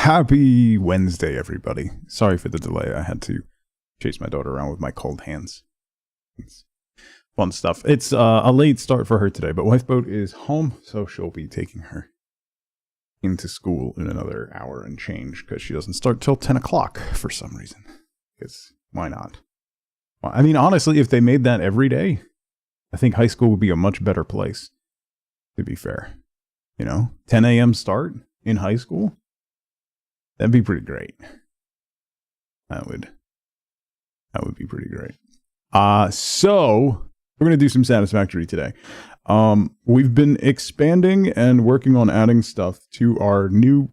Happy Wednesday, everybody. Sorry for the delay. I had to chase my daughter around with my cold hands. It's fun stuff. It's a late start for her today, but Wifeboat is home, so she'll be taking her into school in another hour and change, because she doesn't start till 10 o'clock for some reason. Because why not? Well, I mean, honestly, if they made that every day, I think high school would be a much better place, to be fair. You know, 10 a.m. start in high school? That'd be pretty great. That would be pretty great. So we're going to do some Satisfactory today. We've been expanding and working on adding stuff to our new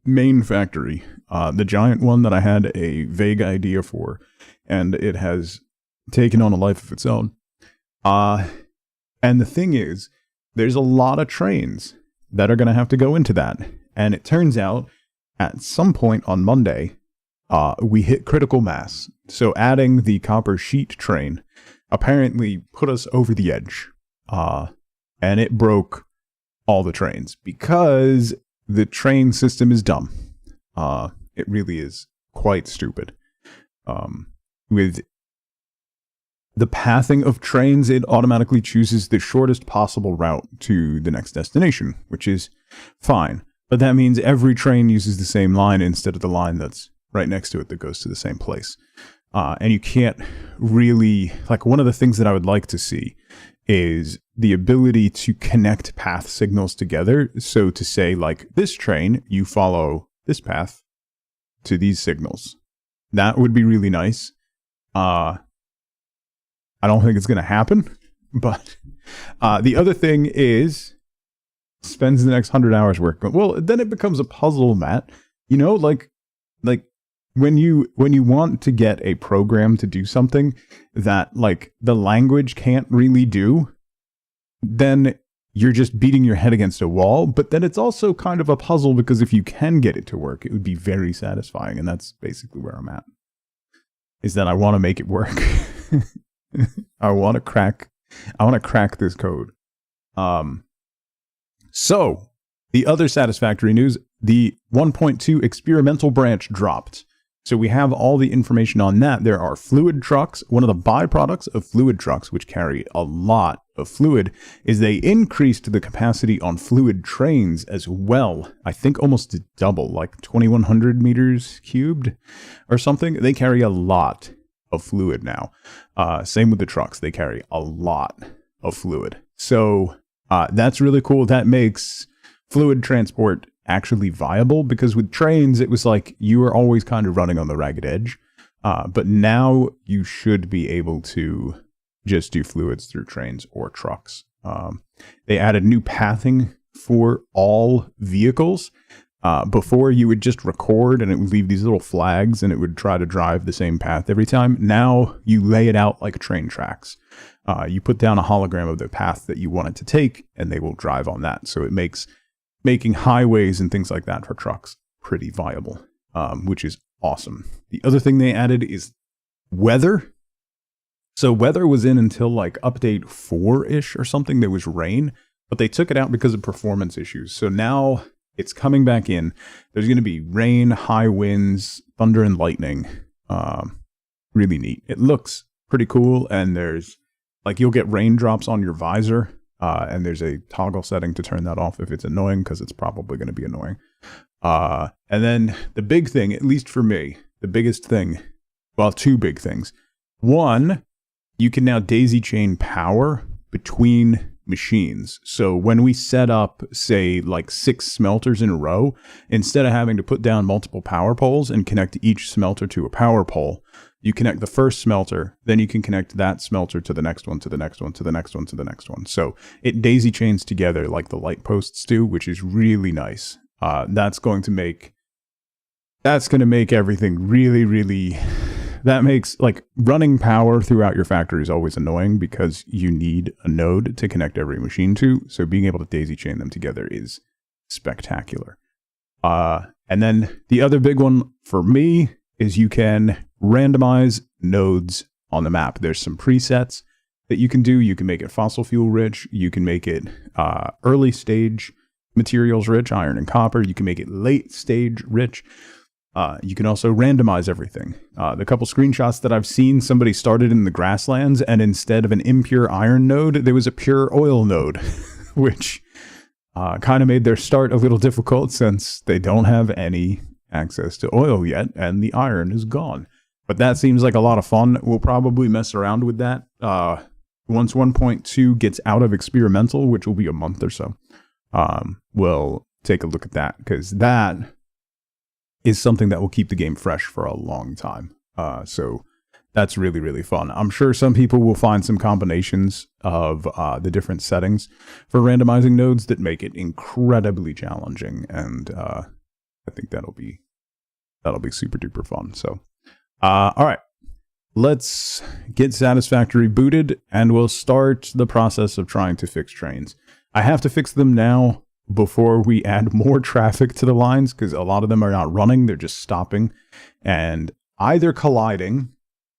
main factory. The giant one that I had a vague idea for, and it has taken on a life of its own. And the thing is, there's a lot of trains that are going to have to go into that. And it turns out, at some point on Monday, we hit critical mass. So adding the copper sheet train apparently put us over the edge. And it broke all the trains because the train system is dumb. It really is quite stupid. With the pathing of trains, it automatically chooses the shortest possible route to the next destination, which is fine. But that means every train uses the same line instead of the line that's right next to it that goes to the same place. And you can't really, like, one of the things that I would like to see is the ability to connect path signals together. So to say, like, this train, you follow this path to these signals. That would be really nice. I don't think it's going to happen. But the other thing is, spends the next 100 hours working. Well, then it becomes a puzzle, Matt. You know, like when you want to get a program to do something that, like, the language can't really do, then you're just beating your head against a wall. But then it's also kind of a puzzle, because if you can get it to work, it would be very satisfying. And that's basically where I'm at. Is that I want to make it work. I want to crack this code. So, the other Satisfactory news, the 1.2 experimental branch dropped. So we have all the information on that. There are fluid trucks. One of the byproducts of fluid trucks, which carry a lot of fluid, is they increased the capacity on fluid trains as well. I think almost double, like 2,100 meters cubed or something. They carry a lot of fluid now. Same with the trucks. They carry a lot of fluid. So that's really cool. That makes fluid transport actually viable, because with trains, it was like you were always kind of running on the ragged edge. But now you should be able to just do fluids through trains or trucks. They added new pathing for all vehicles. Before, you would just record and it would leave these little flags and it would try to drive the same path every time. Now you lay it out like train tracks. You put down a hologram of the path that you want it to take, and they will drive on that. So it makes making highways and things like that for trucks pretty viable, which is awesome. The other thing they added is weather. So weather was in until like update 4-ish or something. There was rain, but they took it out because of performance issues. So now it's coming back in. There's going to be rain, high winds, thunder, and lightning. Really neat. It looks pretty cool, and there's, like, you'll get raindrops on your visor, and there's a toggle setting to turn that off if it's annoying, because it's probably going to be annoying. And then the big thing, at least for me, the biggest thing, well, two big things. One, you can now daisy chain power between machines. So when we set up, say, like 6 smelters in a row, instead of having to put down multiple power poles and connect each smelter to a power pole, you connect the first smelter, then you can connect that smelter to the next one, to the next one, to the next one, to the next one. So it daisy chains together like the light posts do, which is really nice. That's going to make everything really, really... That makes, like, running power throughout your factory is always annoying because you need a node to connect every machine to. So being able to daisy chain them together is spectacular. And then the other big one for me is you can randomize nodes on the map. There's some presets that you can do. You can make it fossil fuel rich. You can make it early stage. materials rich, iron and copper. You can make it late stage rich. You can also randomize everything. The couple screenshots that I've seen, somebody started in the grasslands, and instead of an impure iron node, there was a pure oil node, which kind of made their start a little difficult since they don't have any access to oil yet, and the iron is gone. But that seems like a lot of fun. We'll probably mess around with that once 1.2 gets out of experimental, which will be a month or so. We'll take a look at that, because that is something that will keep the game fresh for a long time. So that's really, really fun. I'm sure some people will find some combinations of the different settings for randomizing nodes that make it incredibly challenging, and I think that'll be super duper fun. So, all right, let's get Satisfactory booted, and we'll start the process of trying to fix trains. I have to fix them now before we add more traffic to the lines, because a lot of them are not running, they're just stopping and either colliding,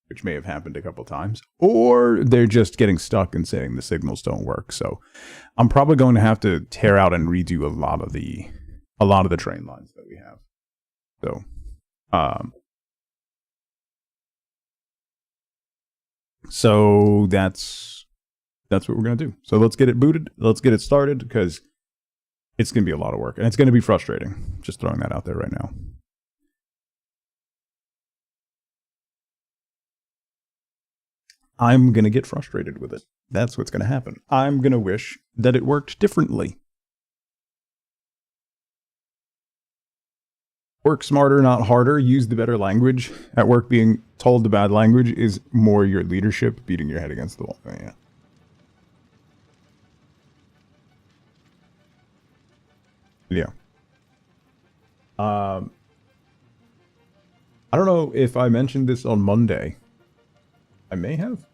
which may have happened a couple times, or they're just getting stuck and saying the signals don't work. So I'm probably going to have to tear out and redo a lot of the train lines that we have. So that's what we're going to do. So let's get it booted. Let's get it started, because it's going to be a lot of work, and it's going to be frustrating. Just throwing that out there right now. I'm going to get frustrated with it. That's what's going to happen. I'm going to wish that it worked differently. Work smarter, not harder. Use the better language. At work, being told the bad language is more your leadership beating your head against the wall. Oh, yeah. Yeah. I don't know if I mentioned this on Monday. I may have.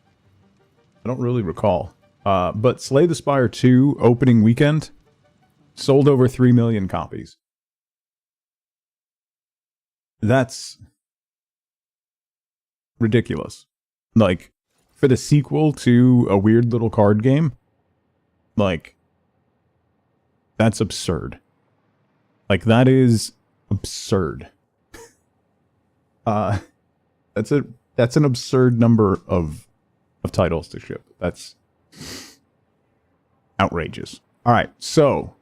I don't really recall. But Slay the Spire 2 opening weekend sold over 3 million copies. That's ridiculous. Like, for the sequel to a weird little card game, like, that's absurd. Like, that is absurd. That's an absurd number of titles to ship. That's outrageous. All right, so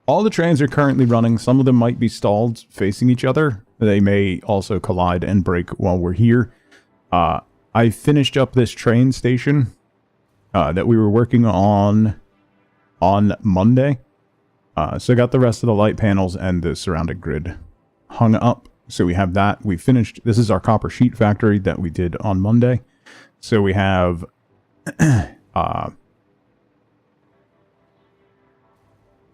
all the trains are currently running. Some of them might be stalled facing each other. They may also collide and break while we're here. I finished up this train station that we were working on Monday. So I got the rest of the light panels and the surrounding grid hung up. So we have that. We finished. This is our copper sheet factory that we did on Monday. So we have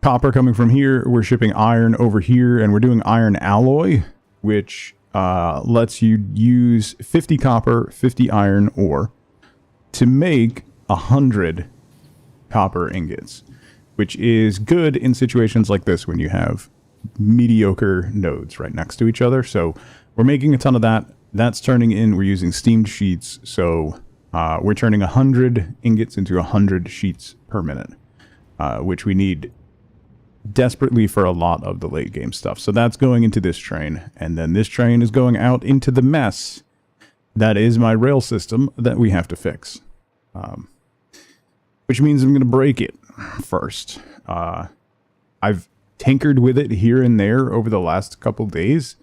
copper coming from here. We're shipping iron over here, and we're doing iron alloy, which lets you use 50 copper, 50 iron ore to make 100 copper ingots, which is good in situations like this when you have mediocre nodes right next to each other. So we're making a ton of that. That's turning in, we're using steamed sheets. So we're turning 100 ingots into 100 sheets per minute, which we need desperately for a lot of the late game stuff. So that's going into this train, and then this train is going out into the mess that is my rail system that we have to fix, which means I'm going to break it first. I've tinkered with it here and there over the last couple days,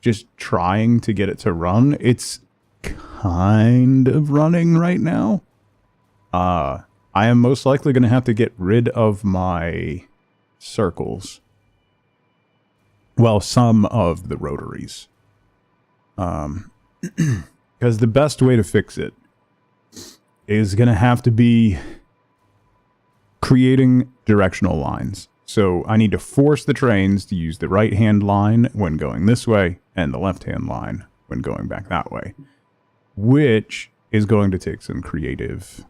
just trying to get it to run. It's kind of running right now. I am most likely going to have to get rid of my circles. Well, some of the rotaries. Because the best way to fix it is going to have to be creating directional lines. So I need to force the trains to use the right-hand line when going this way and the left-hand line when going back that way, which is going to take some creative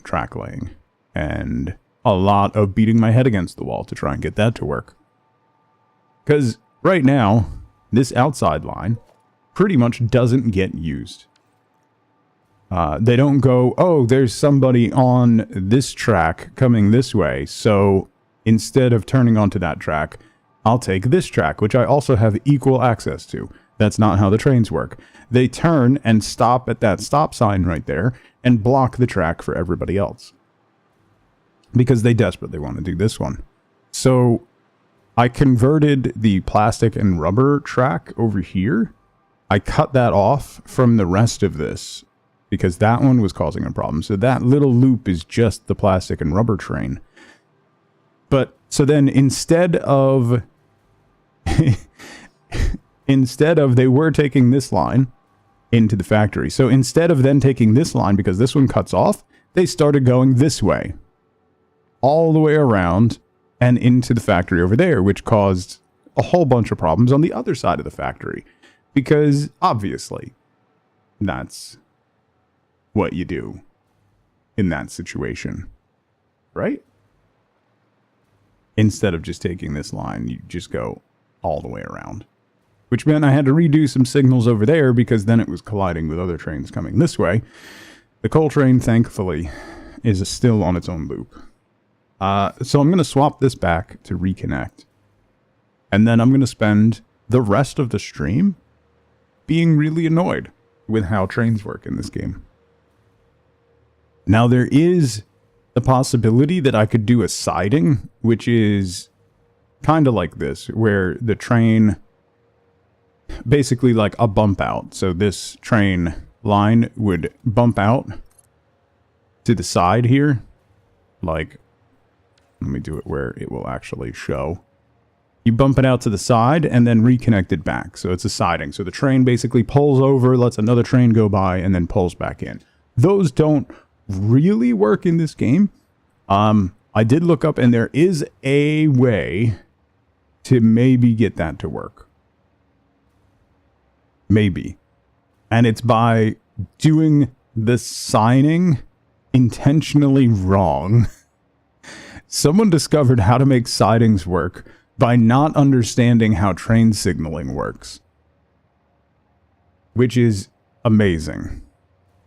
track laying and a lot of beating my head against the wall to try and get that to work. Because right now, this outside line pretty much doesn't get used. They don't go, oh, there's somebody on this track coming this way, so instead of turning onto that track, I'll take this track, which I also have equal access to. That's not how the trains work. They turn and stop at that stop sign right there and block the track for everybody else. Because they desperately want to do this one. So I converted the plastic and rubber track over here. I cut that off from the rest of this because that one was causing a problem. So that little loop is just the plastic and rubber train. But so then instead of they were taking this line into the factory. So instead of then taking this line, because this one cuts off, they started going this way. All the way around and into the factory over there, which caused a whole bunch of problems on the other side of the factory. Because, obviously, that's what you do in that situation. Right? Instead of just taking this line, you just go all the way around. Which meant I had to redo some signals over there because then it was colliding with other trains coming this way. The coal train, thankfully, is still on its own loop. So I'm going to swap this back to reconnect. And then I'm going to spend the rest of the stream being really annoyed with how trains work in this game. Now there is the possibility that I could do a siding, which is kind of like this, where the train, basically like a bump out. So this train line would bump out to the side here. Like, let me do it where it will actually show. You bump it out to the side and then reconnect it back. So it's a siding. So the train basically pulls over, lets another train go by, and then pulls back in. Those don't really work in this game. I did look up and there is a way to maybe get that to work. Maybe. And it's by doing the signing intentionally wrong. Someone discovered how to make sidings work by not understanding how train signaling works. Which is amazing.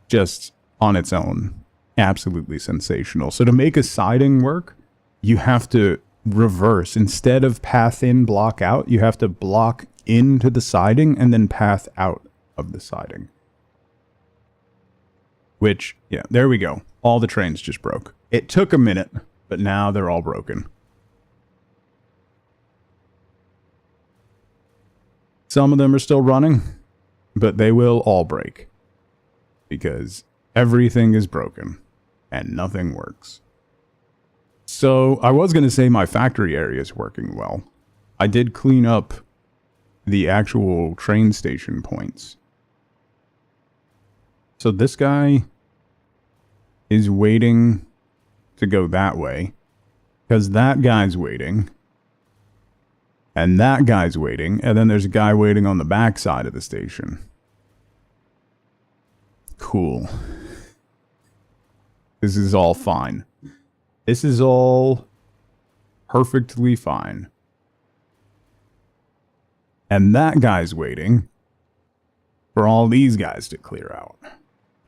Just on its own. Absolutely sensational. So to make a siding work, you have to reverse. Instead of path in, block out, you have to block into the siding and then path out of the siding. Which, yeah, there we go. All the trains just broke. It took a minute, but now they're all broken. Some of them are still running, but they will all break. Because everything is broken, and nothing works. So, I was going to say my factory area is working well. I did clean up the actual train station points. So this guy is waiting to go that way, because that guy's waiting. And that guy's waiting, and then there's a guy waiting on the back side of the station. Cool. This is all fine. This is all perfectly fine. And that guy's waiting for all these guys to clear out.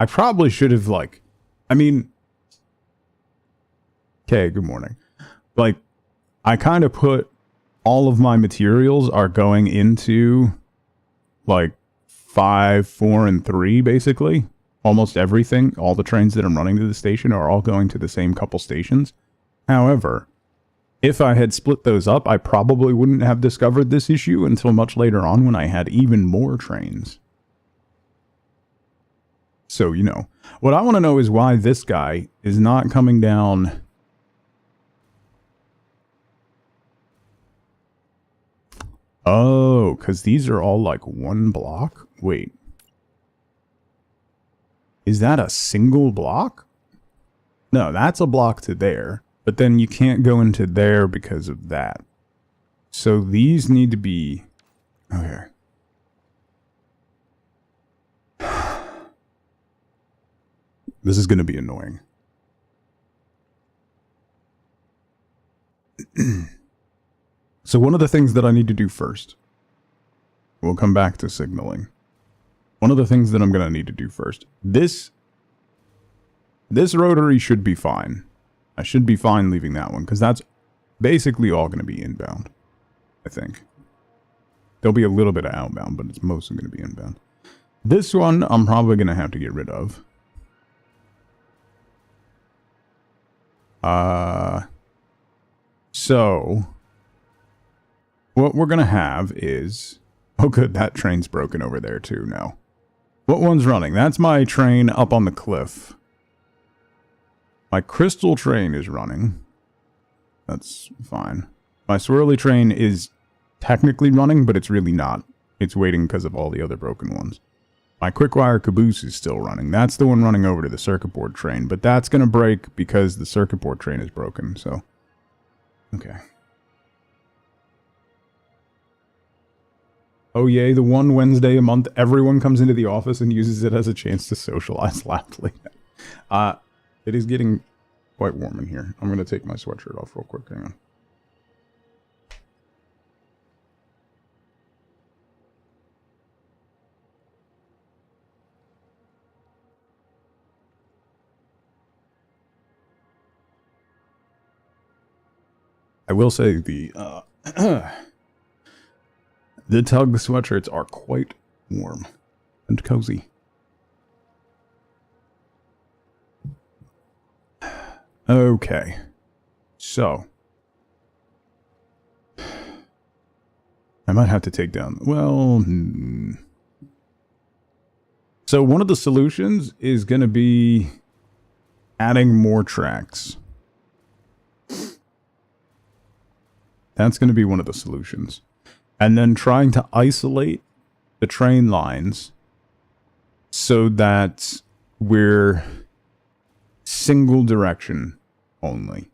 I probably should have, like, I mean, okay, good morning. Like, I kind of put all of my materials are going into, like, 5, 4, and 3, basically. Almost everything, all the trains that I'm running to the station are all going to the same couple stations. However, if I had split those up, I probably wouldn't have discovered this issue until much later on when I had even more trains. So, you know, what I want to know is why this guy is not coming down. Oh, because these are all like one block? Wait. Is that a single block? No, that's a block to there. But then you can't go into there because of that. So these need to be... Okay. This is going to be annoying. So one of the things that I need to do first... We'll come back to signaling. One of the things that I'm going to need to do first. This rotary should be fine. I should be fine leaving that one, because that's basically all going to be inbound, I think. There'll be a little bit of outbound, but it's mostly going to be inbound. This one, I'm probably going to have to get rid of. So, what we're going to have is... Oh, good, that train's broken over there, too, now. What one's running? That's my train up on the cliff. My crystal train is running. That's fine. My swirly train is technically running, but it's really not. It's waiting because of all the other broken ones. My quickwire caboose is still running. That's the one running over to the circuit board train, but that's going to break because the circuit board train is broken, so... Okay. Oh yay, the one Wednesday a month everyone comes into the office and uses it as a chance to socialize loudly. It is getting quite warm in here. I'm going to take my sweatshirt off real quick. Hang on. I will say the the Tug sweatshirts are quite warm and cozy. Okay, so I might have to take down, well, so one of the solutions is going to be adding more tracks. That's going to be one of the solutions. And then trying to isolate the train lines so that we're single direction only.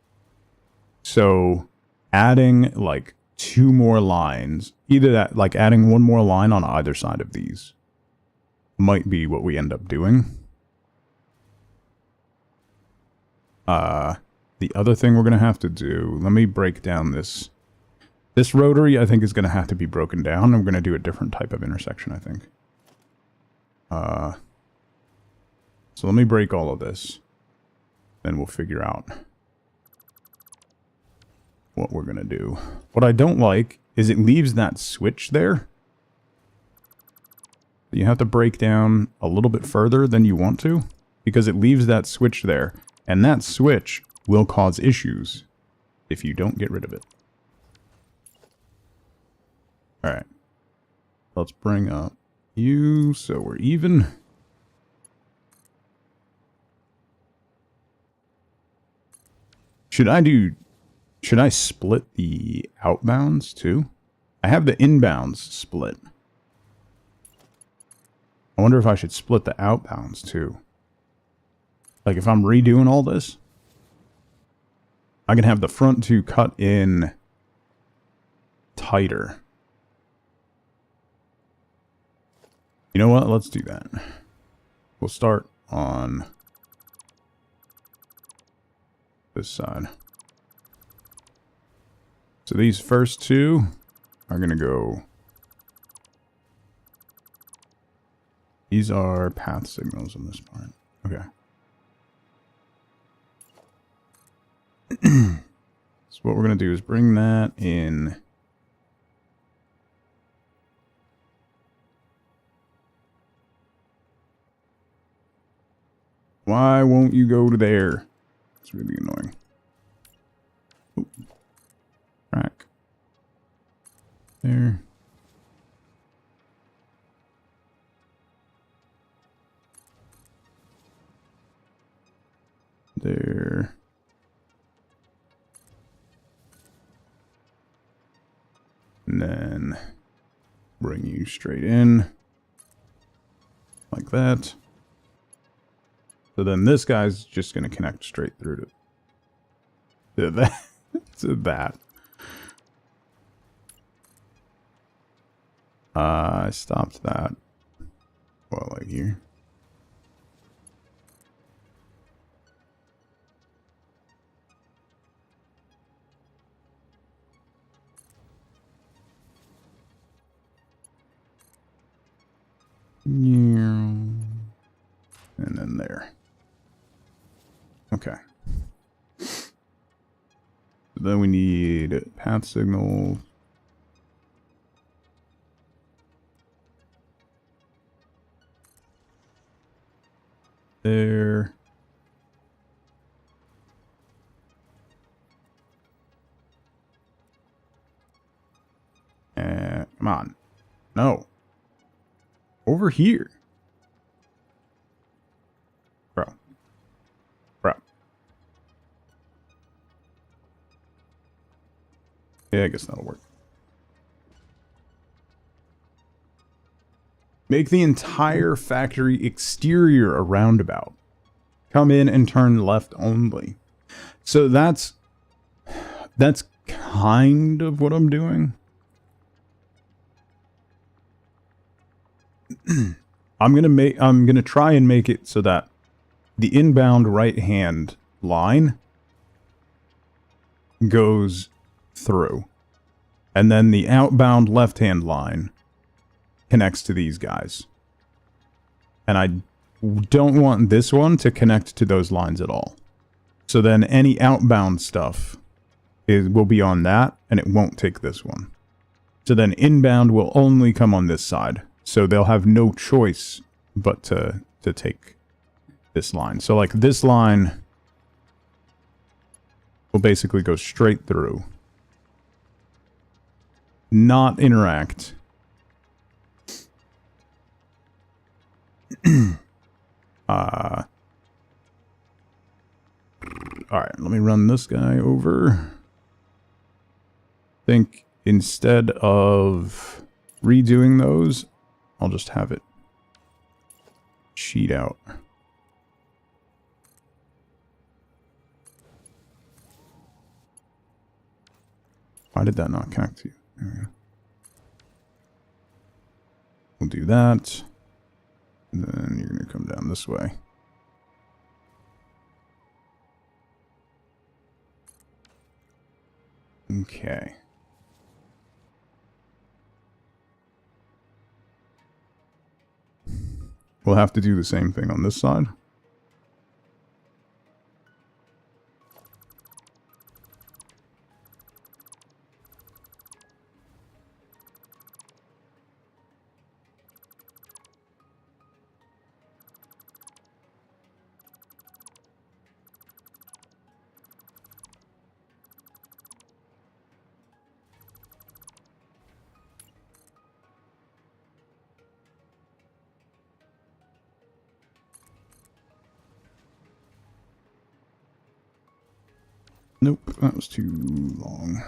So adding like 2 more lines, either that, like adding 1 more line on either side of these might be what we end up doing. The other thing we're going to have to do, let me break down this. This rotary, I think, is going to have to be broken down. I'm going to do a different type of intersection, I think. So let me break all of this. Then we'll figure out what we're going to do. What I don't like is it leaves that switch there. You have to break down a little bit further than you want to, because it leaves that switch there. And that switch will cause issues if you don't get rid of it. Alright, let's bring up you so we're even. Should I split the outbounds too? I have the inbounds split. I wonder if I should split the outbounds too. Like if I'm redoing all this, I can have the front 2 cut in tighter. You know what? Let's do that. We'll start on this side. So these first 2 are going to go... These are path signals on this part. Okay. So what we're going to do is bring that in... Why won't you go to there? It's really annoying. Oop. Track. There. There. And then bring you straight in. Like that. So then this guy's just going to connect straight through to that. To that. I stopped that while I'm here. And then there. Okay. then we need path signal. There. Come on. No. Over here. Bro. Yeah, I guess that'll work. Make the entire factory exterior a roundabout. Come in and turn left only. So that's kind of what I'm doing. I'm gonna try and make it so that the inbound right hand line goes through, and then the outbound left hand line connects to these guys. And I don't want this one to connect to those lines at all. So then any outbound stuff will be on that, and it won't take this one. So then inbound will only come on this side. So they'll have no choice but to take this line. So like this line will basically go straight through. Not interact. Alright, let me run this guy over. I think instead of redoing those, I'll just have it cheat out. Why did that not connect to you? There we go. We'll do that. And then you're going to come down this way. Okay. We'll have to do the same thing on this side. Nope, that was too long.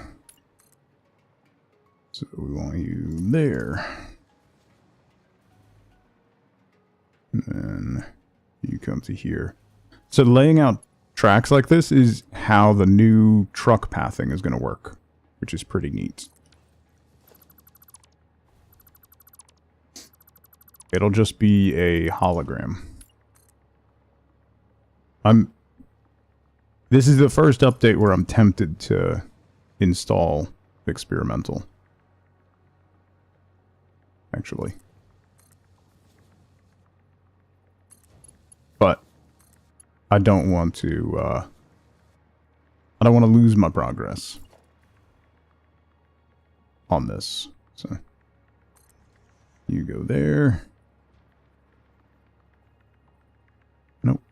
So we want you there. And then you come to here. So laying out tracks like this is how the new truck pathing is going to work, which is pretty neat. It'll just be a hologram. This is the first update where I'm tempted to install experimental. Actually. But I don't want to lose my progress on this. So you go there. Nope.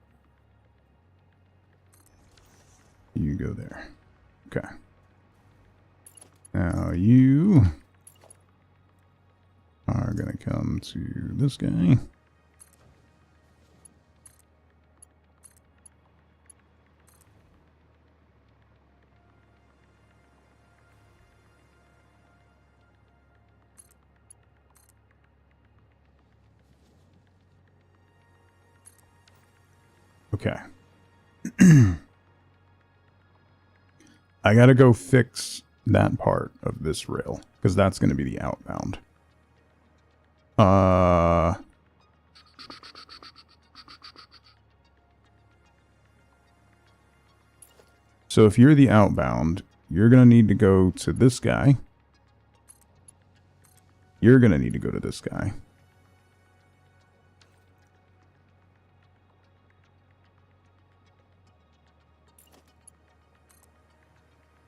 You go there. Okay. Now you are going to come to this guy. Okay. I gotta go fix that part of this rail, because that's going to be the outbound. So if you're the outbound, you're going to need to go to this guy. You're going to need to go to this guy.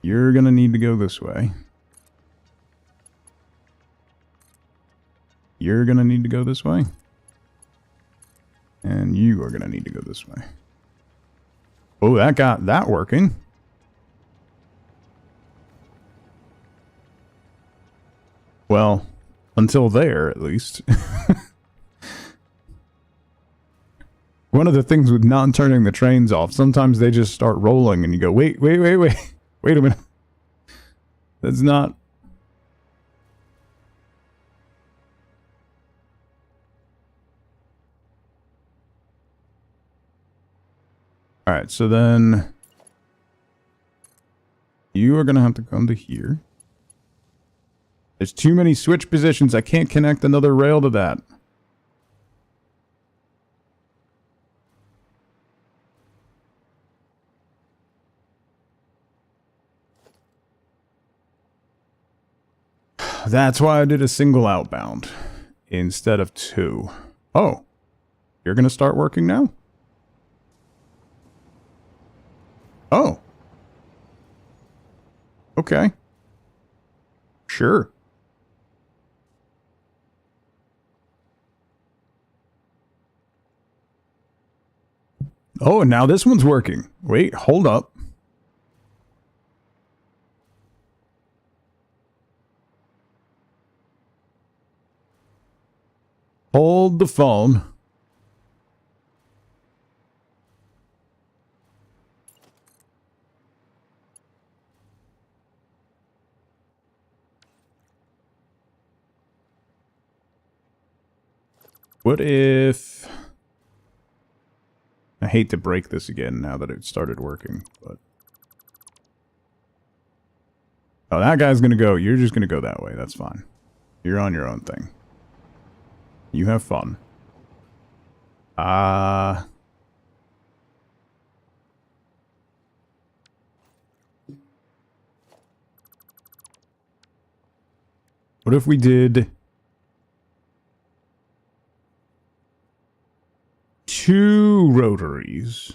You're gonna need to go this way. You're gonna need to go this way. And you are gonna need to go this way. Oh, that got that working. Well, until there, at least. One of the things with not turning the trains off, sometimes they just start rolling and you go, wait. Wait a minute. That's not... Alright, so then... You are going to have to come to here. There's too many switch positions. I can't connect another rail to that. That's why I did a single outbound instead of two. Oh, you're going to start working now? Oh. Okay. Sure. Oh, and now this one's working. Wait, hold up. Hold the phone. What if... I hate to break this again now that it started working, but... Oh, that guy's gonna go. You're just gonna go that way. That's fine. You're on your own thing. You have fun. What if we did... 2 rotaries?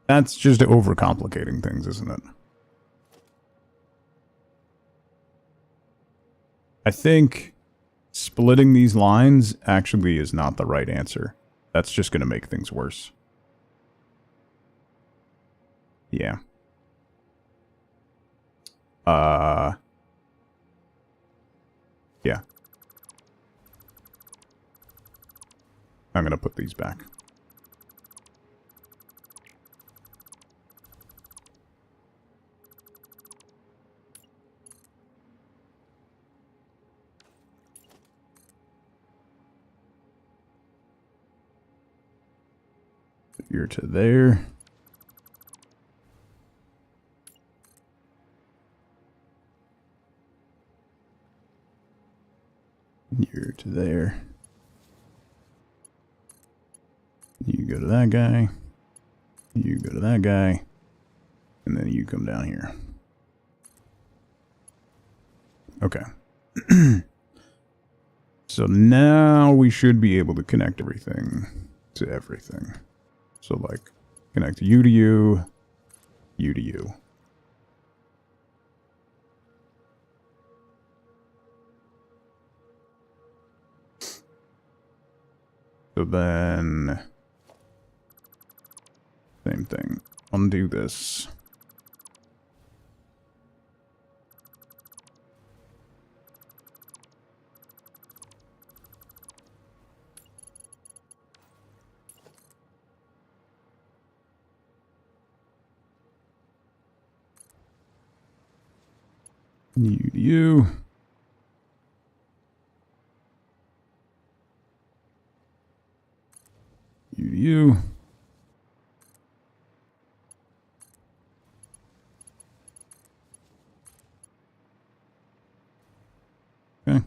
That's just overcomplicating things, isn't it? I think splitting these lines actually is not the right answer. That's just going to make things worse. Yeah. Yeah. I'm going to put these back. You're to there. You're to there. You go to that guy. You go to that guy. And then you come down here. Okay. So now we should be able to connect everything to everything. So like connect you to you, you to you. So then, same thing. Undo this. You to you. You to you. Okay.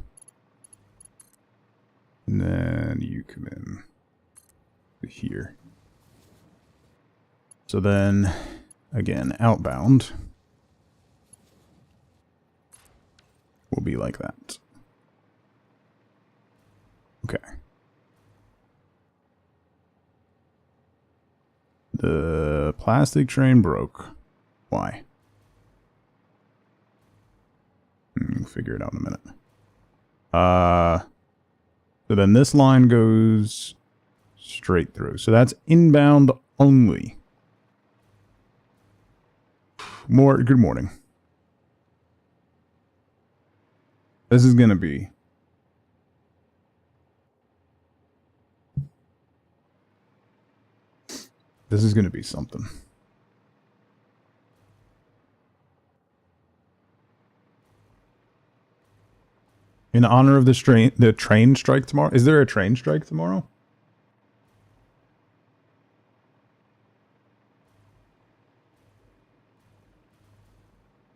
And then you come in to here. So then, again, outbound. will be like that. Okay. The plastic train broke. Why? We'll figure it out in a minute. So then this line goes straight through. So that's inbound only. Good morning. This is gonna be something. In honor of the train strike tomorrow? Is there a train strike tomorrow?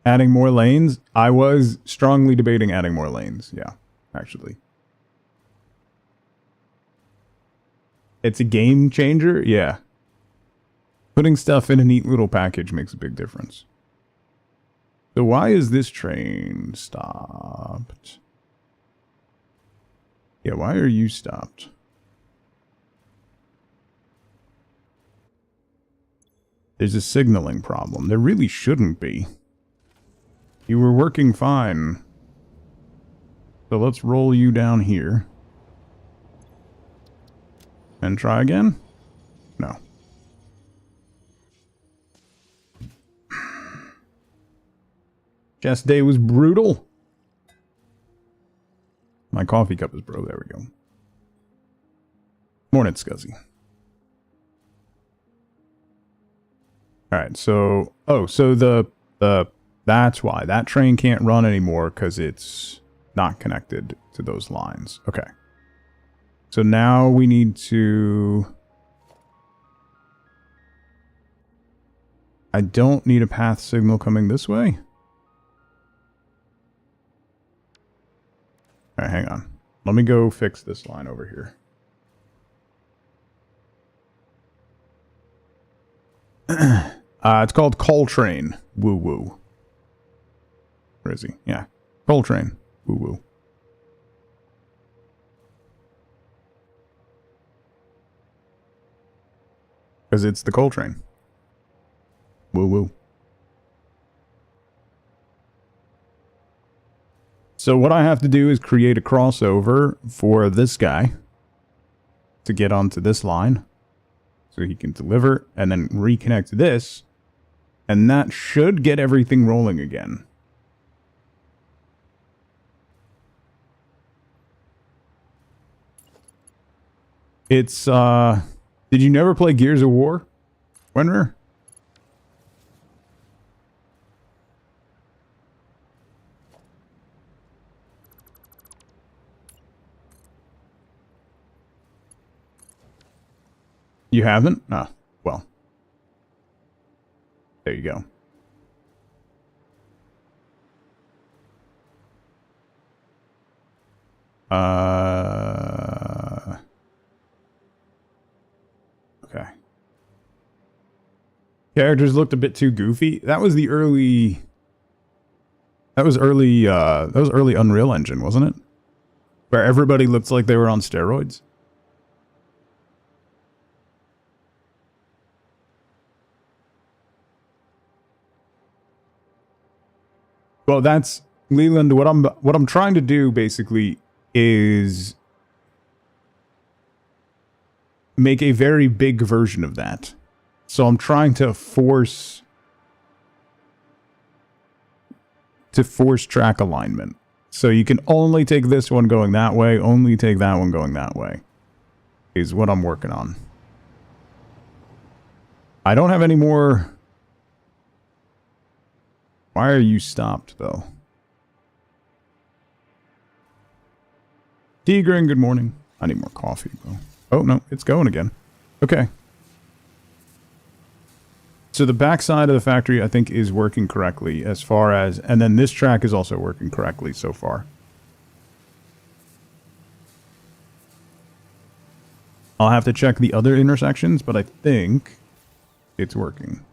Adding more lanes? I was strongly debating adding more lanes. Yeah, actually. It's a game changer? Yeah. Putting stuff in a neat little package makes a big difference. So why is this train stopped? Yeah, why are you stopped? There's a signaling problem. There really shouldn't be. You were working fine. So let's roll you down here. And try again? No. Chest day was brutal. My coffee cup is broke. There we go. Morning, Scuzzy. Alright, so... Oh, so that's why. That train can't run anymore, because it's not connected to those lines. Okay. So now we need to... I don't need a path signal coming this way. Alright, hang on. Let me go fix this line over here. It's called Coltrane. Woo woo. Where is he? Yeah. Coltrane. Woo woo. Because it's the Coltrane. Woo woo. So what I have to do is create a crossover for this guy to get onto this line so he can deliver and then reconnect this, and that should get everything rolling again. It's did you never play Gears of War, Wenrer? You haven't? Ah, well. There you go. Okay. Characters looked a bit too goofy. That was the early... That was early Unreal Engine, wasn't it? Where everybody looked like they were on steroids. Well, that's Leland. What I'm trying to do basically is make a very big version of that. So I'm trying to force track alignment. So you can only take this one going that way, only take that one going that way. Is what I'm working on. I don't have any more. Why are you stopped, though? Tigrin, good morning. I need more coffee, though. Oh, no, it's going again. Okay. So the backside of the factory, I think, is working correctly as far as... And then this track is also working correctly so far. I'll have to check the other intersections, but I think it's working.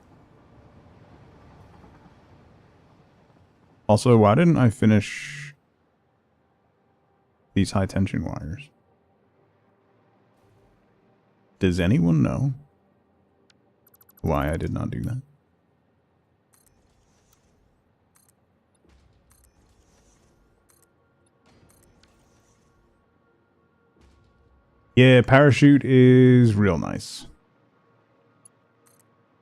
Also, why didn't I finish these high tension wires? Does anyone know why I did not do that? Yeah, parachute is real nice.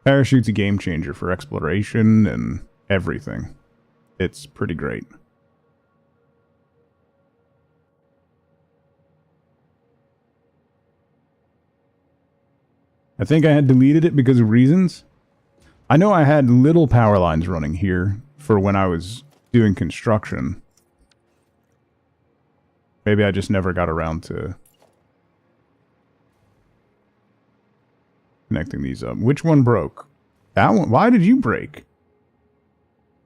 Parachute's a game changer for exploration and everything. It's pretty great. I think I had deleted it because of reasons. I know I had little power lines running here for when I was doing construction. Maybe I just never got around to connecting these up. Which one broke? That one? Why did you break?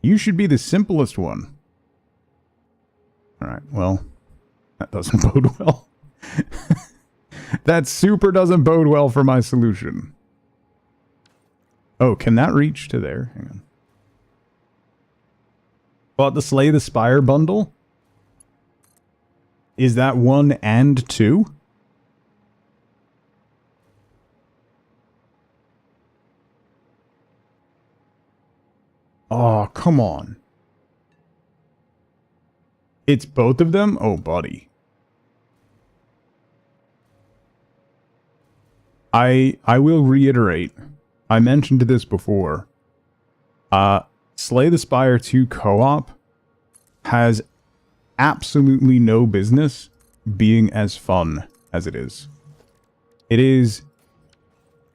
You should be the simplest one. Alright, well, that doesn't bode well. That super doesn't bode well for my solution. Oh, can that reach to there? Hang on. Bought the Slay the Spire bundle? Is that 1 and 2? Oh, come on. It's both of them? Oh, buddy. I will reiterate. I mentioned this before. Slay the Spire 2 co-op has absolutely no business being as fun as it is. It is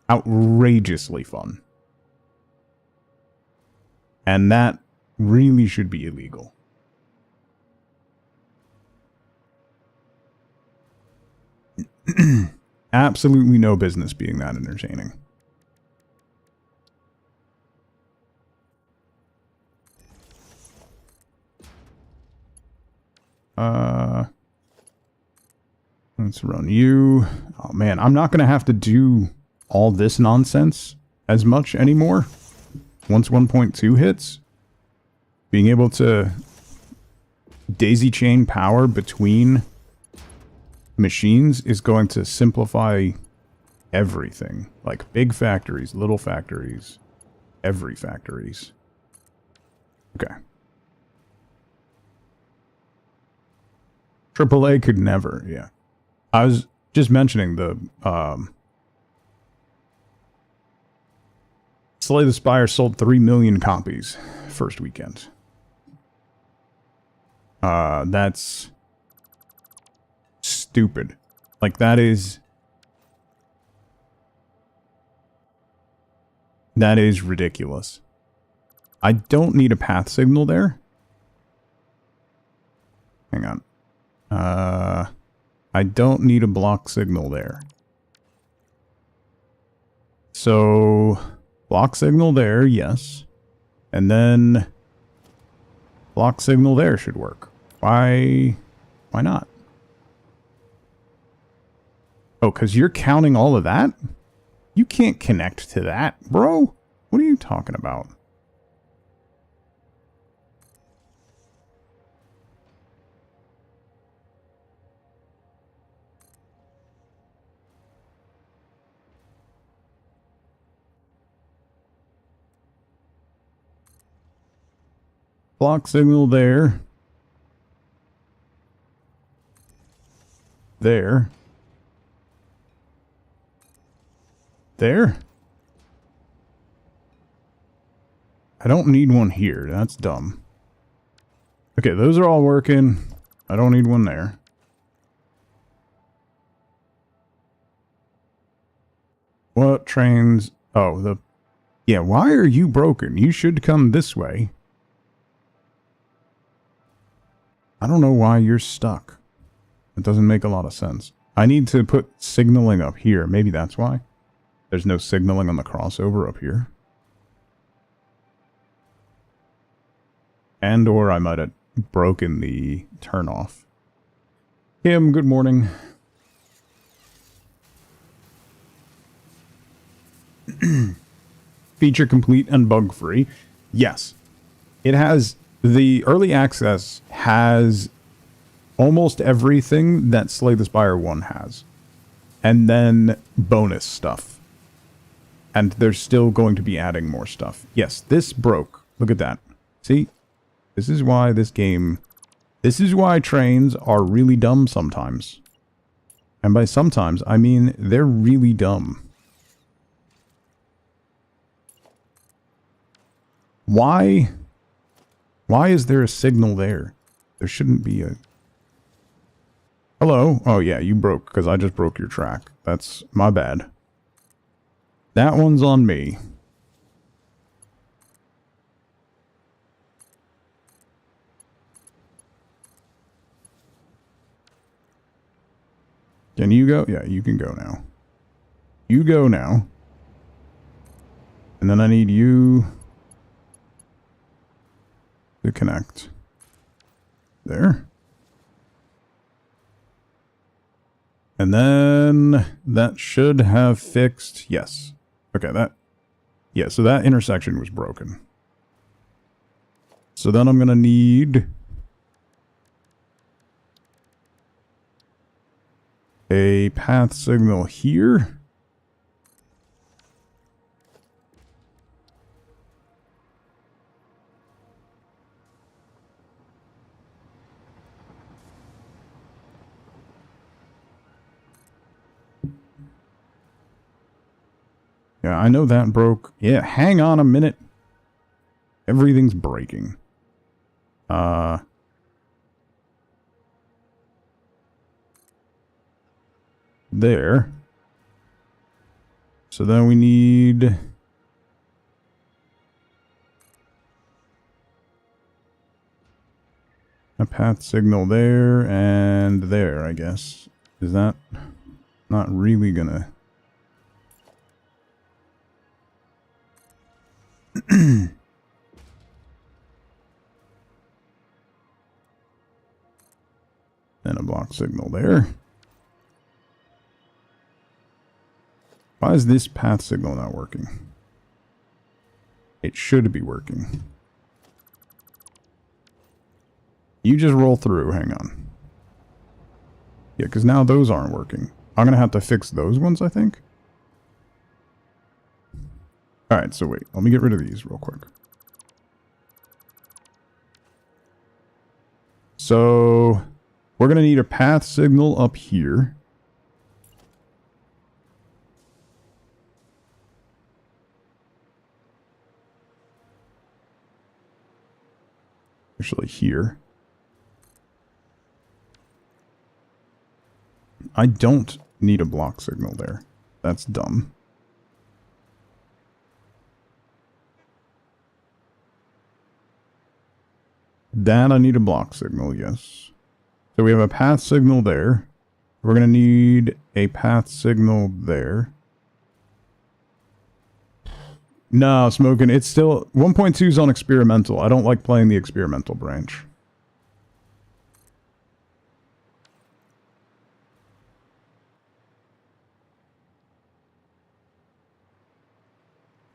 outrageously fun. And that really should be illegal. Absolutely no business being that entertaining. Let's run you. Oh man, I'm not gonna have to do all this nonsense as much anymore. Once 1.2 hits, being able to daisy chain power between machines is going to simplify everything. Like big factories, little factories, every factories. Okay. AAA could never, yeah. I was just mentioning the Slay the Spire sold 3 million copies first weekend. That's stupid. Like, that is ridiculous. I don't need a path signal there. Hang on. I don't need a block signal there. So, block signal there, yes. And then block signal there should work. Why not? Oh, because you're counting all of that? You can't connect to that, bro. What are you talking about? Block signal there. There. There? I don't need one here. That's dumb. Okay, those are all working. I don't need one there. What trains? Oh, yeah, why are you broken? You should come this way. I don't know why you're stuck. It doesn't make a lot of sense. I need to put signaling up here. Maybe that's why. There's no signaling on the crossover up here. And or I might have broken the turnoff. Kim, good morning. Feature complete and bug free. Yes. It has... The early access has almost everything that Slay the Spire 1 has. And then bonus stuff. And they're still going to be adding more stuff. Yes, this broke. Look at that. See? This is why this game... This is why trains are really dumb sometimes. And by sometimes, I mean they're really dumb. Why? Why is there a signal there? There shouldn't be a... Hello? Oh yeah, you broke, because I just broke your track. That's my bad. That one's on me. Can you go? Yeah, you can go now. You go now. And then I need you to connect. There. And then that should have fixed... Yes. Okay, that... Yeah, so that intersection was broken. So then I'm going to need... a path signal here. Yeah, I know that broke. Yeah, hang on a minute. Everything's breaking. There. So then we need... a path signal there and there, I guess. Is that not really gonna... And a block signal there. Why is this path signal not working? It should be working. You just roll through, hang on. Yeah, because now those aren't working. I'm going to have to fix those ones, I think. Alright, so wait. Let me get rid of these real quick. So, we're going to need a path signal up here. Actually, here. I don't need a block signal there. That's dumb. That I need a block signal, yes. So we have a path signal there. We're going to need a path signal there. No, Smokin', it's still... 1.2 is on experimental. I don't like playing the experimental branch.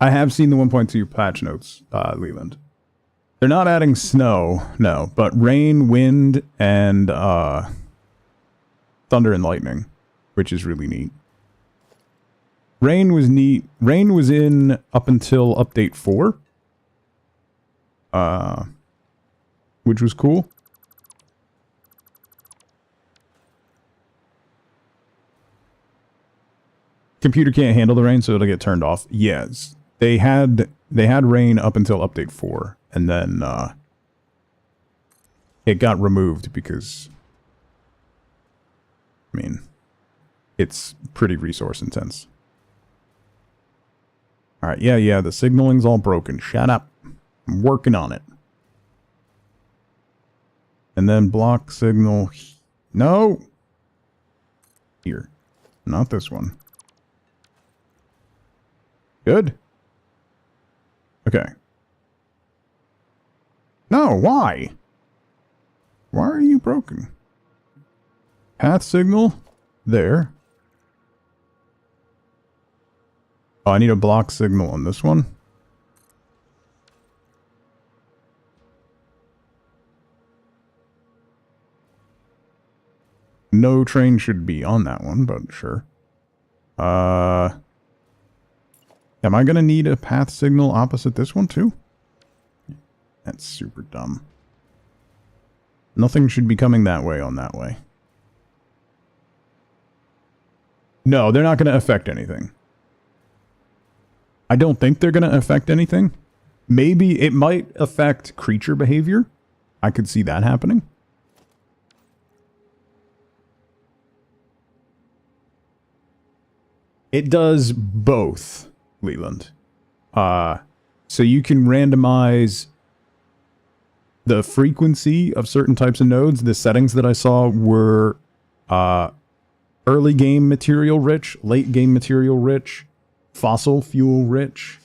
I have seen the 1.2 patch notes, Leland. They're not adding snow, no, but rain, wind, and thunder and lightning, which is really neat. Rain was neat. Rain was in up until update 4. Which was cool. Computer can't handle the rain, so it'll get turned off. Yes. They had rain up until update 4, and then it got removed because, I mean, it's pretty resource intense. Alright, yeah, the signaling's all broken. Shut up. I'm working on it. And then block signal... No! Here. Not this one. Good. Okay. No, why? Why are you broken? Path signal? There. Oh, I need a block signal on this one. No train should be on that one, but sure. Am I gonna need a path signal opposite this one too? That's super dumb. Nothing should be coming that way on that way. No, they're not gonna affect anything. I don't think they're gonna affect anything. Maybe it might affect creature behavior. I could see that happening. It does both, Leland. So you can randomize the frequency of certain types of nodes. The settings that I saw were early game material rich, late game material rich, fossil fuel rich.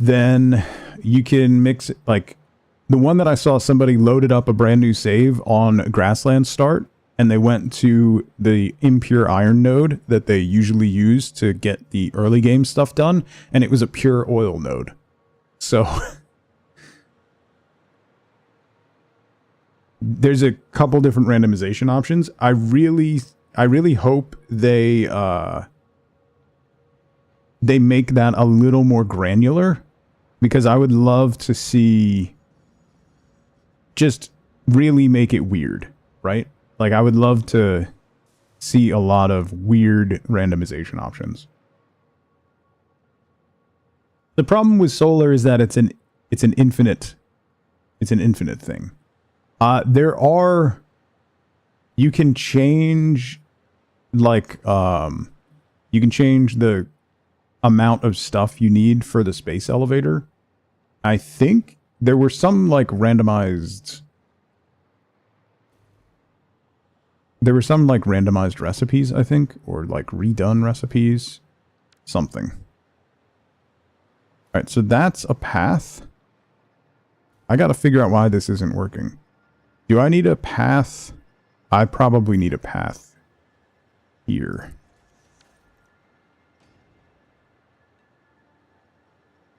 Then you can mix it, like the one that I saw, somebody loaded up a brand new save on Grassland Start, and they went to the impure iron node that they usually use to get the early game stuff done, and it was a pure oil node. So there's a couple different randomization options. I really hope they make that a little more granular, because I would love to see just really make it weird, right? Like, I would love to see a lot of weird randomization options. The problem with solar is that it's an infinite thing. You can change, like, you can change the amount of stuff you need for the space elevator. I think there were some, like, randomized recipes, I think, or like redone recipes, something. All right, so that's a path. I got to figure out why this isn't working. Do I need a path? I probably need a path here.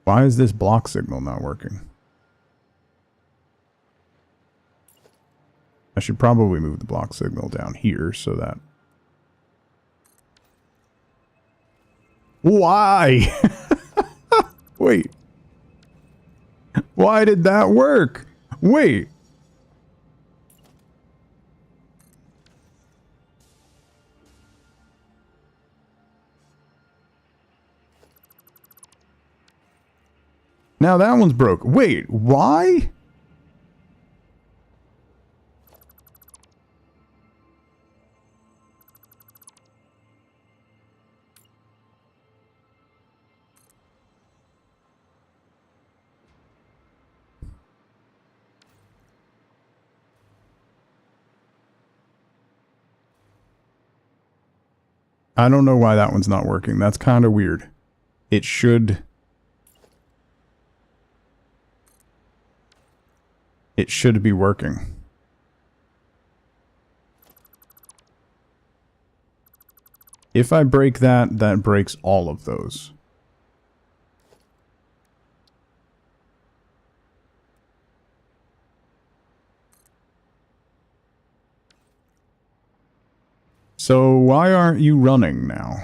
Why is this block signal not working? I should probably move the block signal down here so that... Why? Wait. Why did that work? Wait. Now that one's broke. Wait, why? I don't know why that one's not working. That's kind of weird. It should be working. If I break that, that breaks all of those. So why aren't you running now?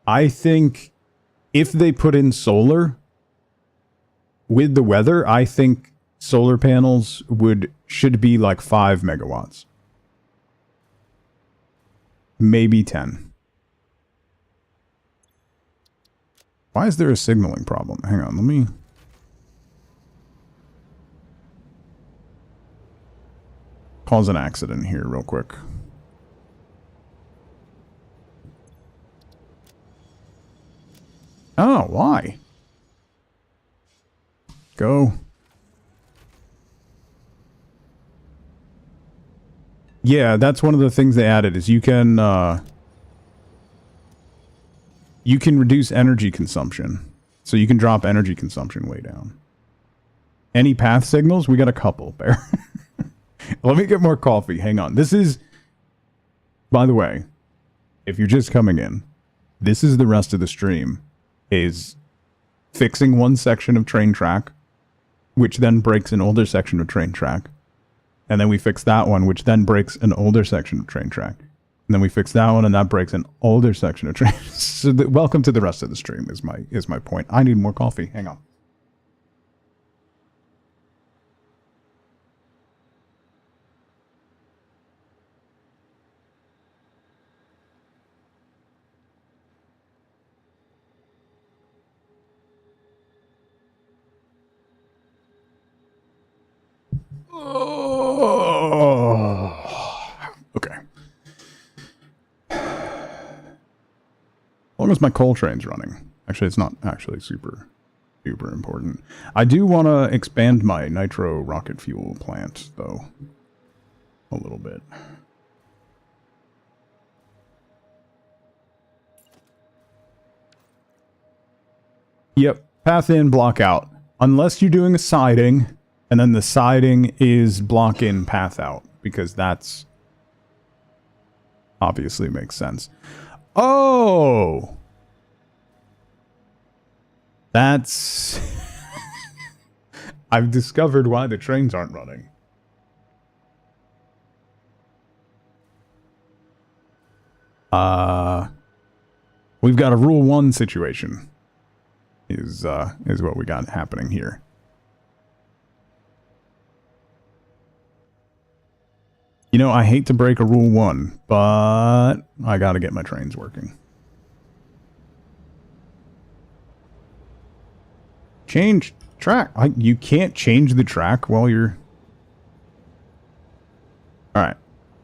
I think if they put in solar with the weather, I think solar panels should be like 5 megawatts. Maybe 10. Why is there a signaling problem? Hang on, let me... cause an accident here real quick. Oh, why? Go. Yeah, that's one of the things they added, is you can reduce energy consumption. So you can drop energy consumption way down. Any path signals? We got a couple, Bear. Let me get more coffee. Hang on. This is, by the way, if you're just coming in, this is the rest of the stream, is fixing one section of train track, which then breaks an older section of train track. And then we fix that one, which then breaks an older section of train track. And then we fix that one, and that breaks an older section of train. So welcome to the rest of the stream is my point. I need more coffee. Hang on. Oh. Okay. As long as my coal train's running. Actually, it's not actually super important. I do want to expand my nitro rocket fuel plant, though. A little bit. Yep. Path in, block out. Unless you're doing a siding, and then the siding is block in, path out. Because that's... obviously makes sense. Oh! That's... I've discovered why the trains aren't running. We've got a Rule 1 situation. Is what we got happening here. You know, I hate to break a Rule 1, but I gotta get my trains working. Change track. You can't change the track while you're... Alright.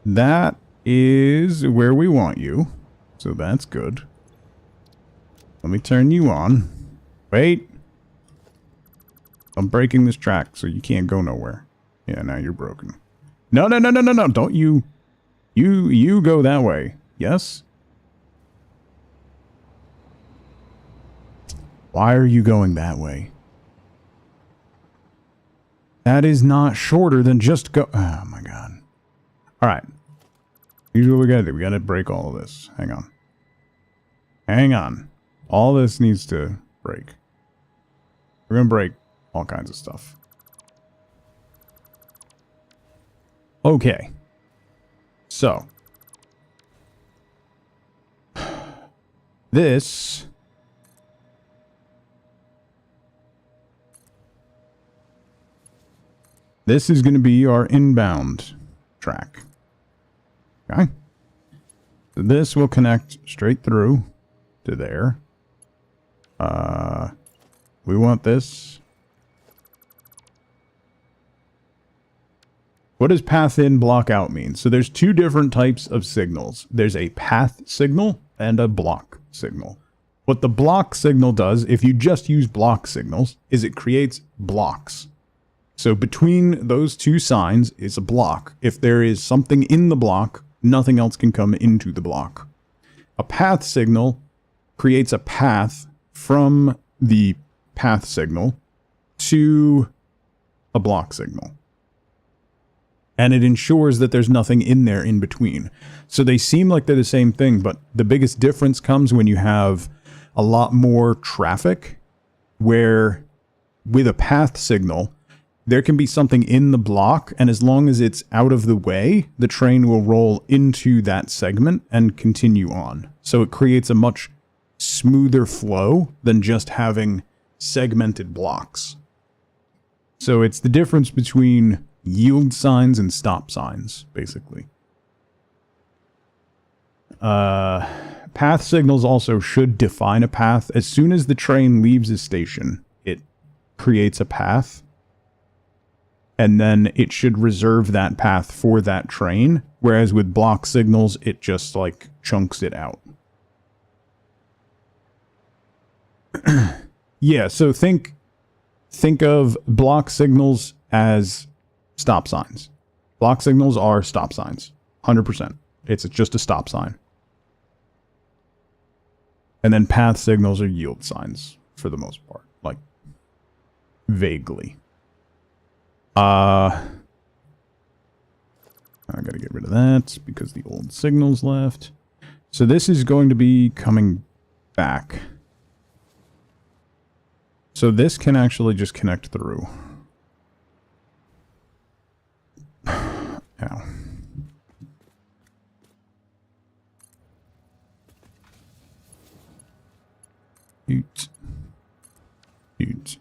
That is where we want you. So that's good. Let me turn you on. Wait. I'm breaking this track so you can't go nowhere. Yeah, now you're broken. No. Don't you... You go that way. Yes? Why are you going that way? That is not shorter than just go... Oh my god. Alright. Here's what we gotta do. We gotta break all of this. Hang on. Hang on. All this needs to break. We're gonna break all kinds of stuff. Okay. So. This... This is going to be our inbound track. Okay. So this will connect straight through to there. We want this. What does path in, block out mean? So there's two different types of signals. There's a path signal and a block signal. What the block signal does, if you just use block signals, is it creates blocks. So between those two signs is a block. If there is something in the block, nothing else can come into the block. A path signal creates a path from the path signal to a block signal. And it ensures that there's nothing in there in between. So they seem like they're the same thing, but the biggest difference comes when you have a lot more traffic, where with a path signal, there can be something in the block, and as long as it's out of the way, the train will roll into that segment and continue on. So it creates a much smoother flow than just having segmented blocks. So it's the difference between yield signs and stop signs, basically. Path signals also should define a path. As soon as the train leaves a station, it creates a path. And then it should reserve that path for that train. Whereas with block signals, it just, like, chunks it out. Yeah, so think of block signals as stop signs. Block signals are stop signs. 100%. It's just a stop sign. And then path signals are yield signs, for the most part. Like, vaguely. I gotta get rid of that because the old signal's left. So this is going to be coming back. So this can actually just connect through. Ow. Shoot. Shoot.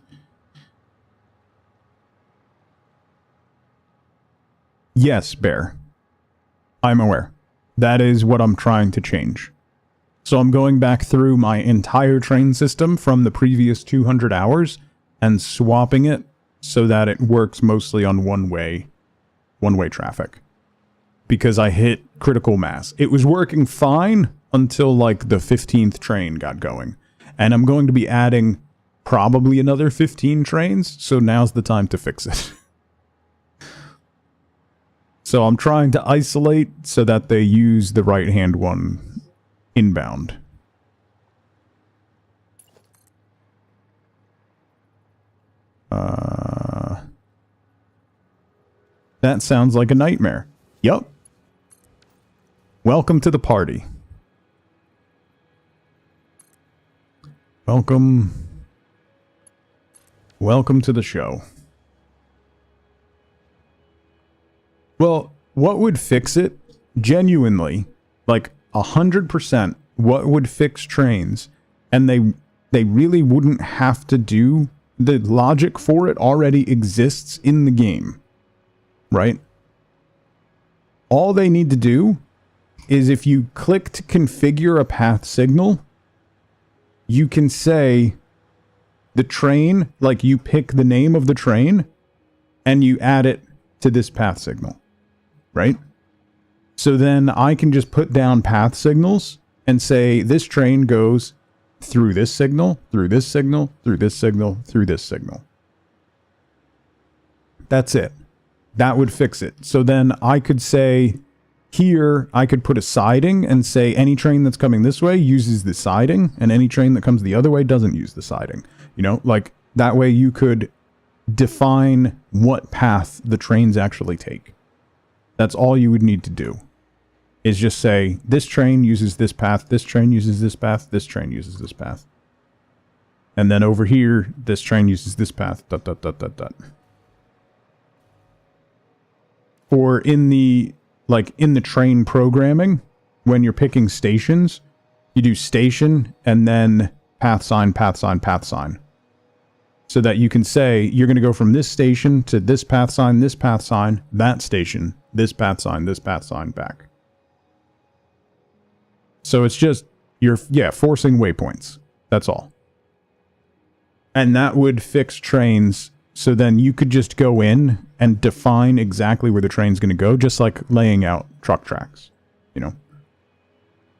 Yes, Bear. I'm aware. That is what I'm trying to change. So I'm going back through my entire train system from the previous 200 hours and swapping it so that it works mostly on one-way traffic. Because I hit critical mass. It was working fine until like the 15th train got going. And I'm going to be adding probably another 15 trains, so now's the time to fix it. So I'm trying to isolate so that they use the right-hand one inbound. That sounds like a nightmare. Yup. Welcome to the party. Welcome to the show. Well, what would fix it? Genuinely, like 100%, what would fix trains? And they really wouldn't have to do, the logic for it already exists in the game, right? All they need to do is if you click to configure a path signal, you can say the train, like you pick the name of the train and you add it to this path signal, right? So then I can just put down path signals and say this train goes through this signal, through this signal, through this signal, through this signal. That's it. That would fix it. So then I could say here, I could put a siding and say any train that's coming this way uses the siding, and any train that comes the other way doesn't use the siding. You know, like that way you could define what path the trains actually take. That's all you would need to do. Is just say, this train uses this path, this train uses this path, this train uses this path. And then over here, this train uses this path, dot, dot, dot, dot, dot. Or in the, like, in the train programming, when you're picking stations, you do station and then path sign, path sign, path sign. So that you can say, you're going to go from this station to this path sign, that station, this path sign, back. So it's just, you're, forcing waypoints. That's all. And that would fix trains, so then you could just go in and define exactly where the train's going to go, just like laying out truck tracks, you know.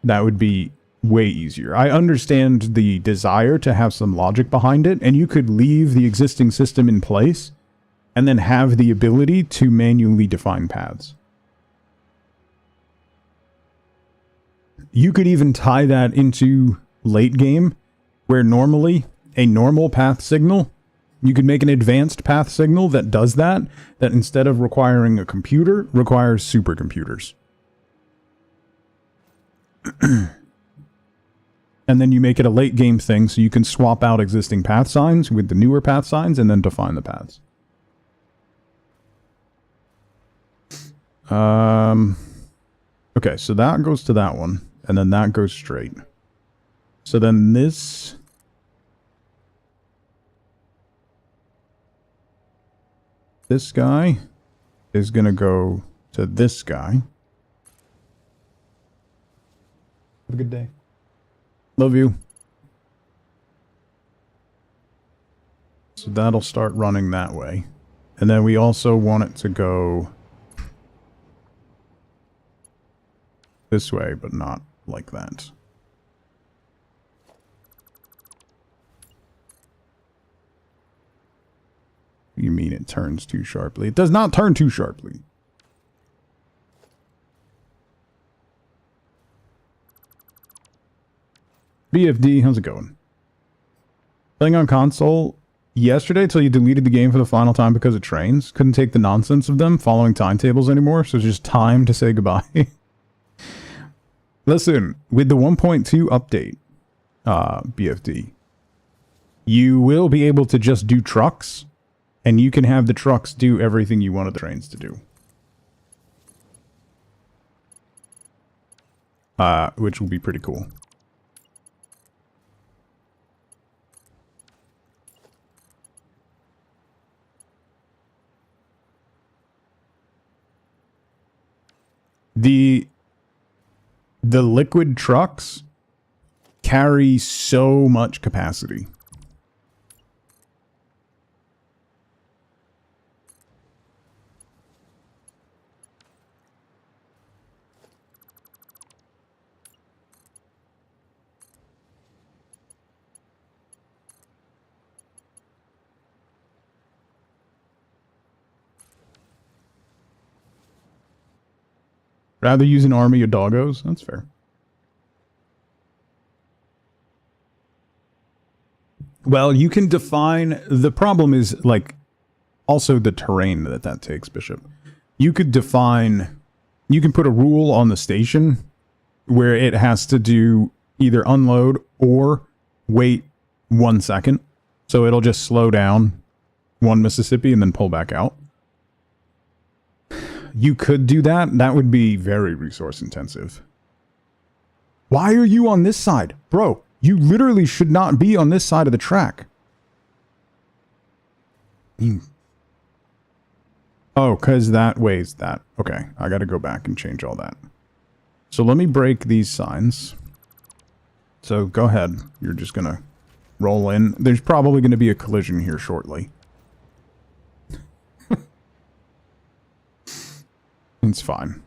That would be way easier. I understand the desire to have some logic behind it, and you could leave the existing system in place and then have the ability to manually define paths. You could even tie that into late game, where normally a normal path signal, you could make an advanced path signal that does that instead of requiring a computer, requires supercomputers. And then you make it a late game thing, so you can swap out existing path signs with the newer path signs and then define the paths. Okay, so that goes to that one, and then that goes straight. So then this guy is going to go to this guy. Have a good day. Love you. So that'll start running that way. And then we also want it to go this way, but not like that. You mean it turns too sharply? It does not turn too sharply. BFD, how's it going? Playing on console yesterday till you deleted the game for the final time because of trains. Couldn't take the nonsense of them following timetables anymore, so it's just time to say goodbye. Listen, with the 1.2 update, BFD, you will be able to just do trucks, and you can have the trucks do everything you wanted the trains to do. Which will be pretty cool. The liquid trucks carry so much capacity. Rather use an army of doggos? That's fair. Well, you can define... The problem is, like, also the terrain that takes, Bishop. You could define... You can put a rule on the station where it has to do either unload or wait 1 second. So it'll just slow down 1 Mississippi and then pull back out. You could do that. That would be very resource intensive. Why are you on this side? Bro, you literally should not be on this side of the track. Oh, because that weighs that. Okay, I gotta go back and change all that. So let me break these signs. So go ahead. You're just gonna roll in. There's probably gonna be a collision here shortly. It's fine.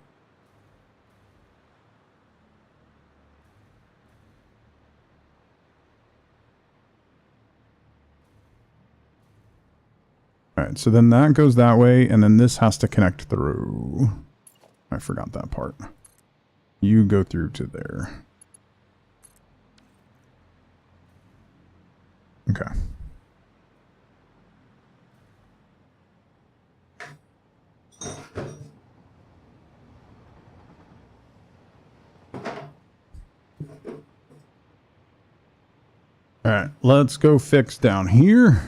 Alright, so then that goes that way, and then this has to connect through. I forgot that part. You go through to there. Okay. Alright, let's go fix down here.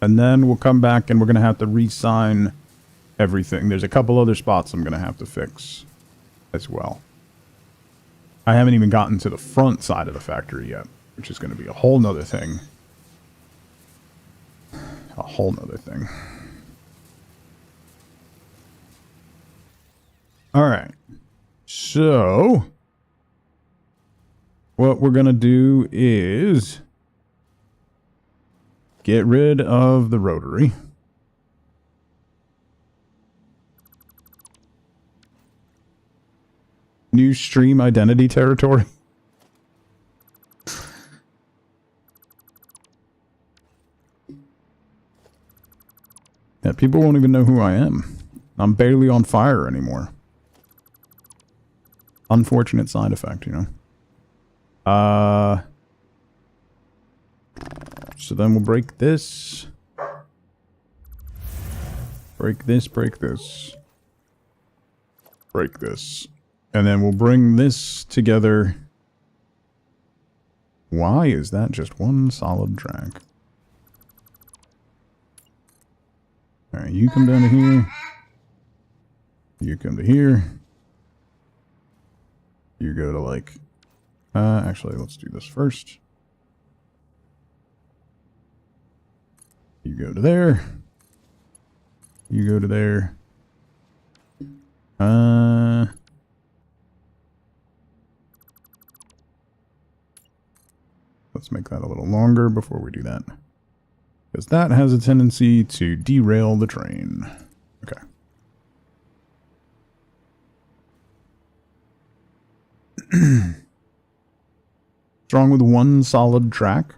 And then we'll come back and we're going to have to re-sign everything. There's a couple other spots I'm going to have to fix as well. I haven't even gotten to the front side of the factory yet, which is going to be a whole nother thing. A whole nother thing. Alright. So, what we're going to do is get rid of the rotary. New stream identity territory. Yeah, people won't even know who I am. I'm barely on fire anymore. Unfortunate side effect, you know. So then we'll break this. Break this, break this. Break this. And then we'll bring this together. Why is that just one solid track? Alright, you come down to here. You come to here. You go to like... actually, let's do this first. You go to there. You go to there. Let's make that a little longer before we do that. Because that has a tendency to derail the train. Okay. What's wrong with one solid track?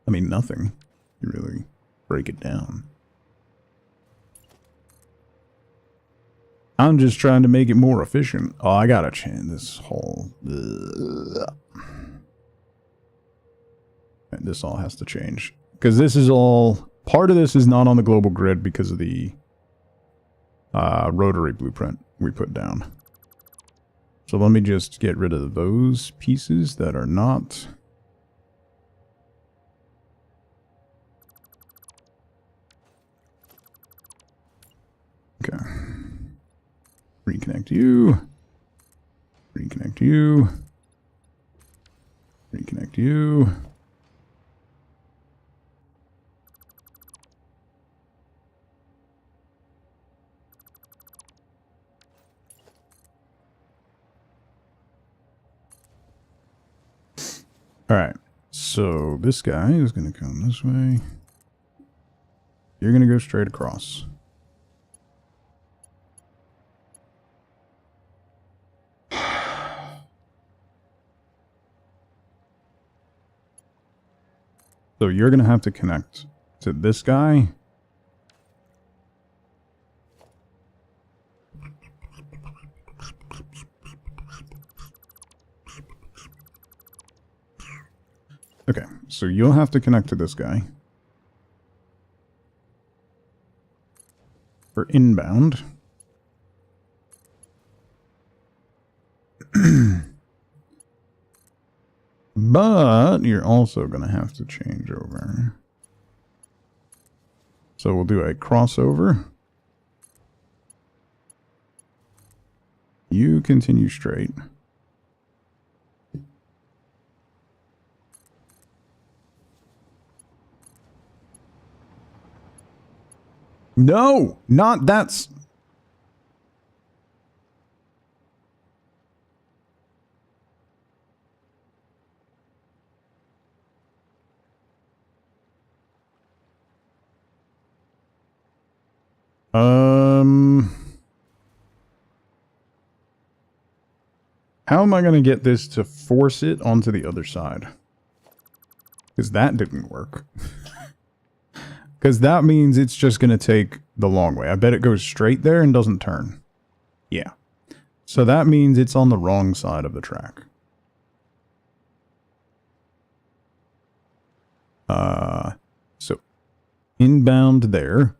I mean, nothing. You really break it down. I'm just trying to make it more efficient. Oh, I gotta change this whole... And this all has to change. Because this is all... Part of this is not on the global grid because of the rotary blueprint we put down. So let me just get rid of those pieces that are not... Okay. Reconnect you. Reconnect you. Reconnect you. Alright, so this guy is going to come this way. You're going to go straight across. So you're going to have to connect to this guy. Okay, so you'll have to connect to this guy. For inbound. But you're also going to have to change over. So we'll do a crossover. You continue straight. No, not that's... How am I going to get this to force it onto the other side? Because that didn't work. Because that means it's just going to take the long way. I bet it goes straight there and doesn't turn. Yeah. So that means it's on the wrong side of the track. So inbound there.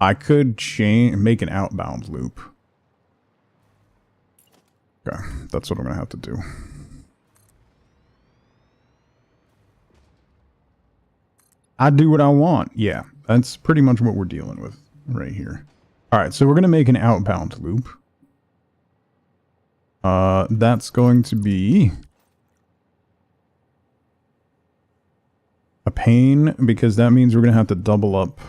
I could make an outbound loop. Okay, that's what I'm gonna have to do. I do what I want. Yeah, that's pretty much what we're dealing with right here. All right, so we're gonna make an outbound loop. That's going to be a pain because that means we're gonna have to double up.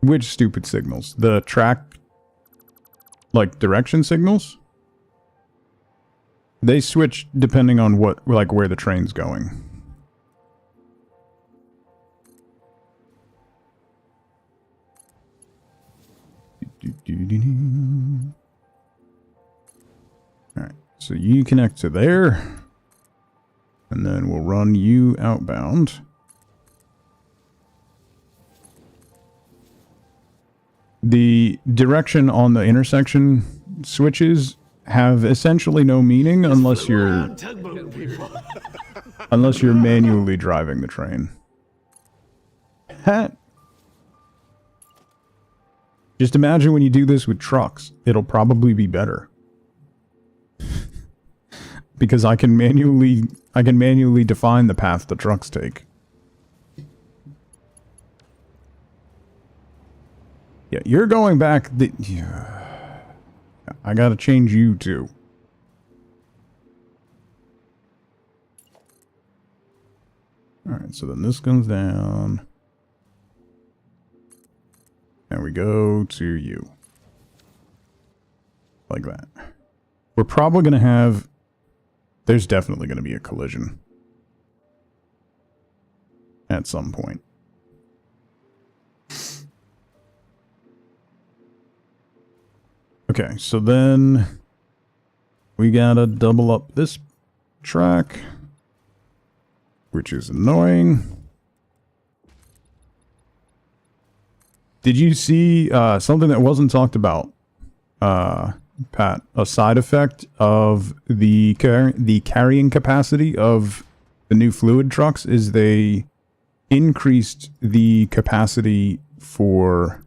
Which stupid signals? The track, like, direction signals? They switch depending on what, like, where the train's going. Alright, so you connect to there. And then we'll run you outbound. The direction on the intersection switches have essentially no meaning unless you're manually driving the train. Just imagine when you do this with trucks, it'll probably be better. Because I can manually define the path the trucks take. Yeah, you're going back the... Yeah. I gotta change you too. Alright, so then this comes down. And we go to you. Like that. We're probably gonna have... There's definitely gonna be a collision. At some point. Okay, so then we gotta double up this track, which is annoying. Did you see something that wasn't talked about, Pat? A side effect of the carrying capacity of the new fluid trucks is they increased the capacity for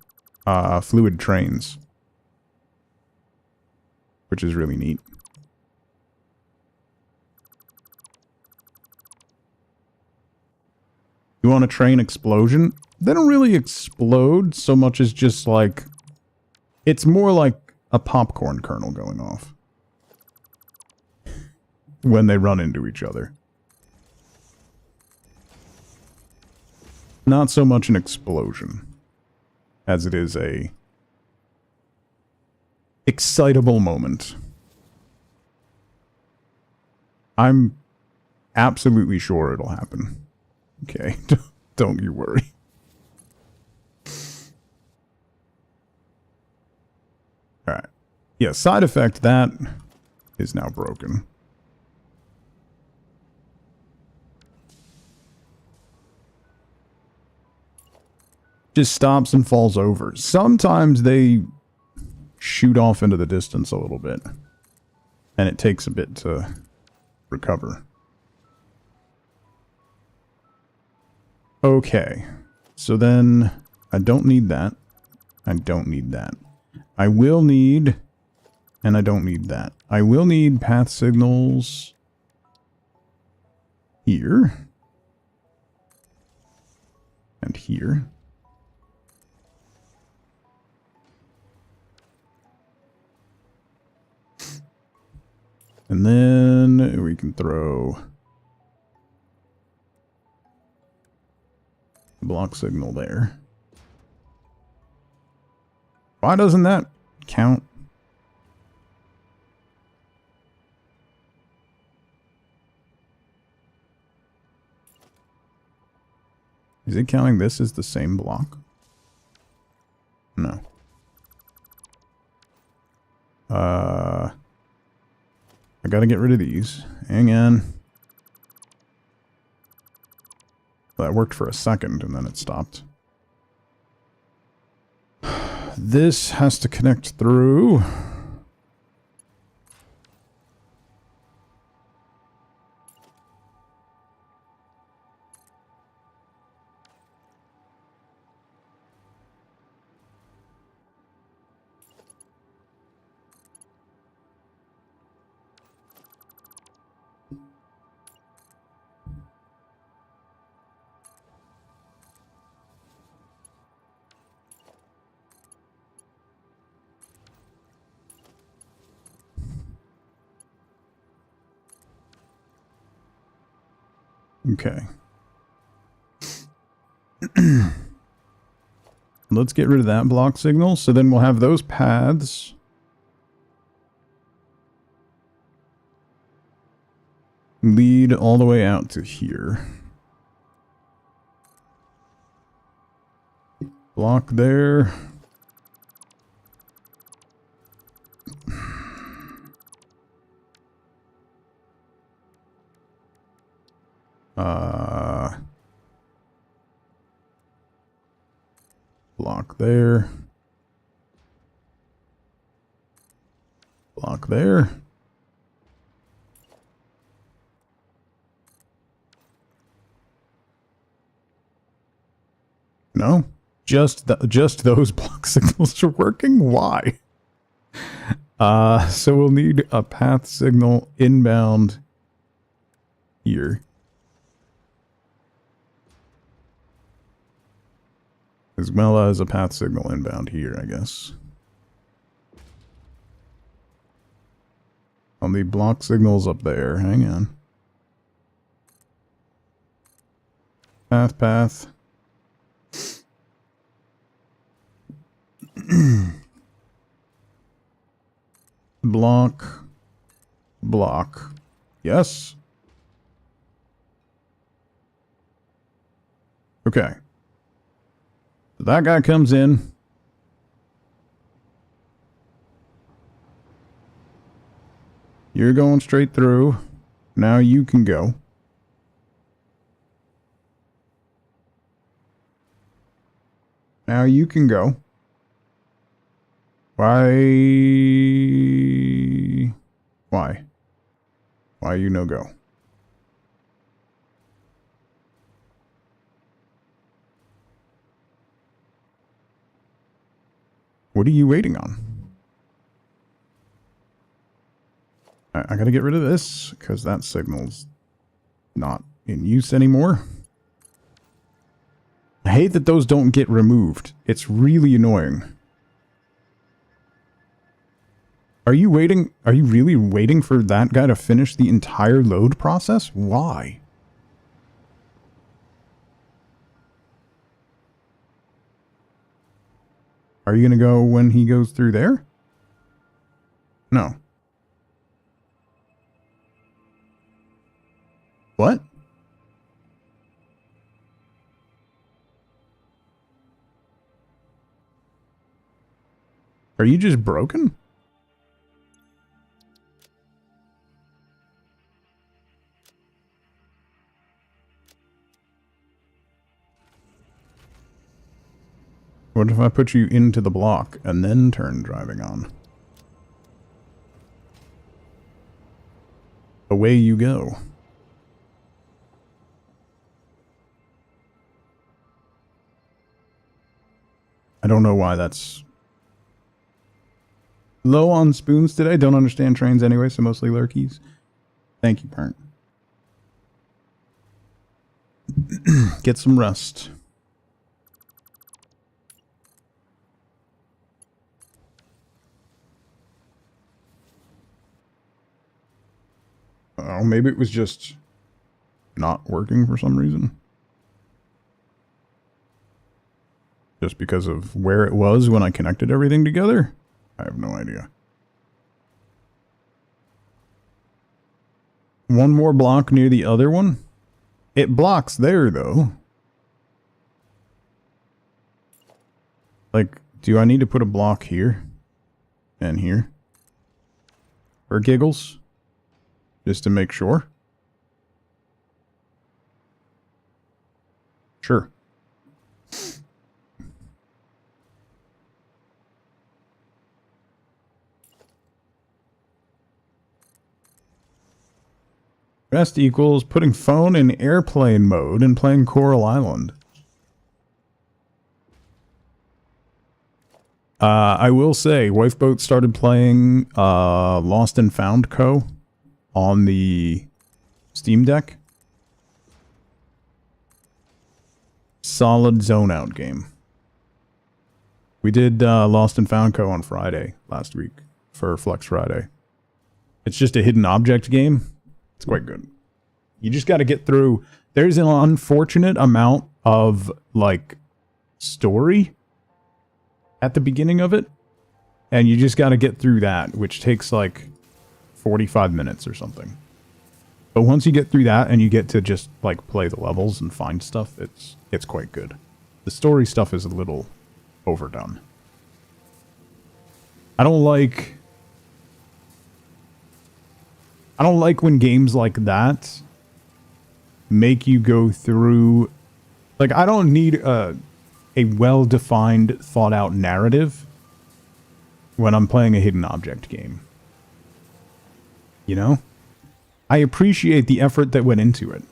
fluid trains, which is really neat. You want a train explosion? They don't really explode so much as just like... It's more like a popcorn kernel going off when they run into each other. Not so much an explosion as it is a excitable moment. I'm absolutely sure it'll happen. Okay, don't you worry. Alright. Yeah, side effect, that is now broken. Just stops and falls over. Sometimes they shoot off into the distance a little bit, and it takes a bit to recover. Okay, so then I don't need that. I don't need that. I will need, and I don't need that. I will need path signals here and here. And then we can throw the block signal there. Why doesn't that count? Is it counting this as the same block? No. I gotta get rid of these. Hang on. Well, that worked for a second and then it stopped. This has to connect through. Okay. Let's get rid of that block signal. So then we'll have those paths. Lead all the way out to here. Block there. Block there. Block there. No? Just those block signals are working? Why? So we'll need a path signal inbound here. As well as a path signal inbound here, I guess. On the block signals up there. Hang on. Path. Block. Yes. Okay. That guy comes in. You're going straight through. Now you can go. Now you can go. Why? Why you no go? What are you waiting on? I gotta get rid of this, because that signal's not in use anymore. I hate that those don't get removed. It's really annoying. Are you waiting? Are you really waiting for that guy to finish the entire load process? Why? Are you gonna go when he goes through there? No. What? Are you just broken? What if I put you into the block and then turn driving on? Away you go. I don't know why that's low on spoons today. Don't understand trains anyway, so mostly lurkies. Thank you, Parent. Get some rest. Oh, maybe it was just not working for some reason. Just because of where it was when I connected everything together? I have no idea. One more block near the other one? It blocks there, though. Like, do I need to put a block here? And here? For giggles? Just to make sure? Sure. Rest equals putting phone in airplane mode and playing Coral Island. I will say, Wifeboat started playing Lost and Found Co. on the Steam Deck. Solid zone out game. We did Lost and Found Co. on Friday last week for Flex Friday. It's just a hidden object game. It's quite good. You just got to get through. There's an unfortunate amount of, like, story at the beginning of it. And you just got to get through that, which takes, like, 45 minutes or something. But once you get through that and you get to just, like, play the levels and find stuff, it's quite good. The story stuff is a little overdone. I don't like when games like that make you go through... Like, I don't need a well-defined, thought-out narrative when I'm playing a hidden object game. You know? I appreciate the effort that went into it.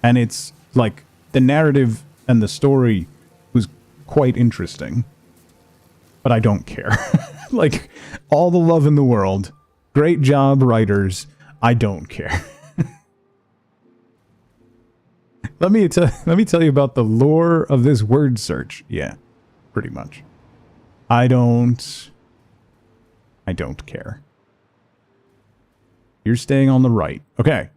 And it's, like, the narrative and the story was quite interesting. But I don't care. Like, all the love in the world. Great job, writers. I don't care. Let me tell you about the lore of this word search. Yeah, pretty much. I don't care. You're staying on the right. Okay.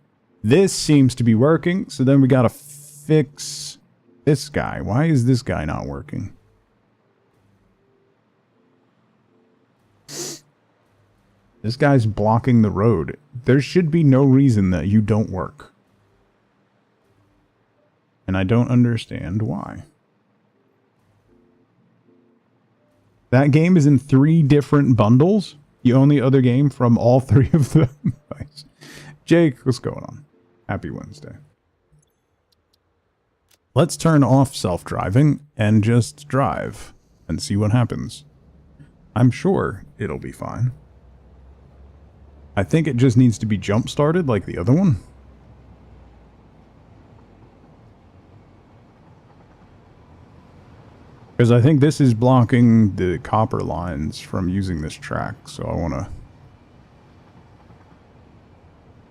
This seems to be working, so then we gotta fix this guy. Why is this guy not working? This guy's blocking the road. There should be no reason that you don't work. And I don't understand why. That game is in 3 different bundles? The only other game from all three of them. Nice. Jake, what's going on? Happy Wednesday. Let's turn off self-driving and just drive and see what happens. I'm sure it'll be fine. I think it just needs to be jump-started like the other one. Because I think this is blocking the copper lines from using this track, so I want to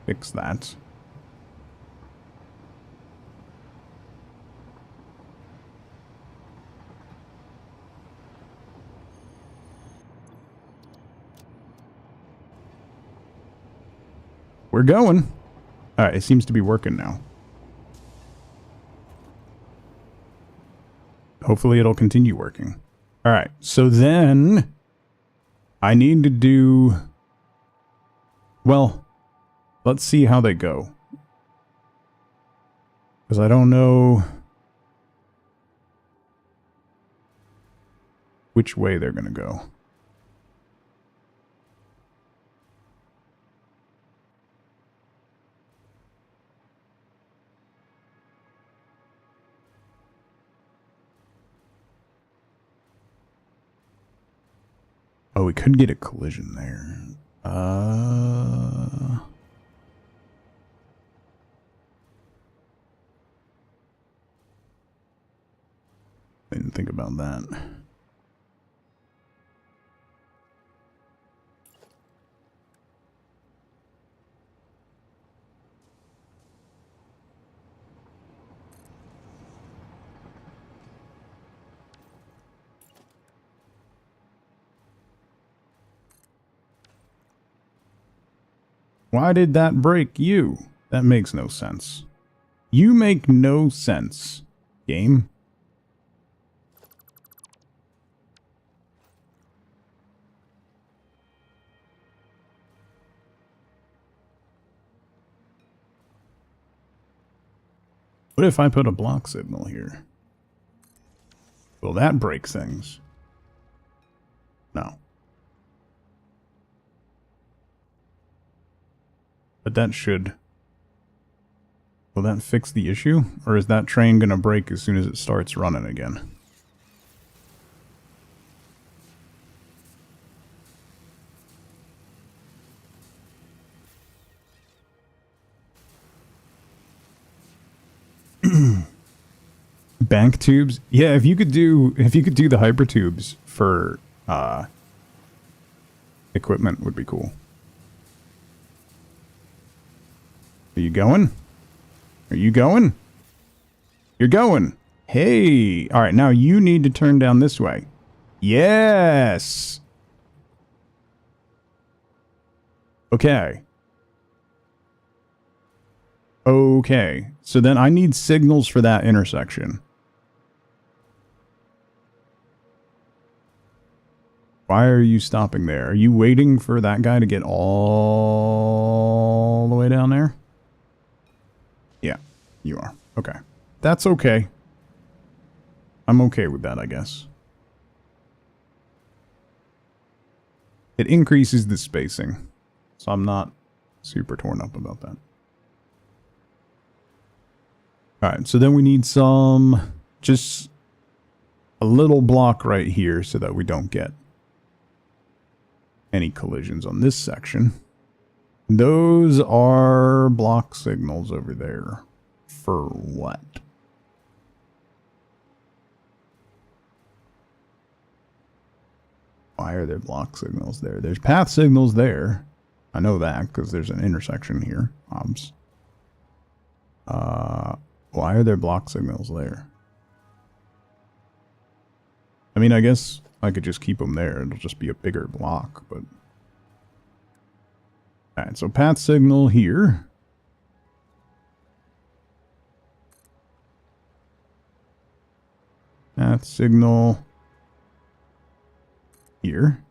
fix that. We're going. Alright, it seems to be working now. Hopefully it'll continue working. Alright, so then I need to do... Well, let's see how they go. Because I don't know which way they're going to go. Oh, we could get a collision there. Didn't think about that. Why did that break you? That makes no sense. You make no sense, game. What if I put a block signal here? Will that break things? No. But that should... Will that fix the issue? Or is that train gonna break as soon as it starts running again? Bank tubes? Yeah, if you could do the hyper tubes for equipment would be cool. Are you going? Are you going? You're going. Hey. All right, now you need to turn down this way. Yes. Okay. Okay. So then I need signals for that intersection. Why are you stopping there? Are you waiting for that guy to get all the way down there? Yeah, you are. Okay. That's okay. I'm okay with that, I guess. It increases the spacing, so I'm not super torn up about that. Alright, so then we need some... just a little block right here so that we don't get any collisions on this section. Those are block signals over there. For what? Why are there block signals there? There's path signals there. I know that because there's an intersection here. Why are there block signals there? I mean, I guess I could just keep them there. It'll just be a bigger block, but... Alright, so path signal here. Path signal here.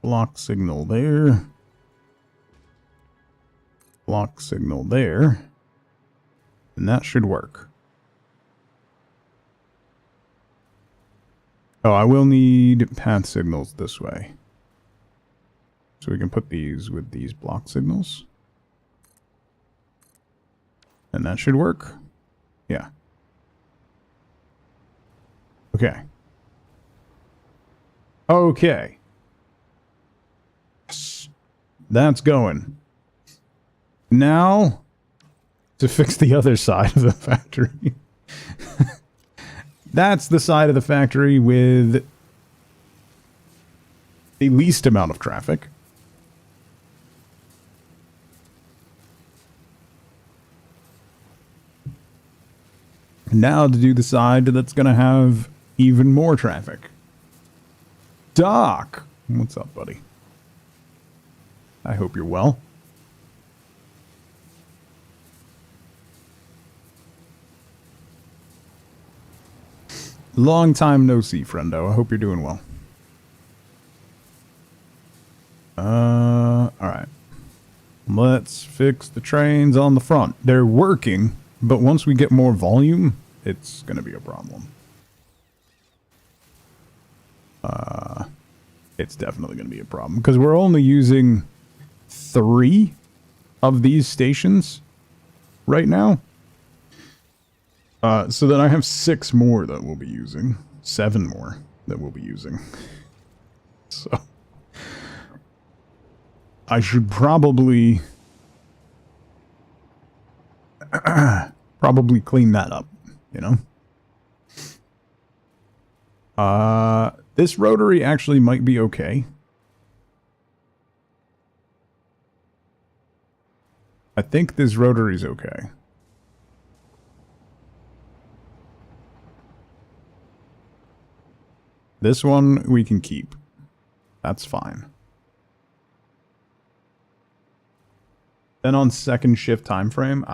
Block signal there. Block signal there. And that should work. Oh, I will need path signals this way. So we can put these with these block signals. And that should work. Yeah. Okay. Okay. Yes. That's going. Now, to fix the other side of the factory. That's the side of the factory with the least amount of traffic. Now to do the side that's going to have even more traffic. Doc! What's up, buddy? I hope you're well. Long time no see, friendo. I hope you're doing well. Alright. Let's fix the trains on the front. They're working, but once we get more volume, it's gonna be a problem. It's definitely gonna be a problem, because we're only using 3 of these stations right now. So then I have 6 more that we'll be using. 7 more that we'll be using. So I should probably clean that up, you know? This rotary actually might be okay. I think this rotary's okay. This one we can keep. That's fine. Then on second shift time frame,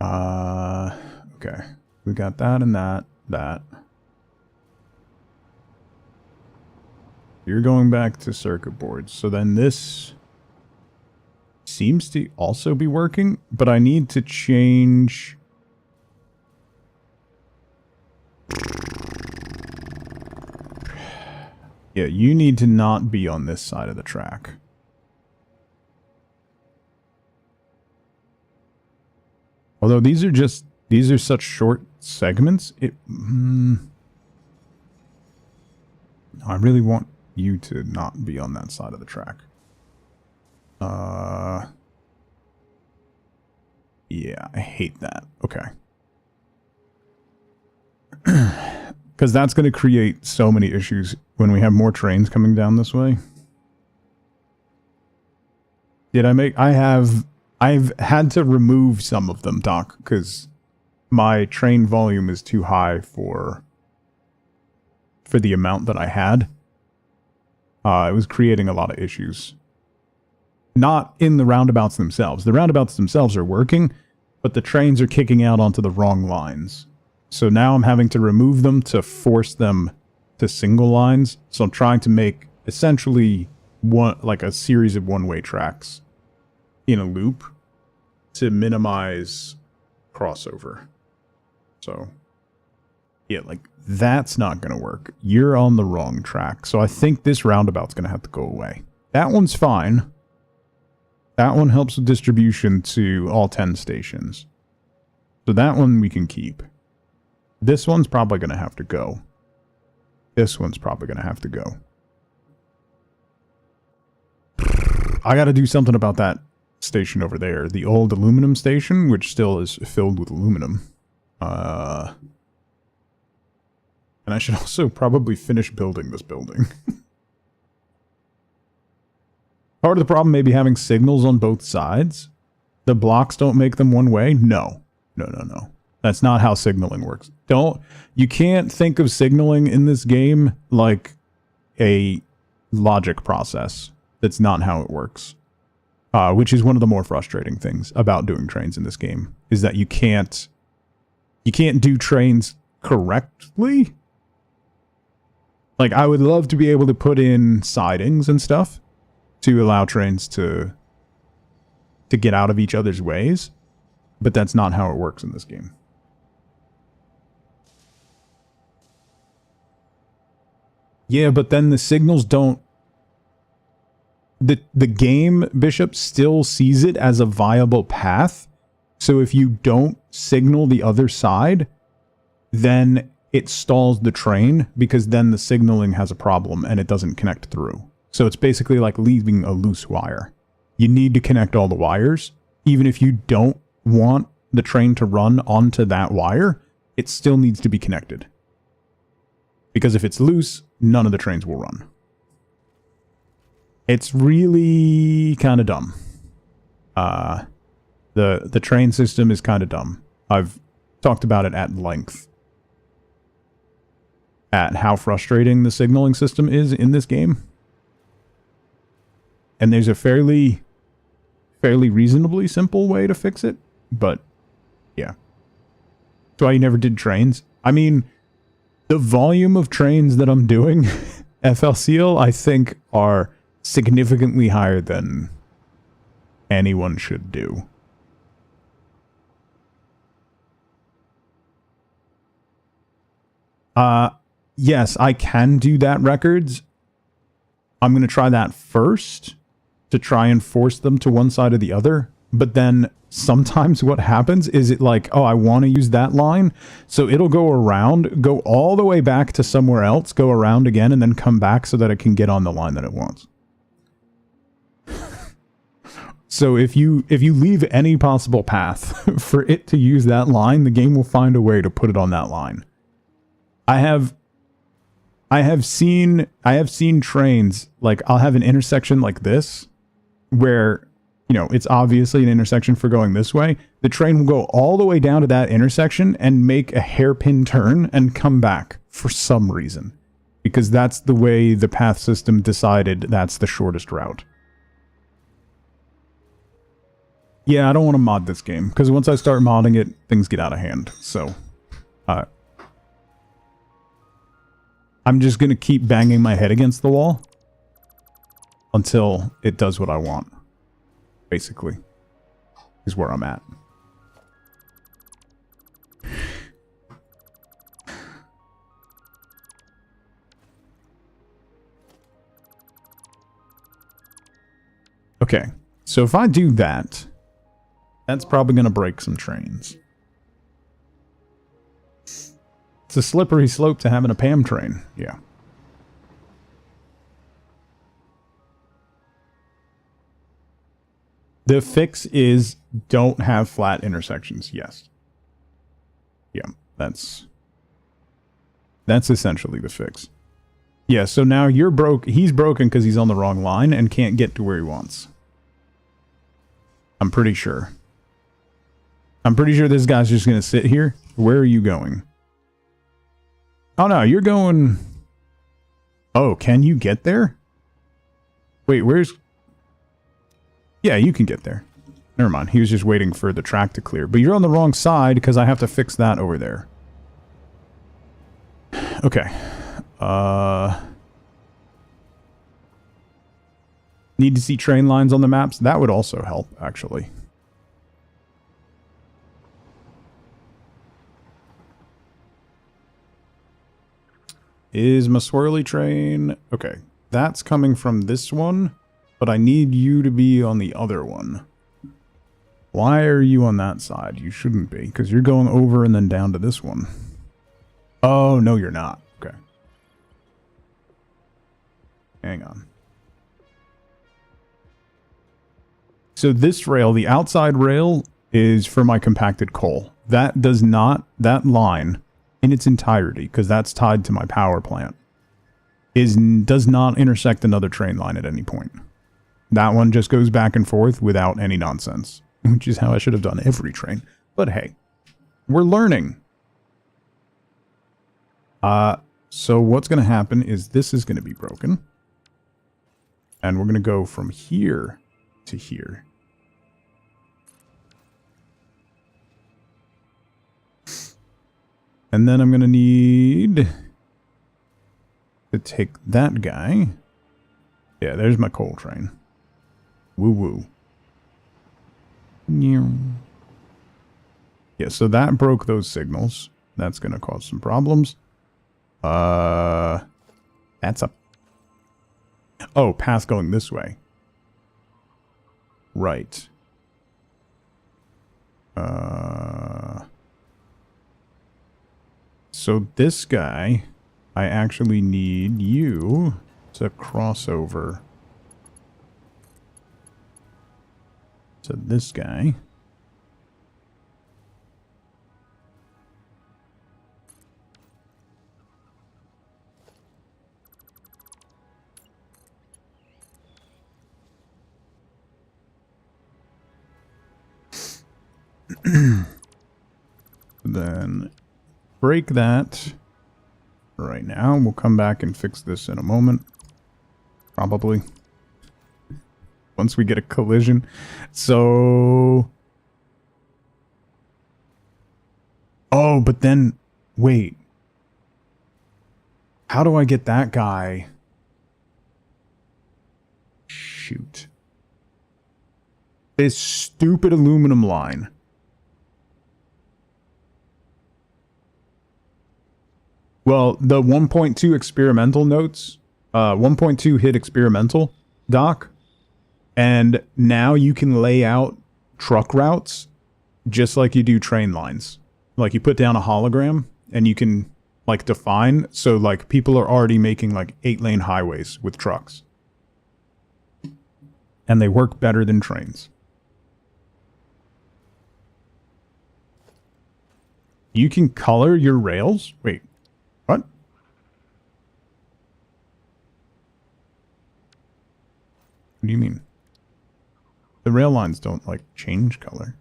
okay. We got that and that. You're going back to circuit boards. So then this seems to also be working, but I need to change. Yeah, you need to not be on this side of the track. Although these are such short segments, I really want you to not be on that side of the track. Yeah, I hate that. Okay. Because that's going to create so many issues when we have more trains coming down this way. I've had to remove some of them, Doc, because my train volume is too high for the amount that I had. It was creating a lot of issues. Not in the roundabouts themselves. The roundabouts themselves are working, but the trains are kicking out onto the wrong lines. So now I'm having to remove them to force them to single lines. So I'm trying to make essentially like a series of one-way tracks in a loop to minimize crossover. So yeah, like that's not going to work. You're on the wrong track. So I think this roundabout's going to have to go away. That one's fine. That one helps with distribution to all 10 stations. So that one we can keep. This one's probably going to have to go. This one's probably going to have to go. I got to do something about that station over there. The old aluminum station, which still is filled with aluminum. And I should also probably finish building this building. Part of the problem may be having signals on both sides. The blocks don't make them one way. No. No. That's not how signaling works. You can't think of signaling in this game like a logic process. That's not how it works. Which is one of the more frustrating things about doing trains in this game, is that you can't do trains correctly. Like, I would love to be able to put in sidings and stuff to allow trains to get out of each other's ways, but that's not how it works in this game. Yeah, but then the signals don't... The game, Bishop, still sees it as a viable path. So if you don't signal the other side, then it stalls the train, because then the signaling has a problem and it doesn't connect through. So it's basically like leaving a loose wire. You need to connect all the wires. Even if you don't want the train to run onto that wire, it still needs to be connected. Because if it's loose, none of the trains will run. It's really kind of dumb. The train system is kind of dumb. I've talked about it at length. At how frustrating the signaling system is in this game. And there's a fairly reasonably simple way to fix it, but yeah. That's why you never did trains. I mean, the volume of trains that I'm doing, FLCL, I think are significantly higher than anyone should do. Yes, I can do that records. I'm going to try that first to try and force them to one side or the other. But then sometimes what happens is it like, oh, I want to use that line. So it'll go around, go all the way back to somewhere else, go around again, and then come back so that it can get on the line that it wants. So if you leave any possible path for it to use that line, the game will find a way to put it on that line. I have seen trains, like I'll have an intersection like this where, you know, it's obviously an intersection for going this way. The train will go all the way down to that intersection and make a hairpin turn and come back for some reason, because that's the way the path system decided that's the shortest route. Yeah, I don't want to mod this game, because once I start modding it, things get out of hand. So, I'm just going to keep banging my head against the wall until it does what I want, basically, is where I'm at. Okay, so if I do that, that's probably going to break some trains. It's a slippery slope to having a PAM train, yeah. The fix is don't have flat intersections, yes. Yeah, that's essentially the fix. Yeah, so now you're broke. He's broken because he's on the wrong line and can't get to where he wants. I'm pretty sure. I'm pretty sure this guy's just going to sit here. Where are you going? Oh, no, you're going... Oh, can you get there? Wait, where's... Yeah, you can get there. Never mind, he was just waiting for the track to clear. But you're on the wrong side because I have to fix that over there. Okay. Need to see train lines on the maps? That would also help, actually. Is my swirly train... Okay, that's coming from this one, but I need you to be on the other one. Why are you on that side? You shouldn't be, because you're going over and then down to this one. Oh, no, you're not. Okay. Hang on. So this rail, the outside rail, is for my compacted coal. That does not... That line... in its entirety, because that's tied to my power plant, does not intersect another train line at any point. That one just goes back and forth without any nonsense, which is how I should have done every train. But hey, we're learning. So what's going to happen is this is going to be broken. And we're going to go from here to here. And then I'm going to need to take that guy. Yeah, there's my coal train. Woo-woo. Yeah, so that broke those signals. That's going to cause some problems. That's a... Oh, path going this way. Right. So this guy, I actually need you to cross over to this guy. Then break that right now. We'll come back and fix this in a moment. Probably. Once we get a collision. So... Oh, but then... Wait. How do I get that guy? Shoot. This stupid aluminum line. Well, the 1.2 experimental notes, 1.2 hit experimental doc, and now you can lay out truck routes just like you do train lines. Like you put down a hologram and you can like define, so like people are already making like 8-lane highways with trucks. And they work better than trains. You can color your rails? Wait. What? What do you mean? The rail lines don't, like, change color.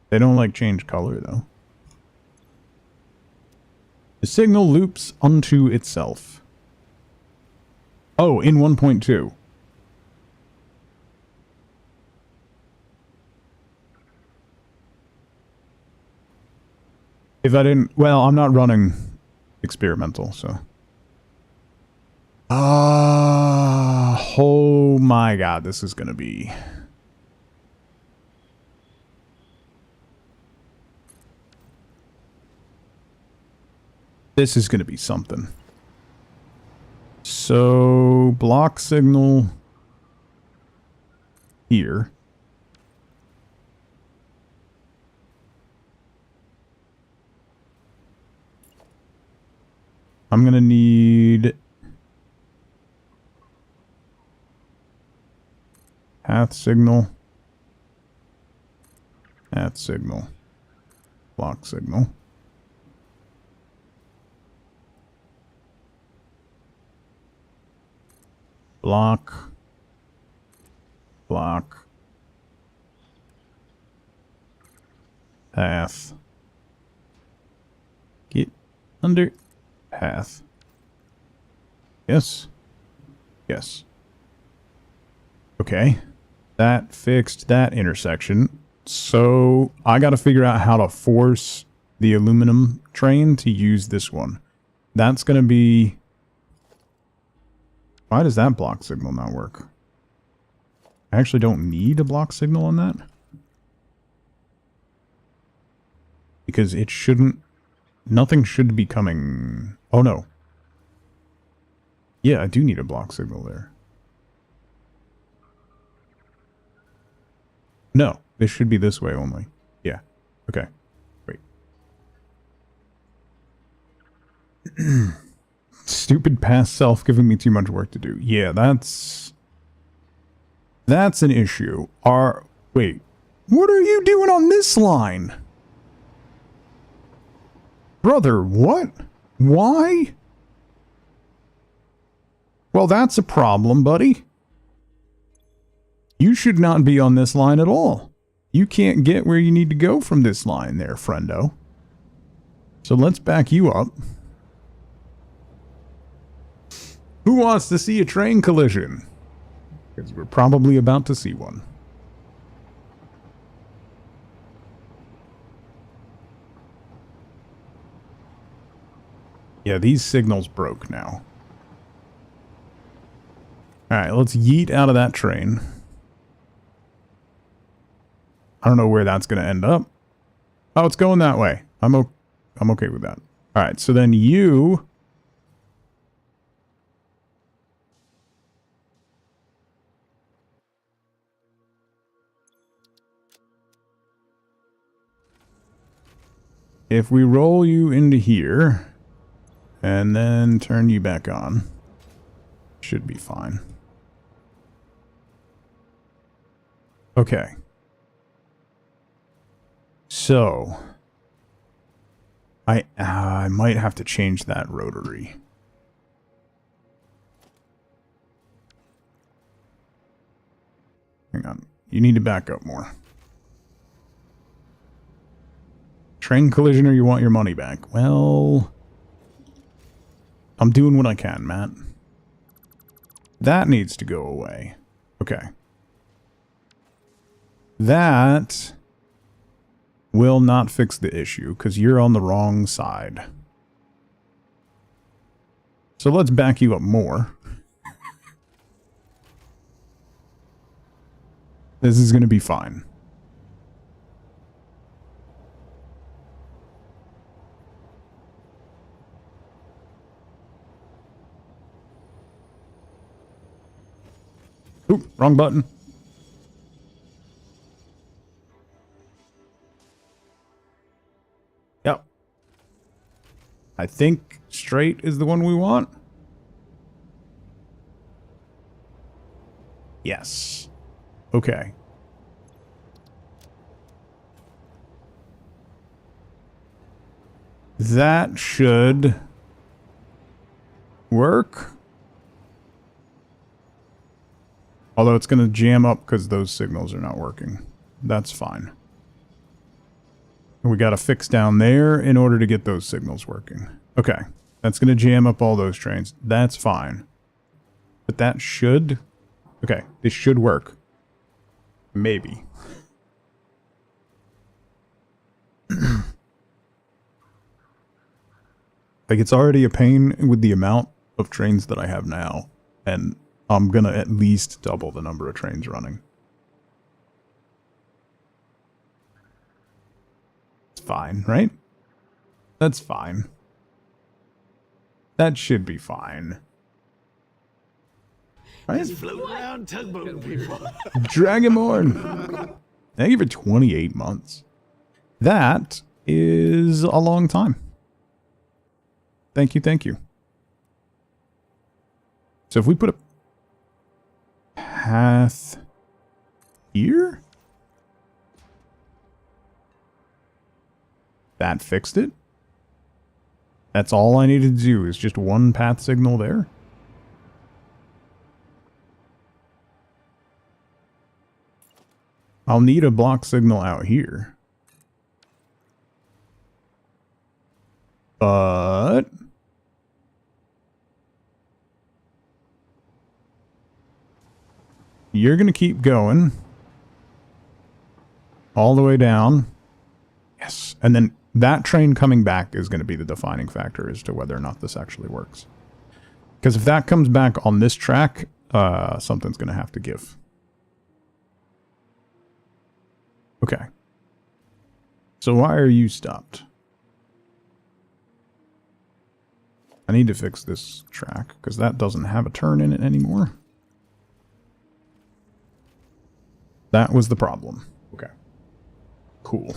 They don't, like, change color, though. The signal loops unto itself. Oh, in 1.2. If I didn't... Well, I'm not running experimental, so... Oh my god, this is gonna be... This is gonna be something. So, block signal... here. I'm gonna need... path signal. Path signal. Block signal. Block. Block. Path. Get under... path. Yes. Yes. Okay. That fixed that intersection. So I got to figure out how to force the aluminum train to use this one. That's going to be... Why does that block signal not work? I actually don't need a block signal on that. Because it shouldn't... Nothing should be coming... Oh, no. Yeah, I do need a block signal there. No, this should be this way only. Yeah. Okay. Wait. Stupid past self giving me too much work to do. Yeah, that's an issue. Wait. What are you doing on this line? Brother, what? Why? Well, that's a problem, buddy. You should not be on this line at all. You can't get where you need to go from this line there, friendo. So let's back you up. Who wants to see a train collision? Because we're probably about to see one. Yeah, these signals broke now. Alright, let's yeet out of that train. I don't know where that's going to end up. Oh, it's going that way. I'm okay with that. All right, so then you... If we roll you into here, and then turn you back on, should be fine. Okay. So, I might have to change that rotary. Hang on. You need to back up more. Train collision or you want your money back? Well, I'm doing what I can, Matt. That needs to go away. Okay. That will not fix the issue because you're on the wrong side. So let's back you up more. This is going to be fine. Oop, wrong button. Yep. I think straight is the one we want. Yes. Okay. That should work. Although it's going to jam up because those signals are not working. That's fine. We got to fix down there in order to get those signals working. Okay. That's going to jam up all those trains. That's fine. But that should... Okay. This should work. Maybe. Like, it's already a pain with the amount of trains that I have now. And I'm going to at least double the number of trains running. It's fine, right? That's fine. That should be fine. Right? Just floating around tugboat people. Dragonborn! Thank you for 28 months. That is a long time. Thank you, thank you. So if we put a path here? That fixed it? That's all I needed to do is just one path signal there? I'll need a block signal out here. But... you're going to keep going. All the way down. Yes. And then that train coming back is going to be the defining factor as to whether or not this actually works. Because if that comes back on this track, something's going to have to give. Okay. So why are you stopped? I need to fix this track, because that doesn't have a turn in it anymore. That was the problem. Okay. Cool.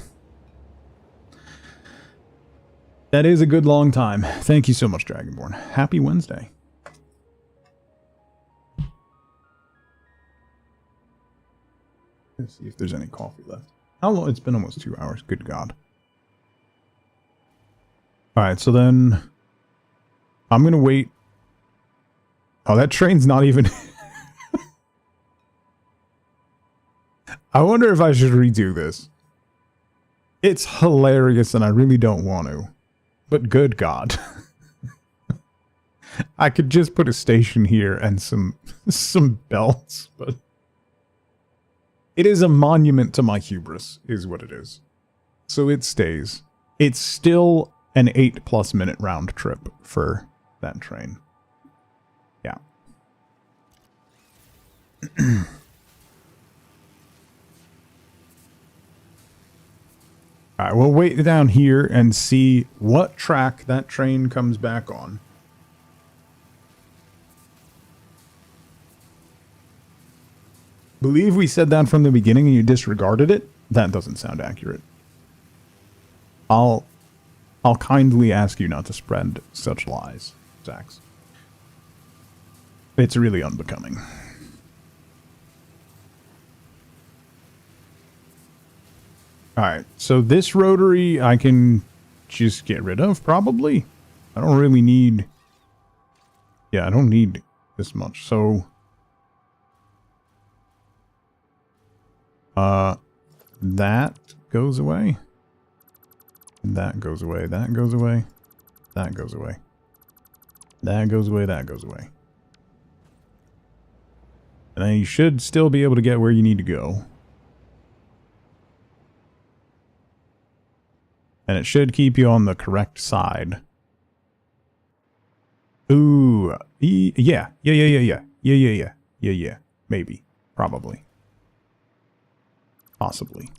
That is a good long time. Thank you so much, Dragonborn. Happy Wednesday. Let's see if there's any coffee left. How long? It's been almost 2 hours. Good God. Alright, so then... I'm gonna wait. Oh, that train's not even... I wonder if I should redo this. It's hilarious and I really don't want to. But good God. I could just put a station here and some belts, but... it is a monument to my hubris, is what it is. So it stays. It's still an 8+ minute round trip for that train. Yeah. All right, we'll wait down here and see what track that train comes back on. Believe we said that from the beginning and you disregarded it? That doesn't sound accurate. I'll kindly ask you not to spread such lies, Zax. It's really unbecoming. Alright, so this rotary I can just get rid of, probably. I don't really need... Yeah, I don't need this much, so... that goes away. That goes away, that goes away. That goes away. That goes away, that goes away. And then you should still be able to get where you need to go. And it should keep you on the correct side. Ooh. Yeah. Yeah. Maybe. Probably. Possibly.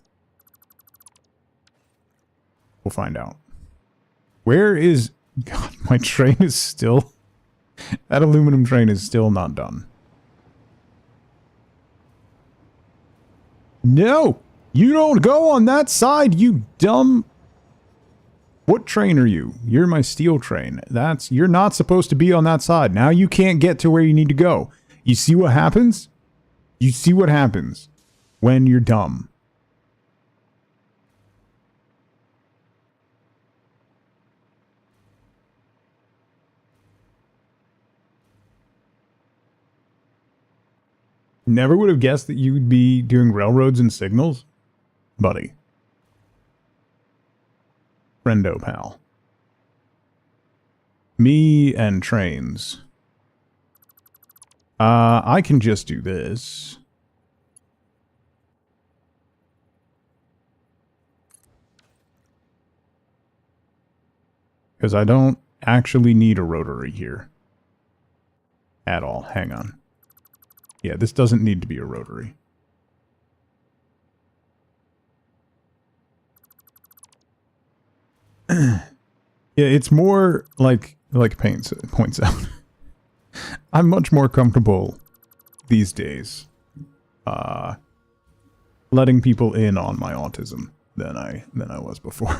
We'll find out. Where is... God, my train is still... That aluminum train is still not done. No! You don't go on that side, you dumb... What train are you? You're my steel train. You're not supposed to be on that side. Now you can't get to where you need to go. You see what happens? You see what happens when you're dumb. Never would have guessed that you would be doing railroads and signals, buddy. Friendo pal. Me and trains. I can just do this. Because I don't actually need a rotary here. At all. Hang on. Yeah, this doesn't need to be a rotary. Yeah, it's more like Paint points out. I'm much more comfortable these days letting people in on my autism than I was before.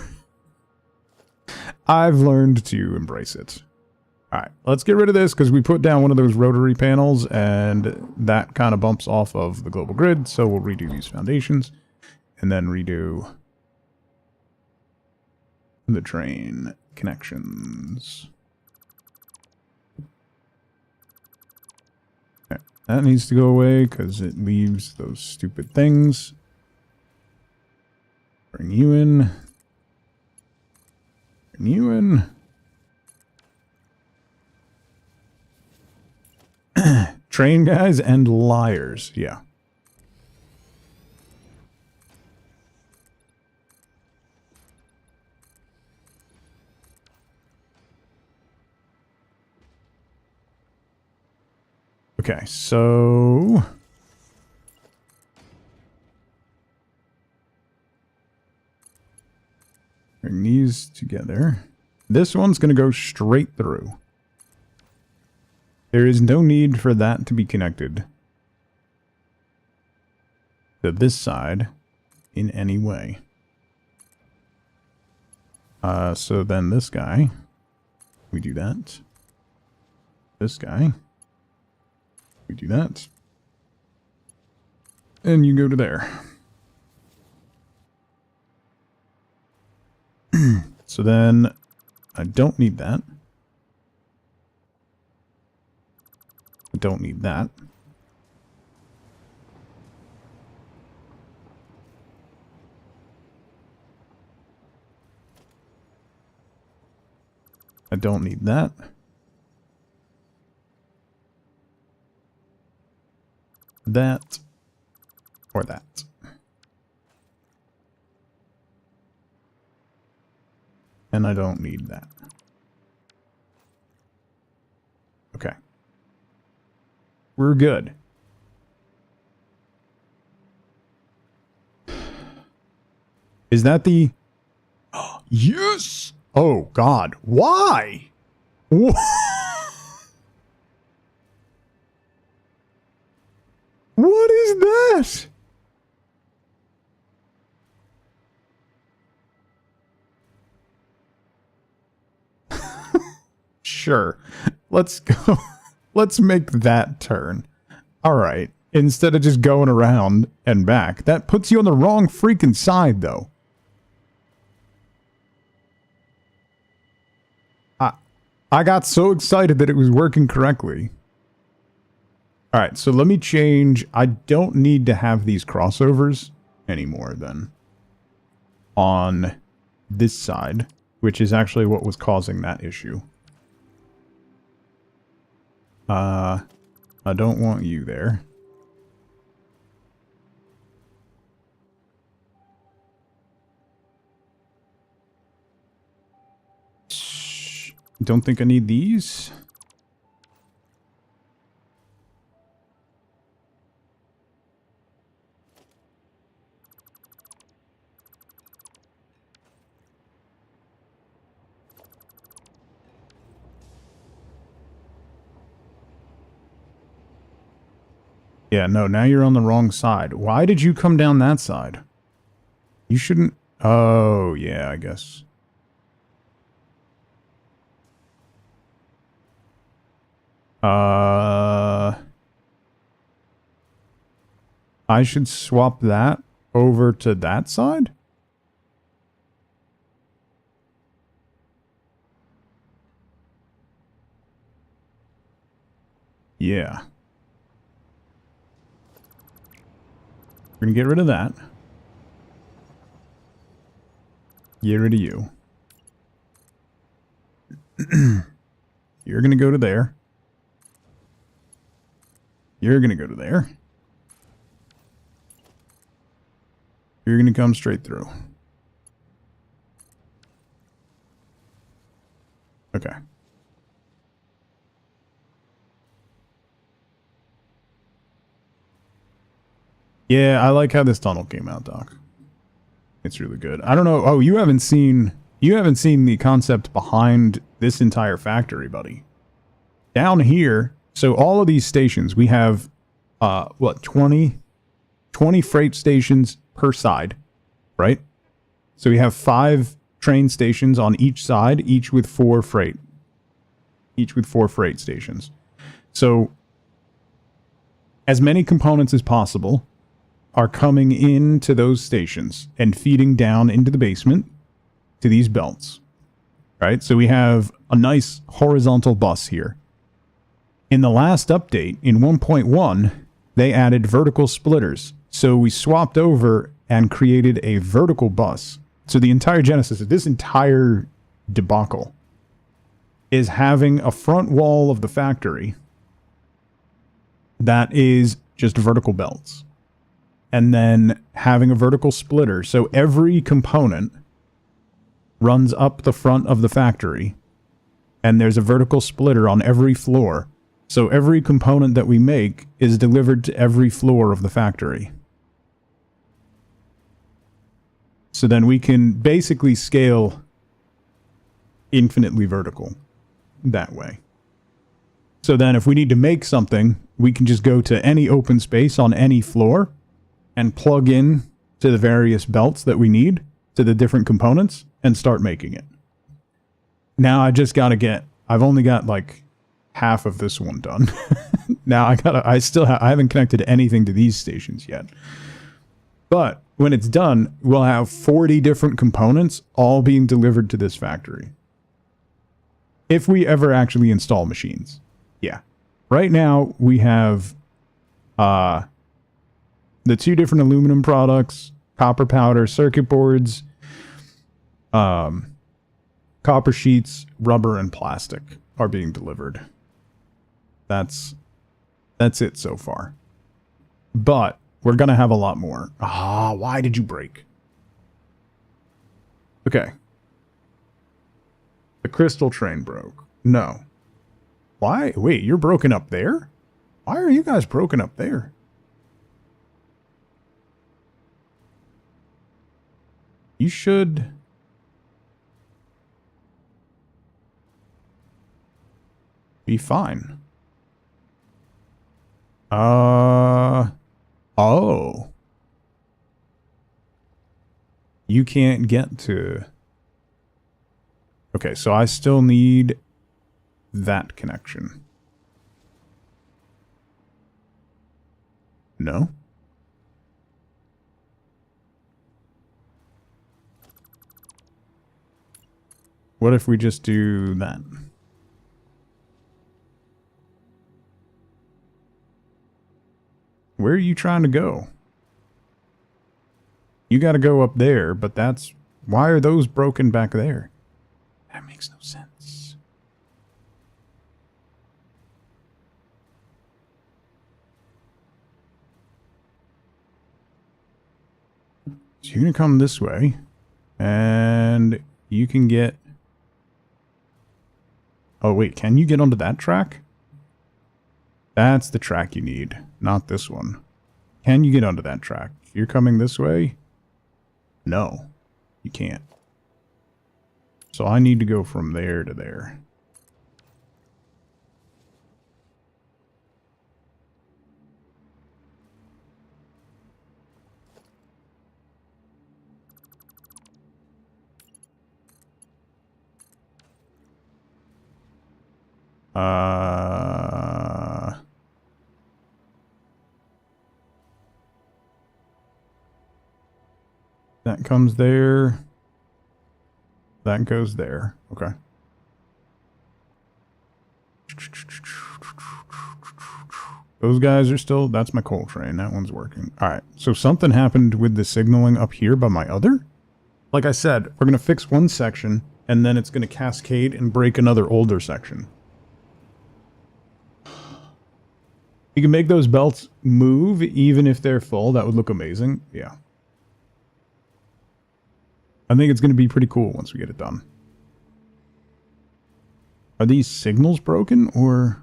I've learned to embrace it. Alright, let's get rid of this because we put down one of those rotary panels and that kind of bumps off of the global grid, so we'll redo these foundations and then redo the train connections. Okay, that needs to go away because it leaves those stupid things. Bring you in. Bring you in. Train guys and liars, yeah. Okay, so... bring these together. This one's going to go straight through. There is no need for that to be connected to this side in any way. So then this guy, we do that. This guy, we do that. And you go to there. So then I don't need that. I don't need that. I don't need that. That. Or that. And I don't need that. Okay. We're good. Is that the Yes! Oh, God. Why? What is that? Sure. Let's go. Let's make that turn. All right. Instead of just going around and back. That puts you on the wrong freaking side, though. I got so excited that it was working correctly. All right, so let me change. I don't need to have these crossovers anymore then. On this side, which is actually what was causing that issue. I don't want you there. Don't think I need these. Yeah, no, now you're on the wrong side. Why did you come down that side? You shouldn't... Oh, yeah, I guess. I should swap that over to that side? Yeah. We're gonna get rid of that. Get rid of you. You're gonna go to there. You're gonna go to there. You're gonna come straight through. Okay. Yeah, I like how this tunnel came out, Doc. It's really good. I don't know. Oh, you haven't seen the concept behind this entire factory, buddy. Down here, so all of these stations, we have what, 20 freight stations per side, right? So we have 5 train stations on each side, each with 4 freight stations. So as many components as possible are coming into those stations and feeding down into the basement to these belts, right? So we have a nice horizontal bus here. In the last update, in 1.1, they added vertical splitters. So we swapped over and created a vertical bus. So the entire genesis of this entire debacle is having a front wall of the factory that is just vertical belts. And then having a vertical splitter. So every component runs up the front of the factory. And there's a vertical splitter on every floor. So every component that we make is delivered to every floor of the factory. So then we can basically scale infinitely vertical that way. So then if we need to make something, we can just go to any open space on any floor and plug in to the various belts that we need to the different components and start making it. Now I just gotta I've only got like half of this one done. Now I haven't connected anything to these stations yet. But when it's done, we'll have 40 different components all being delivered to this factory. If we ever actually install machines. Yeah. Right now we have the 2 different aluminum products, copper powder, circuit boards, copper sheets, rubber, and plastic are being delivered. That's it so far. But we're gonna have a lot more. Why did you break? Okay. The crystal train broke. No. Why? Wait, you're broken up there? Why are you guys broken up there? You should... Be fine. Oh. You can't get to... Okay, so I still need that connection. No? What if we just do that? Where are you trying to go? You gotta go up there, but that's... Why are those broken back there? That makes no sense. So you're gonna come this way, and you can get... Oh wait, can you get onto that track? That's the track you need, not this one. Can you get onto that track? You're coming this way? No, you can't. So I need to go from there to there. That comes there. That goes there. Okay. Those guys are still... That's my coal train. That one's working. Alright. So something happened with the signaling up here by my other? Like I said, we're going to fix one section, and then it's going to cascade and break another older section. You can make those belts move even if they're full. That would look amazing. Yeah. I think it's going to be pretty cool once we get it done. Are these signals broken, or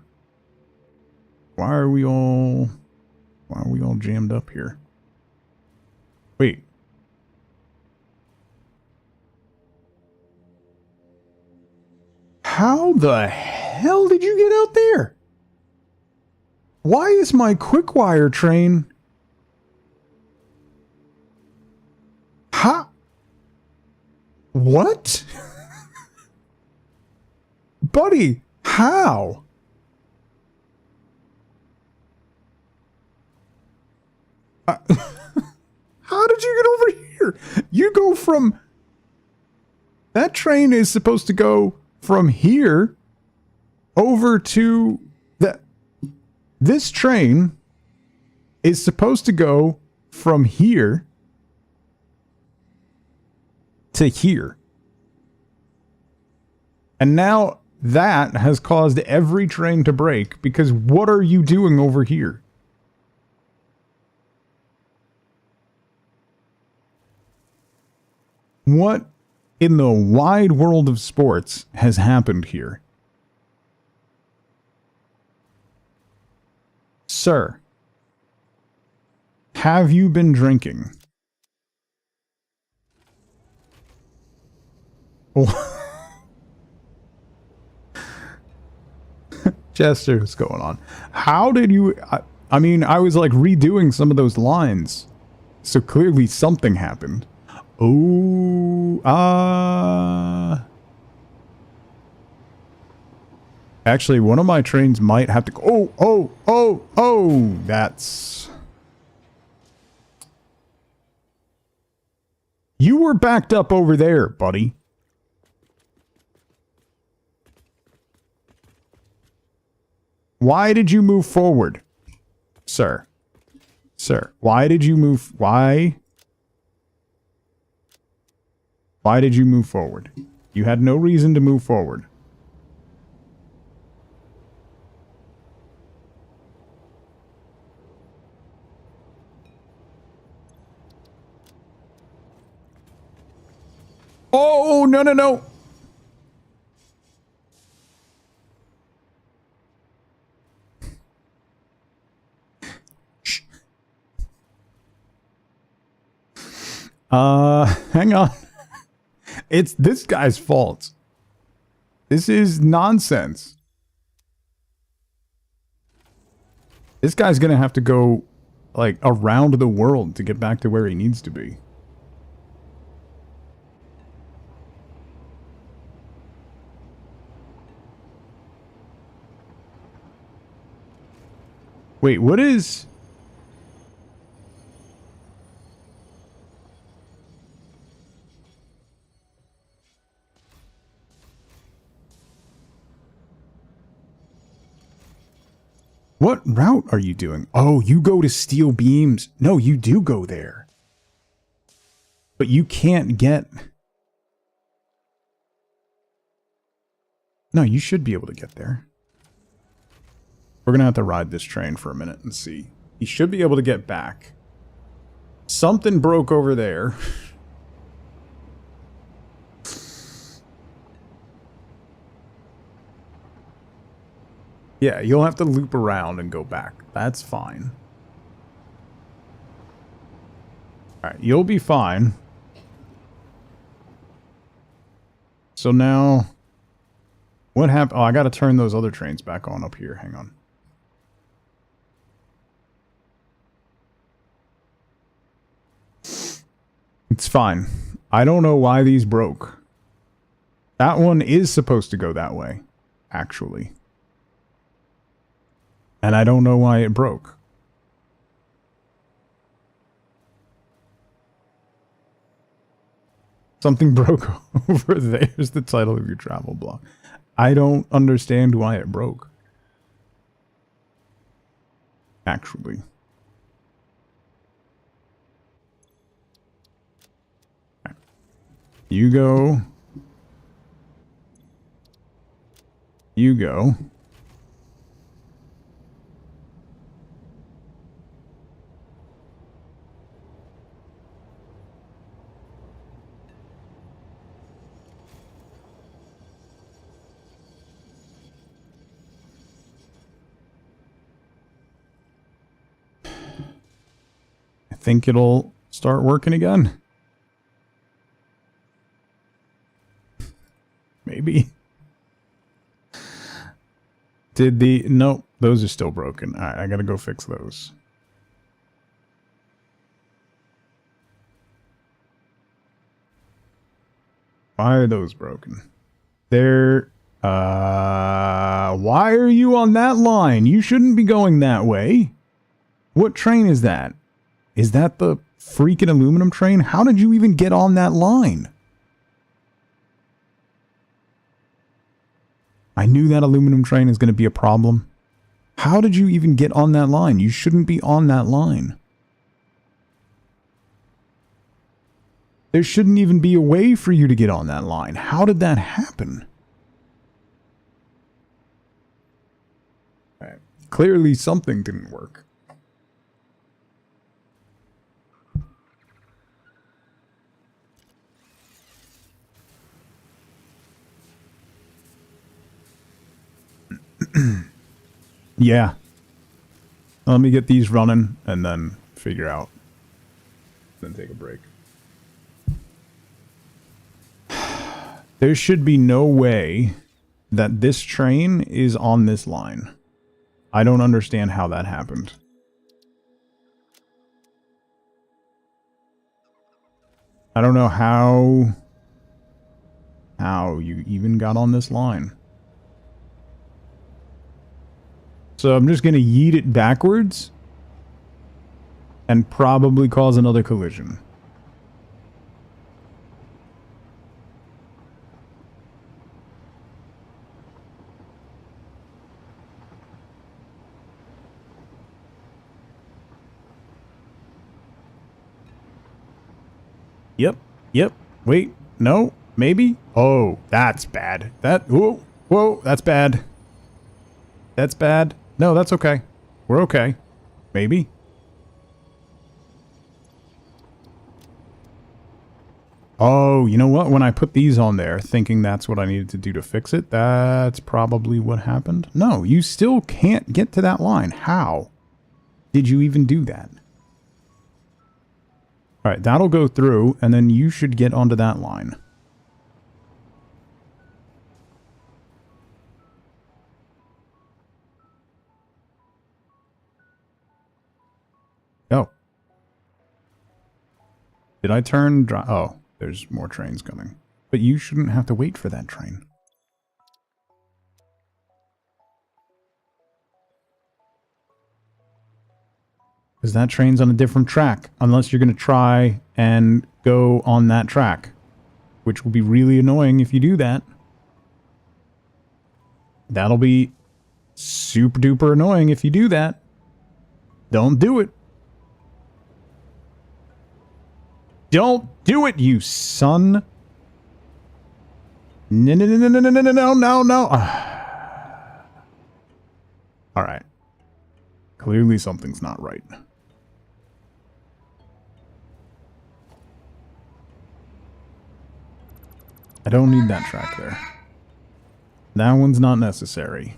why are we all jammed up here? Wait. How the hell did you get out there? Why is my quick wire train... What? Buddy, how? How did you get over here? You go from... That train is supposed to go from here over to... This train is supposed to go from here to here. And now that has caused every train to break, because what are you doing over here? What in the wide world of sports has happened here? Sir, have you been drinking? Chester, what's going on? How did you... I mean, I was like redoing some of those lines. So clearly something happened. Oh, actually, one of my trains might have to go... Oh, that's... You were backed up over there, buddy. Why did you move forward? Sir. Sir, why did you move... Why did you move forward? You had no reason to move forward. Oh, no, no, no. Hang on. It's this guy's fault. This is nonsense. This guy's gonna have to go, like, around the world to get back to where he needs to be. Wait, what is... What route are you doing? Oh, you go to Steel Beams. No, you do go there. But you can't get... No, you should be able to get there. We're going to have to ride this train for a minute and see. He should be able to get back. Something broke over there. Yeah, you'll have to loop around and go back. That's fine. Alright, you'll be fine. So now... What happened? Oh, I gotta turn those other trains back on up here. Hang on. It's fine. I don't know why these broke. That one is supposed to go that way, actually. And I don't know why it broke. Something broke over there is the title of your travel blog. I don't understand why it broke. Actually. You go. You go. I think it'll start working again. Maybe. Did the... Nope, those are still broken. Alright, I gotta go fix those. Why are those broken? They're... why are you on that line? You shouldn't be going that way. What train is that? Is that the freaking aluminum train? How did you even get on that line? I knew that aluminum train is going to be a problem. How did you even get on that line? You shouldn't be on that line. There shouldn't even be a way for you to get on that line. How did that happen? All right. Clearly something didn't work. Yeah. Let me get these running and then figure out. Then take a break. There should be no way that this train is on this line. I don't understand how that happened. I don't know how you even got on this line. So I'm just going to yeet it backwards and probably cause another collision. Yep. Yep. Wait. No. Maybe. Oh, that's bad. Whoa. Whoa. That's bad. That's bad. No, that's okay. We're okay. Maybe. Oh, you know what? When I put these on there, thinking that's what I needed to do to fix it, that's probably what happened. No, you still can't get to that line. How did you even do that? All right, that'll go through, and then you should get onto that line. Did I turn dry? Oh, there's more trains coming. But you shouldn't have to wait for that train. Because that train's on a different track. Unless you're going to try and go on that track. Which will be really annoying if you do that. That'll be super duper annoying if you do that. Don't do it. Don't do it, you son. No, no, no, no, no, no, no, no, no, no. All right. Clearly something's not right. I don't need that track there. That one's not necessary.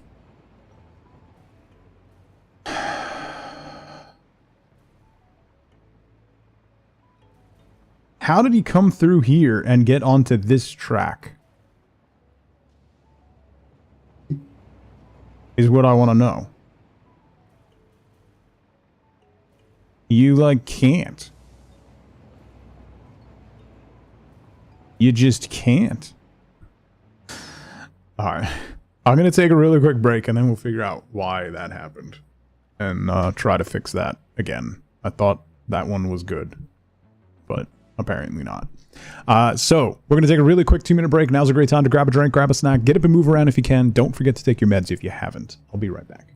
How did he come through here and get onto this track? Is what I want to know. You, like, can't. You just can't. Alright. I'm going to take a really quick break and then we'll figure out why that happened. And try to fix that again. I thought that one was good. But apparently not. So, we're going to take a really quick 2-minute break. Now's a great time to grab a drink, grab a snack, get up and move around if you can. Don't forget to take your meds if you haven't. I'll be right back.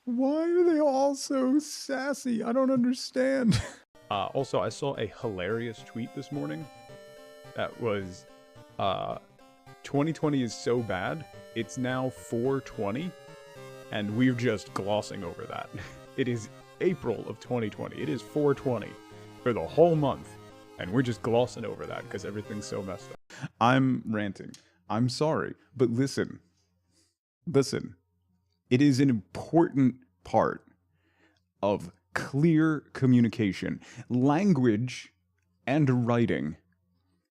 Why are they all so sassy? I don't understand. Also, I saw a hilarious tweet this morning that was, 2020 is so bad, it's now 420, and we're just glossing over that. It is April of 2020. It is 420 for the whole month, and we're just glossing over that because everything's so messed up. I'm ranting. I'm sorry, but listen. Listen. It is an important part of clear communication. Language and writing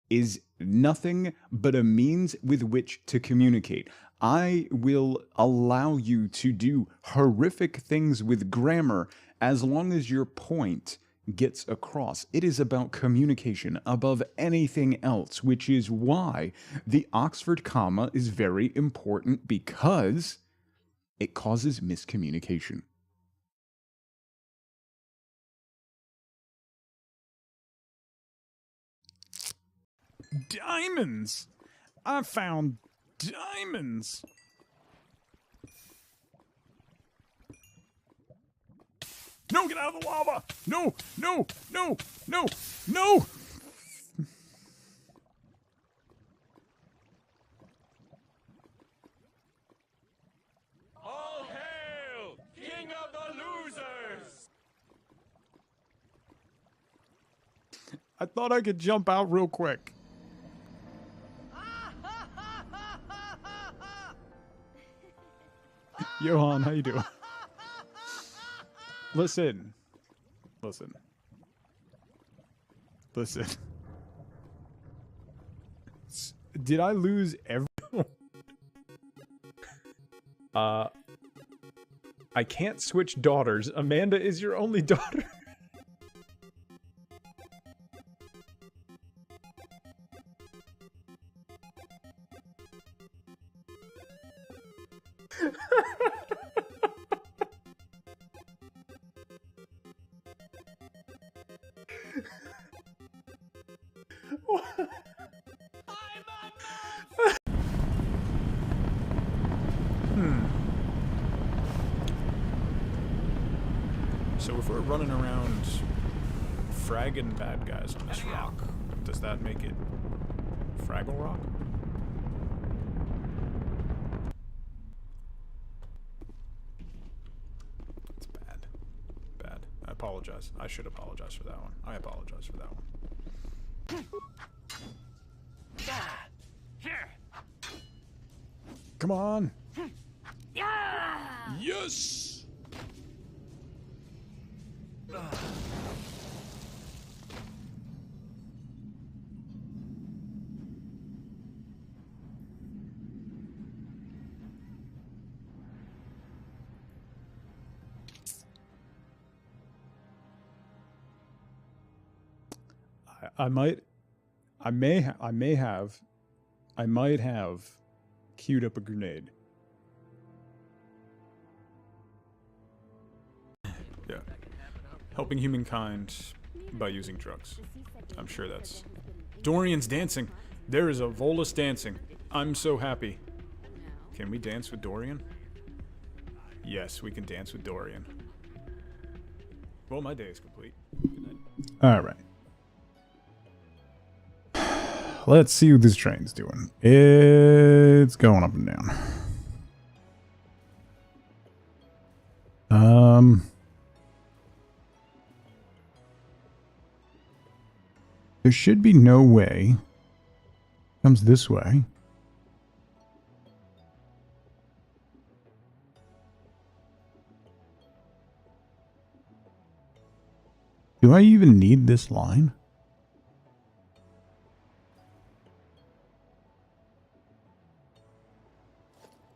is nothing but a means with which to communicate. I will allow you to do horrific things with grammar as long as your point gets across. It is about communication above anything else, which is why the Oxford comma is very important, because it causes miscommunication. Diamonds! I found diamonds! No, get out of the lava! No, no, no, no, no! All hail, King of the Losers! I thought I could jump out real quick. Johan, how you doing? Listen. Listen. Listen. Did I lose everyone? I can't switch daughters. Amanda is your only daughter. So if we're running around fragging bad guys on this rock, does that make it Fraggle Rock? It's bad. Bad. I apologize. I should apologize for that one. I apologize for that one. Come on! Yes! I might have queued up a grenade. Yeah. Helping humankind by using drugs. I'm sure that's... Dorian's dancing. There is a Volus dancing. I'm so happy. Can we dance with Dorian? Yes, we can dance with Dorian. Well, my day is complete. Alright. Let's see what this train's doing. It's going up and down. There should be no way. Comes this way. Do I even need this line?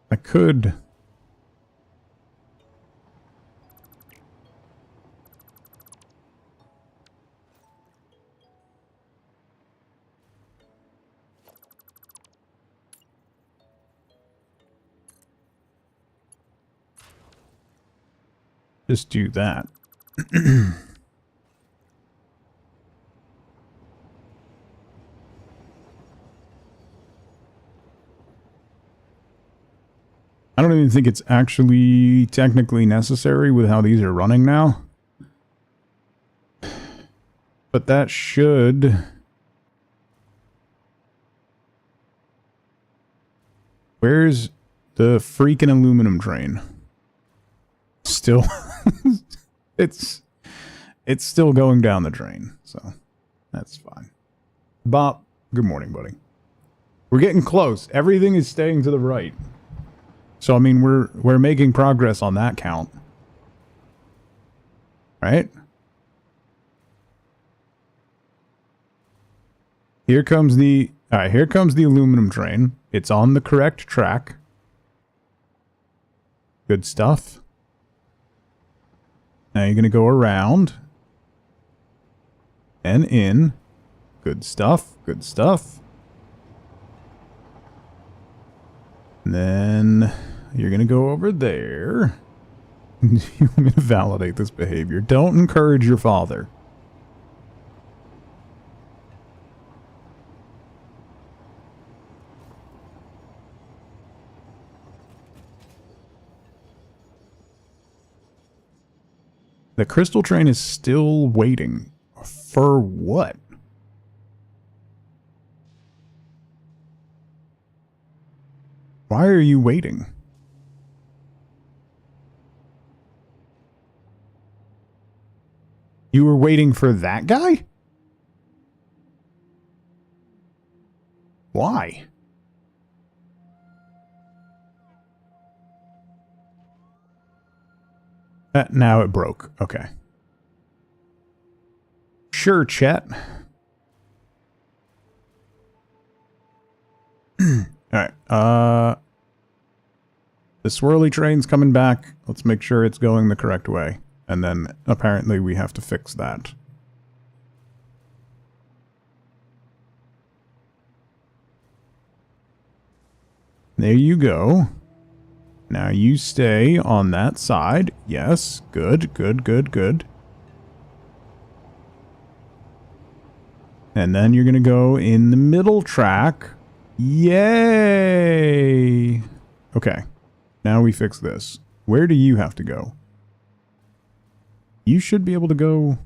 I could... just do that. I don't even think it's actually technically necessary with how these are running now. But that should... Where's the freaking aluminum train? Still... it's still going down the drain, so that's fine. Bob, good morning, buddy. We're getting close. Everything is staying to the right. So I mean, we're making progress on that count. Right? Here comes the here comes the aluminum train. It's on the correct track. Good stuff. Now you're going to go around and in. Good stuff. Good stuff. And then you're going to go over there. You want me to validate this behavior. Don't encourage your father. The crystal train is still waiting. For what? Why are you waiting? You were waiting for that guy? Why? Now it broke. Okay. Sure, Chet. Alright. The swirly train's coming back. Let's make sure it's going the correct way. And then apparently we have to fix that. There you go. Now you stay on that side. Yes. Good, good, good, good. And then you're going to go in the middle track. Yay! Okay. Now we fix this. Where do you have to go? You should be able to go...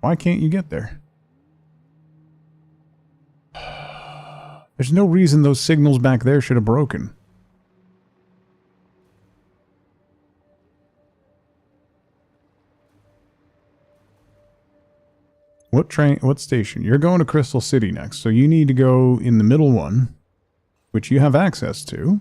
Why can't you get there? There's no reason those signals back there should have broken. What train, what station? You're going to Crystal City next, so you need to go in the middle one, which you have access to.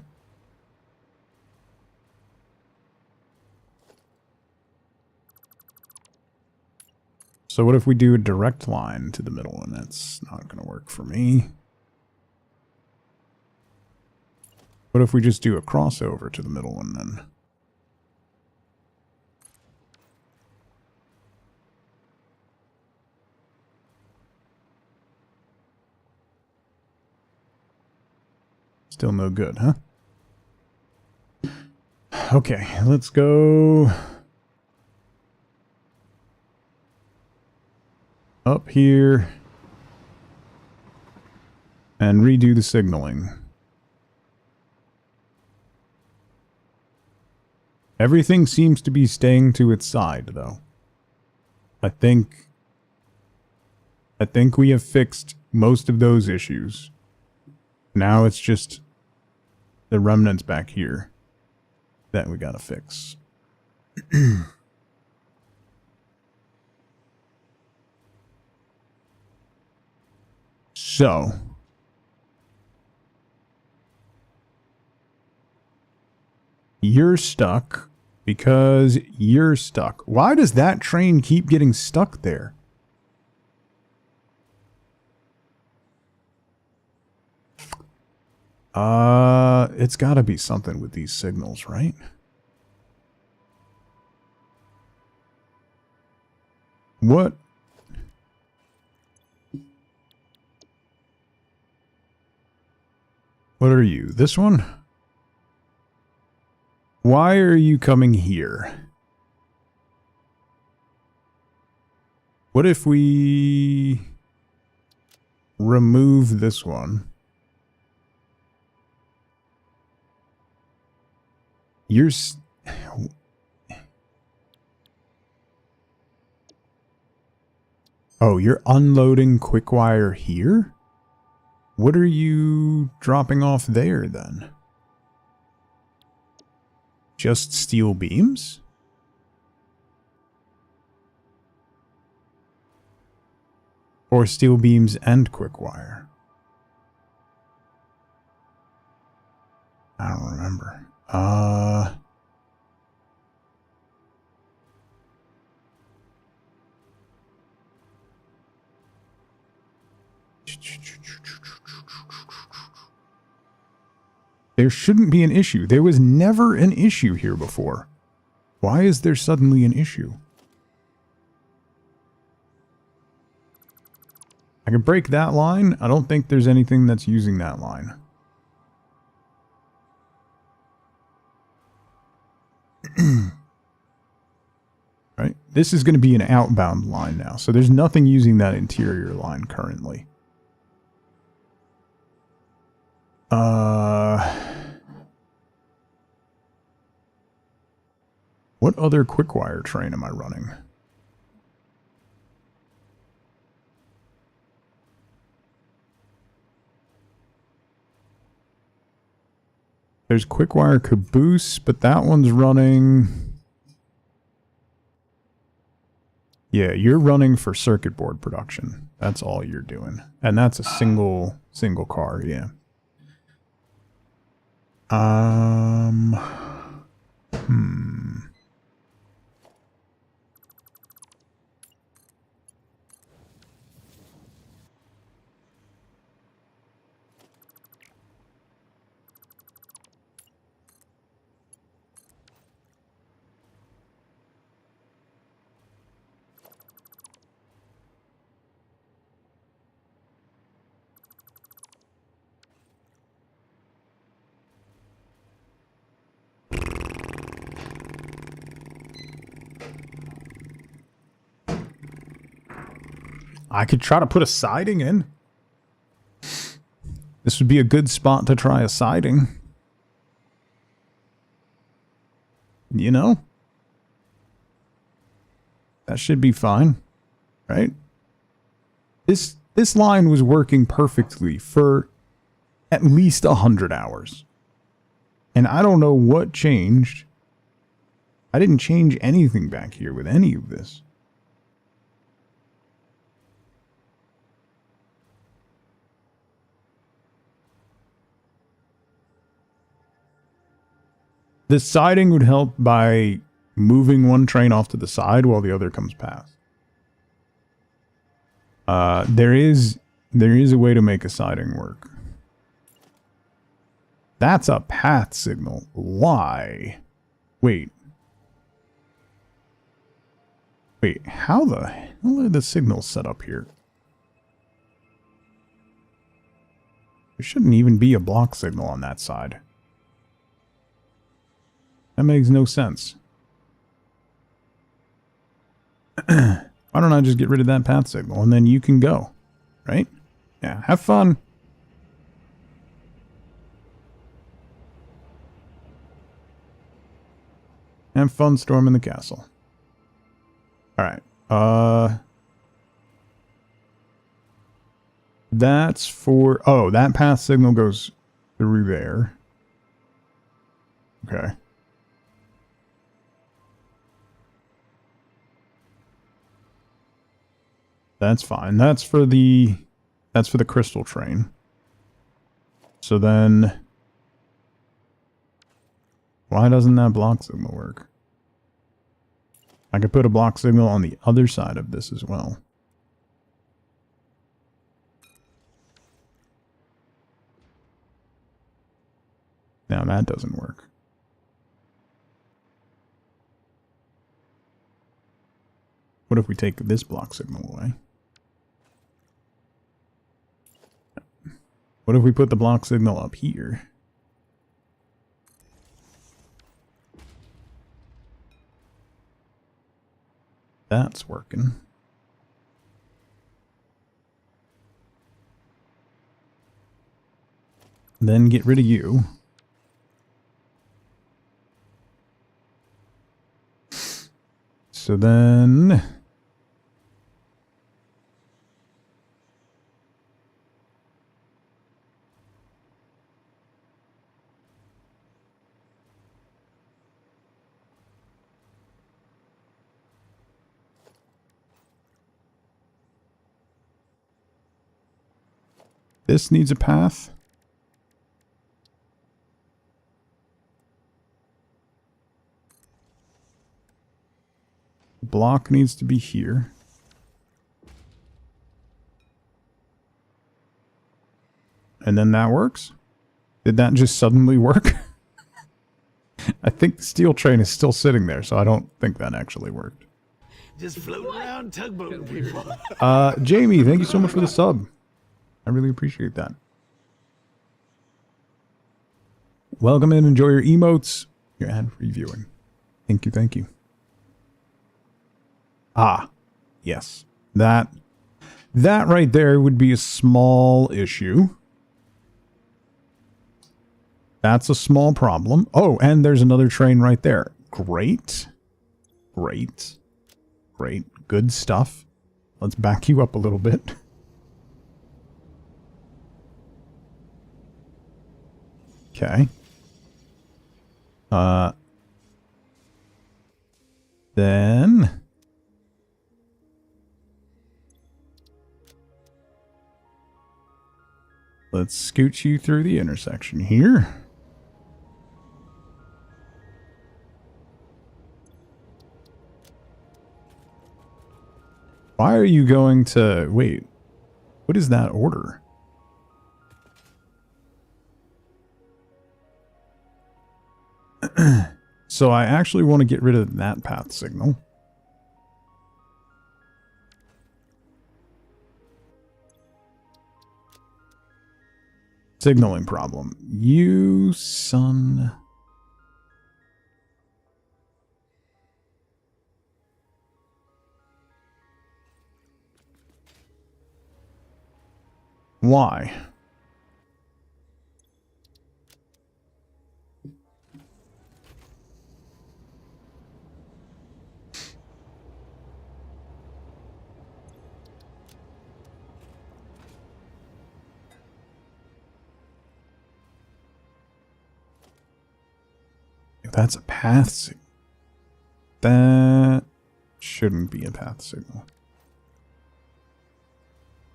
So what if we do a direct line to the middle one? That's not going to work for me. What if we just do a crossover to the middle one then? Still no good, huh? Okay, let's go up here and redo the signaling. Everything seems to be staying to its side, though. I think we have fixed most of those issues. Now it's just the remnants back here that we gotta fix. So, you're stuck because you're stuck. Why does that train keep getting stuck there? It's gotta be something with these signals, right? What? What are you? This one? Why are you coming here? What if we remove this one? You're... Oh, you're unloading quick wire here? What are you dropping off there, then? Just steel beams? Or steel beams and quick wire? I don't remember. There shouldn't be an issue. There was never an issue here before. Why is there suddenly an issue? I can break that line. I don't think there's anything that's using that line. Right? This is going to be an outbound line now. So there's nothing using that interior line currently. What other quick wire train am I running? There's quick wire caboose, but that one's running... Yeah, you're running for circuit board production. That's all you're doing. And that's a single car, yeah. I could try to put a siding in. This would be a good spot to try a siding. You know? That should be fine, right? This line was working perfectly for at least 100 hours. And I don't know what changed. I didn't change anything back here with any of this. The siding would help by moving one train off to the side while the other comes past. There is a way to make a siding work. That's a path signal. Why? Wait, how the hell are the signals set up here? There shouldn't even be a block signal on that side. That makes no sense. Why don't I just get rid of that path signal and then you can go, right? Yeah, have fun. Have fun storming the castle. Alright, that's for... Oh, that path signal goes through there. Okay. That's fine. That's for the crystal train. So then... Why doesn't that block signal work? I could put a block signal on the other side of this as well. Now that doesn't work. What if we take this block signal away? What if we put the block signal up here? That's working. Then get rid of you. So then... This needs a path. The block needs to be here. And then that works? Did that just suddenly work? I think the steel train is still sitting there, so I don't think that actually worked. Just floating around tugboating people. Jamie, thank you so much for the sub. I really appreciate that. Welcome in, enjoy your emotes, your ad reviewing. Thank you, thank you. Ah, yes. That right there would be a small issue. That's a small problem. Oh, and there's another train right there. Great. Great. Great. Good stuff. Let's back you up a little bit. Okay. Then... let's scoot you through the intersection here. Why are you going to... wait. What is that order? So I actually want to get rid of that path signal. Signaling problem. You son... Why? If that's a path signal, that shouldn't be a path signal.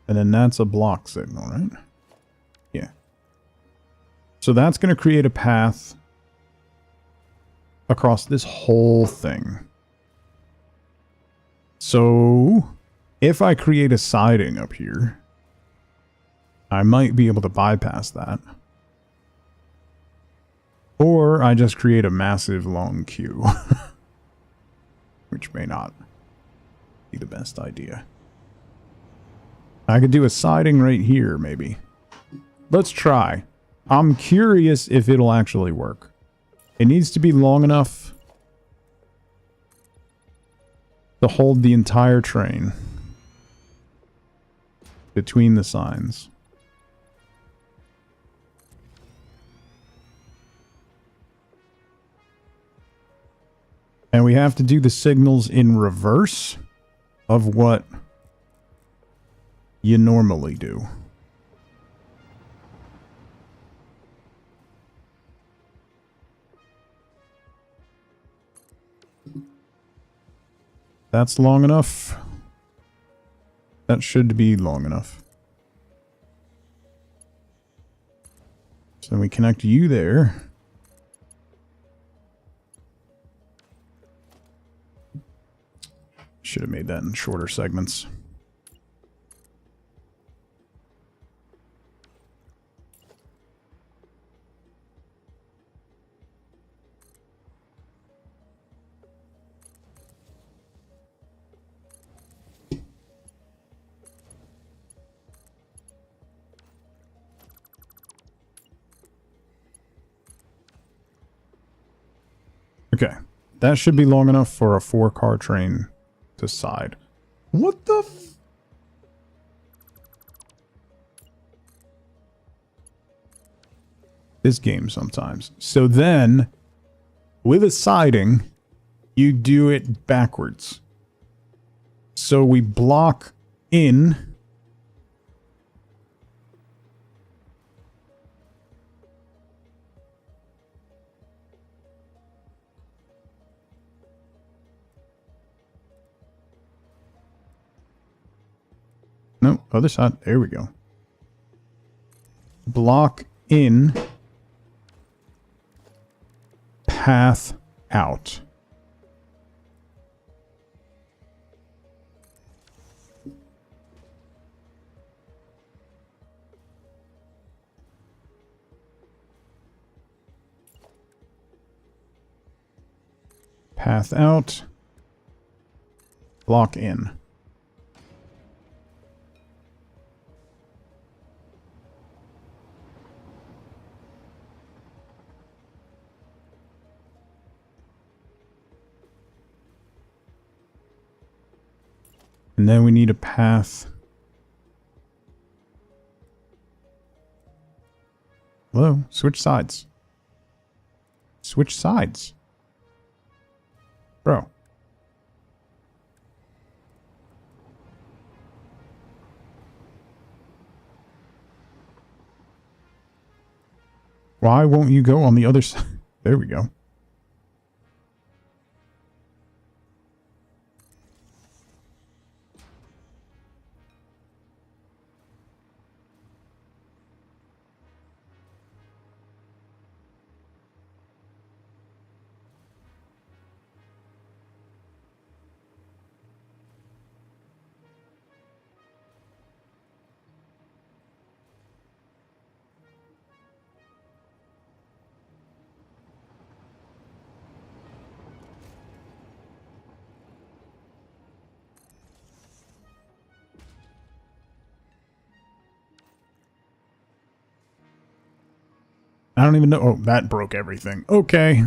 And then that's a block signal, right? Yeah. So that's going to create a path across this whole thing. So if I create a siding up here, I might be able to bypass that. Or I just create a massive long queue. Which may not be the best idea. I could do a siding right here, maybe. let's try. I'm curious if it'll actually work. It needs to be long enough to hold the entire train between the signs. And we have to do the signals in reverse of what you normally do. That's long enough. That should be long enough. So then we connect you there. Should have made that in shorter segments. Okay, that should be long enough for a 4-car train to side. What the f... This game sometimes. So then, with a siding, you do it backwards. So we block in... No, other side. There we go. Block in. Path out. Path out. Block in. And then we need a path. Hello? Switch sides. Switch sides. Bro. Why won't you go on the other side? There we go. I don't even know. Oh, that broke everything. Okay.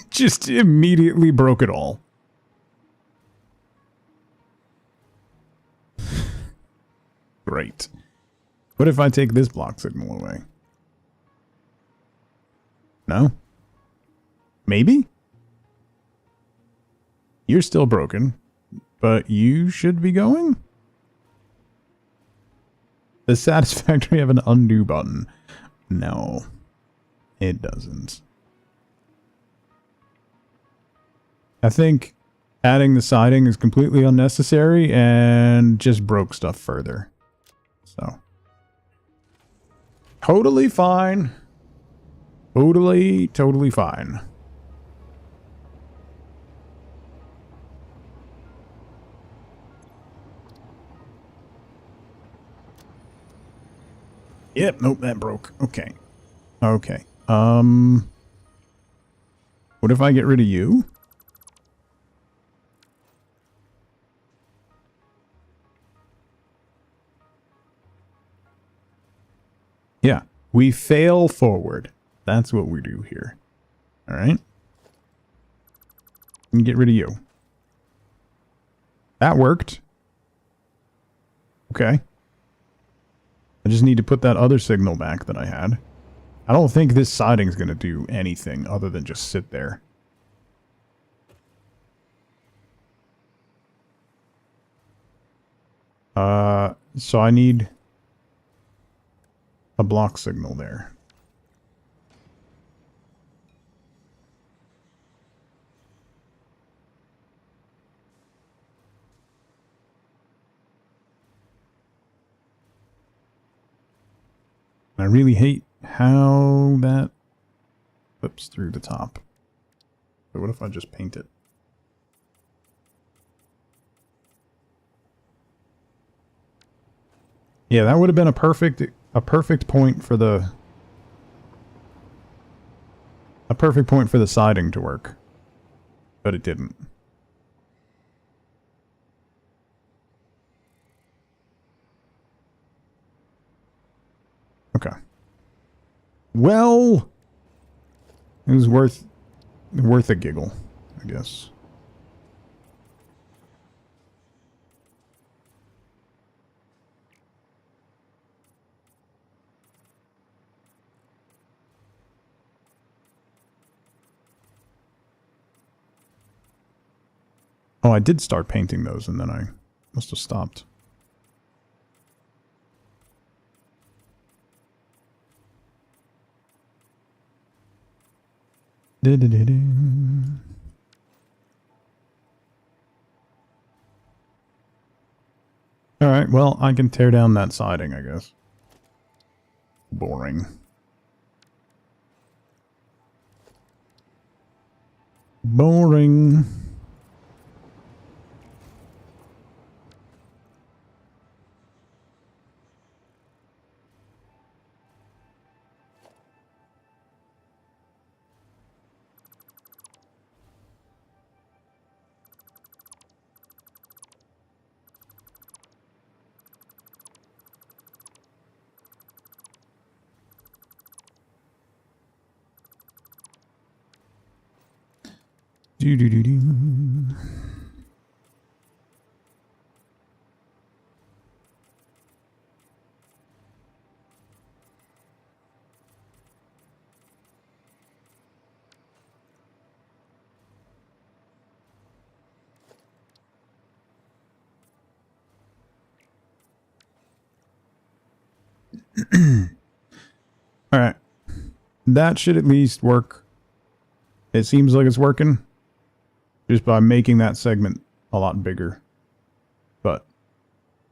Just immediately broke it all. Great. What if I take this block signal away? No? Maybe? You're still broken, but you should be going? Does Satisfactory have an undo button? No. It doesn't. I think adding the siding is completely unnecessary and just broke stuff further. So. Totally fine. Totally fine. Yep, nope, that broke. Okay. Okay. What if I get rid of you? Yeah. We fail forward. That's what we do here. Alright? And get rid of you. That worked. Okay. I just need to put that other signal back that I had. I don't think this siding's going to do anything other than just sit there. So I need a block signal there. I really hate how that flips through the top. But what if I just paint it? Yeah, that would have been a perfect point for the siding to work. But it didn't. Okay. Well, it was worth a giggle, I guess. Oh, I did start painting those, and then I must have stopped. Alright, well, I can tear down that siding, I guess. Boring. Boring. Do-do-do-do. Alright. That should at least work. It seems like it's working. Just by making that segment a lot bigger. But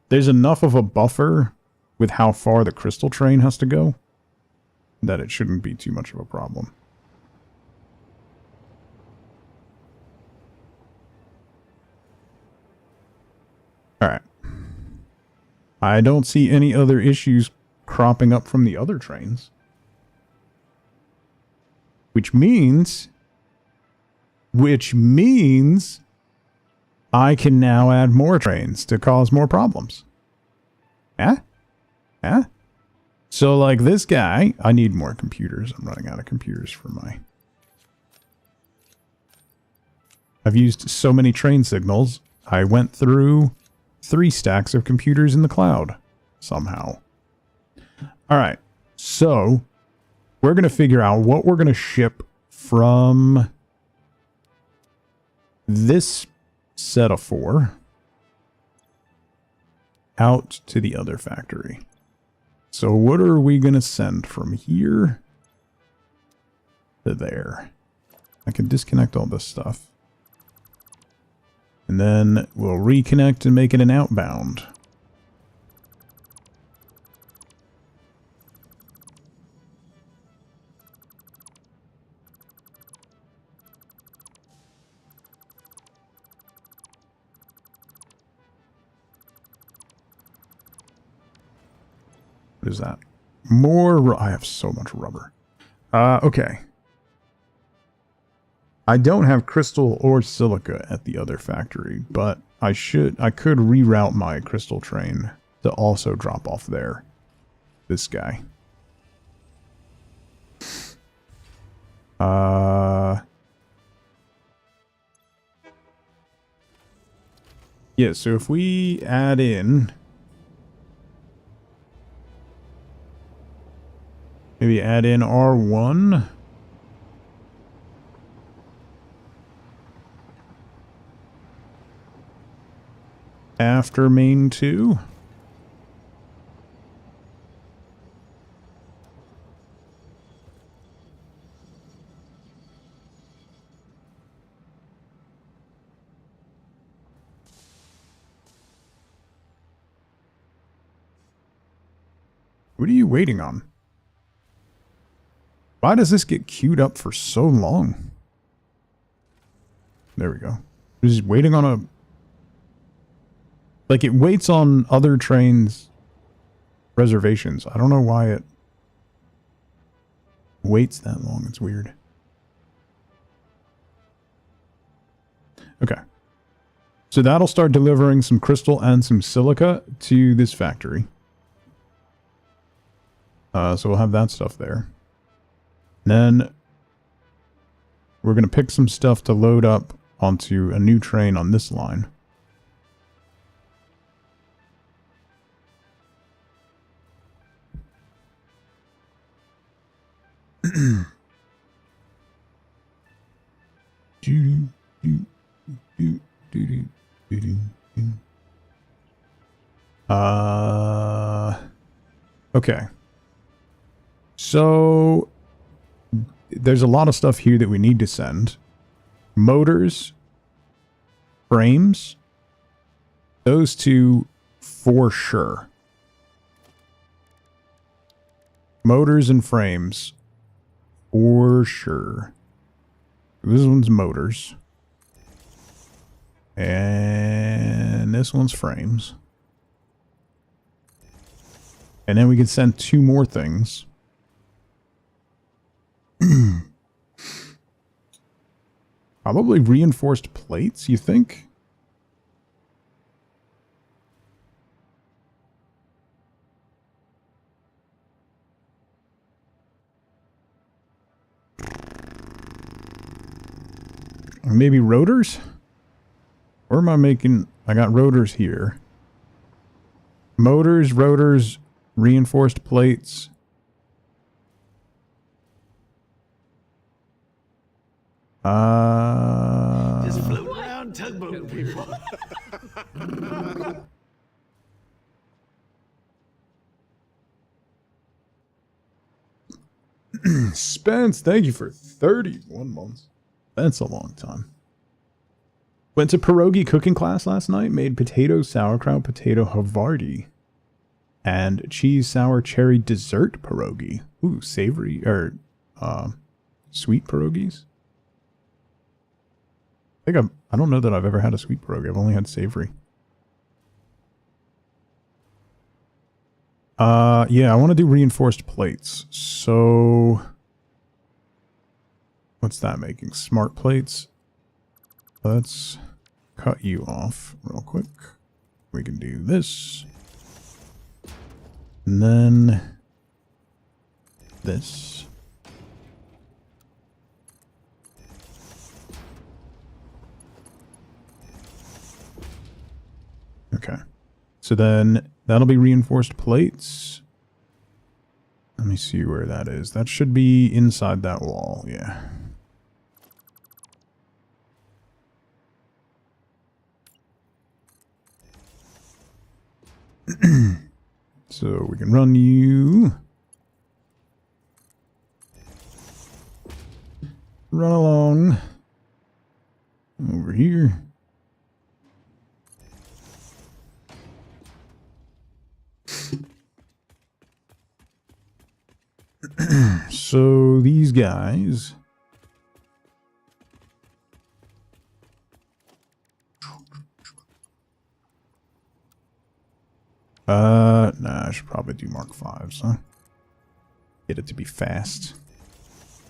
there's enough of a buffer with how far the crystal train has to go that it shouldn't be too much of a problem. Alright. I don't see any other issues cropping up from the other trains. Which means I can now add more trains to cause more problems. Yeah? Yeah? So like this guy, I need more computers. I'm running out of computers for my... I've used so many train signals, I went through 3 stacks of computers in the cloud. Somehow. Alright, so we're going to figure out what we're going to ship from this set of 4 out to the other factory. So what are we going to send from here to there? I can disconnect all this stuff. And then we'll reconnect and make it an outbound. What is that? More I have so much rubber. Okay. I don't have crystal or silica at the other factory, but I could reroute my crystal train to also drop off there. This guy. Yeah, so if we add in... Maybe add in R1. After main 2. What are you waiting on? Why does this get queued up for so long? There we go. Just waiting on a... Like, it waits on other trains' reservations. I don't know why it waits that long. It's weird. Okay. So that'll start delivering some crystal and some silica to this factory. So we'll have that stuff there. Then we're going to pick some stuff to load up onto a new train on this line. Okay. So there's a lot of stuff here that we need to send. Motors, frames, those two for sure. Motors and frames for sure. This one's motors. And this one's frames. And then we can send 2 more things. Probably reinforced plates, you think? Or maybe rotors? Where am I making... I got rotors here. Motors, rotors, reinforced plates. Just floating around tugboat people. Spence, thank you for 31 months. That's a long time. Went to pierogi cooking class last night. Made potato sauerkraut, potato havarti, and cheese sour cherry dessert pierogi. Ooh, savory or sweet pierogies. I don't know that I've ever had a sweet pierogi. I've only had savory. Yeah, I want to do reinforced plates. So what's that making? Smart plates. Let's cut you off real quick. We can do this. And then this. Okay. So then that'll be reinforced plates. Let me see where that is. That should be inside that wall, yeah. So we can run you. Run along. Over here. So these guys. Nah, I should probably do Mark 5s, huh? Get it to be fast.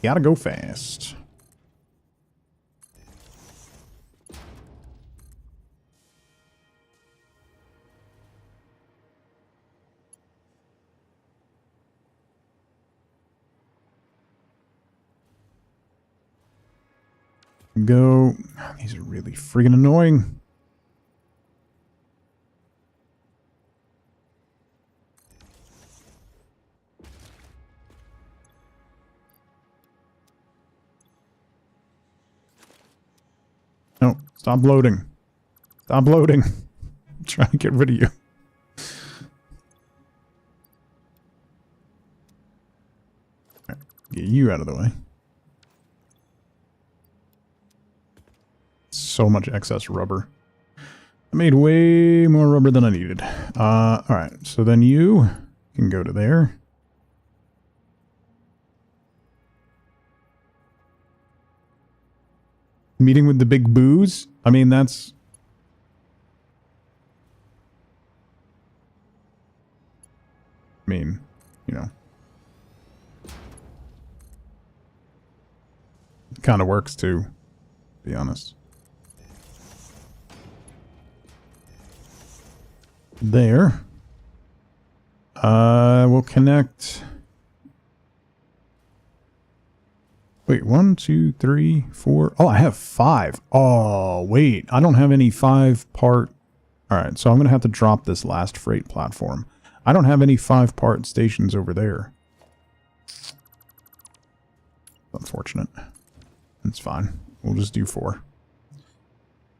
Gotta go fast. Go. These are really friggin' annoying. No, stop loading. Stop loading. I'm trying to get rid of you. Right, get you out of the way. So much excess rubber. I made way more rubber than I needed. Alright, so then you can go to there. Meeting with the big boos? I mean, that's... I mean, you know. It kind of works too, to be honest. There. We'll connect... Wait, 1, 2, 3, 4... Oh, I have 5. Oh, wait. I don't have any 5-part... Alright, so I'm going to have to drop this last freight platform. I don't have any 5-part stations over there. Unfortunate. It's fine. We'll just do 4.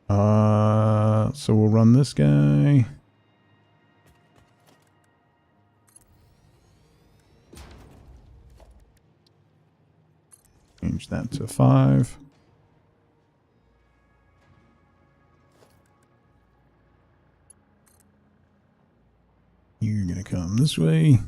So we'll run this guy... Change that to 5. You're going to come this way.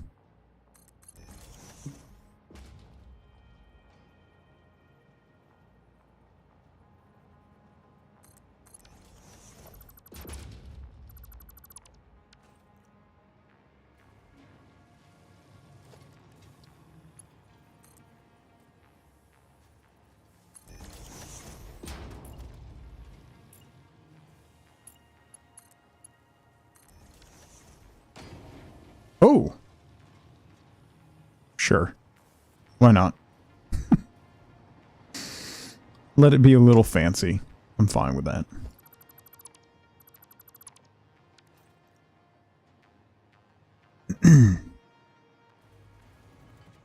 Oh! Sure. Why not? Let it be a little fancy. I'm fine with that.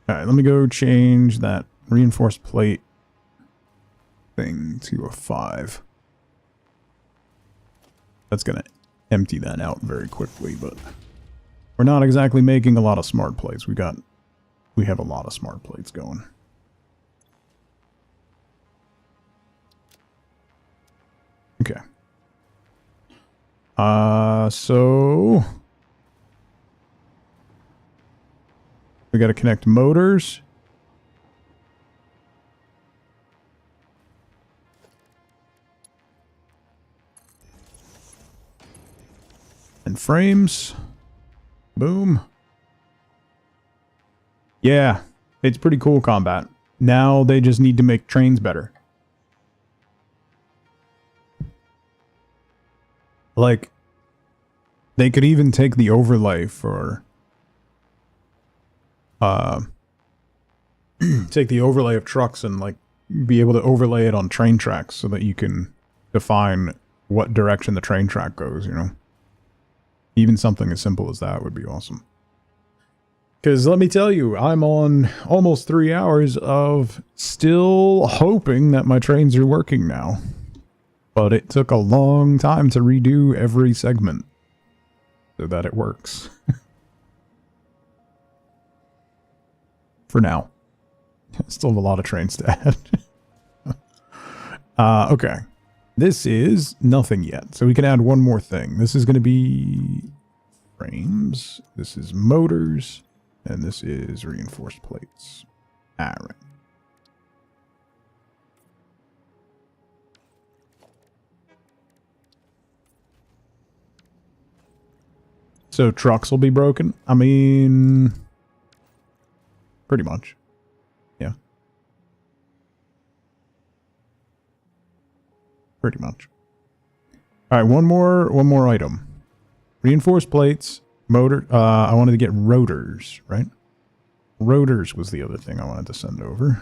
Alright, let me go change that reinforced plate thing to a 5. That's gonna empty that out very quickly, but... We're not exactly making a lot of smart plates. We have a lot of smart plates going. Okay. So we got to connect motors. And frames. Boom. Yeah, it's pretty cool combat. Now they just need to make trains better. Like, they could even take the overlay for... take the overlay of trucks and, like, be able to overlay it on train tracks so that you can define what direction the train track goes, you know? Even something as simple as that would be awesome. Because let me tell you, I'm on almost 3 hours of still hoping that my trains are working now. But it took a long time to redo every segment so that it works. For now. Still have a lot of trains to add. Okay. This is nothing yet, so we can add one more thing. This is going to be frames, this is motors, and this is reinforced plates. Alright. So trucks will be broken? I mean... pretty much. Yeah. Pretty much. Alright, one more item. Reinforced plates, motor, I wanted to get rotors, right? Rotors was the other thing I wanted to send over.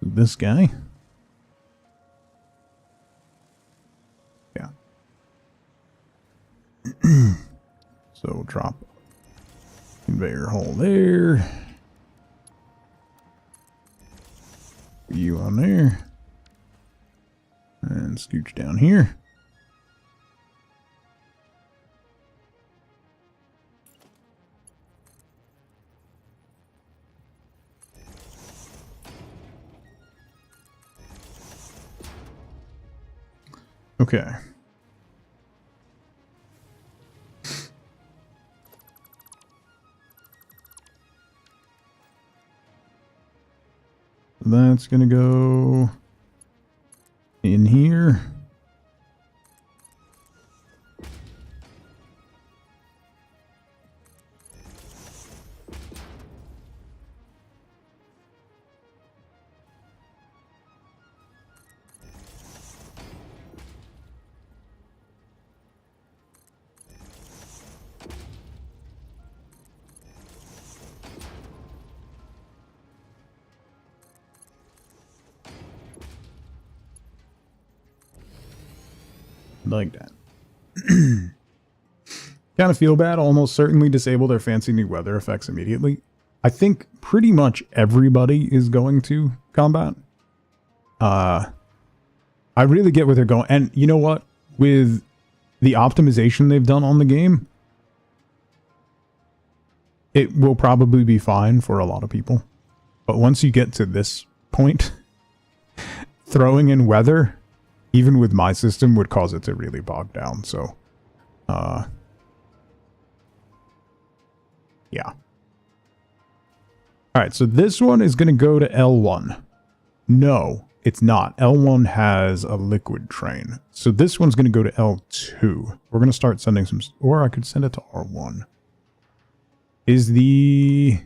This guy. Yeah. So drop conveyor hole there. You on there. And scooch down here. Okay. That's gonna go in here. Like that. Kind of feel bad. Almost certainly disable their fancy new weather effects immediately. I think pretty much everybody is going to combat. I really get where they're going. And you know what? With the optimization they've done on the game, it will probably be fine for a lot of people. But once you get to this point, throwing in weather, even with my system, would cause it to really bog down. So, yeah. Alright, so this one is going to go to L1. No, it's not. L1 has a liquid train. So this one's going to go to L2. We're going to start sending some... Or I could send it to R1. Is the...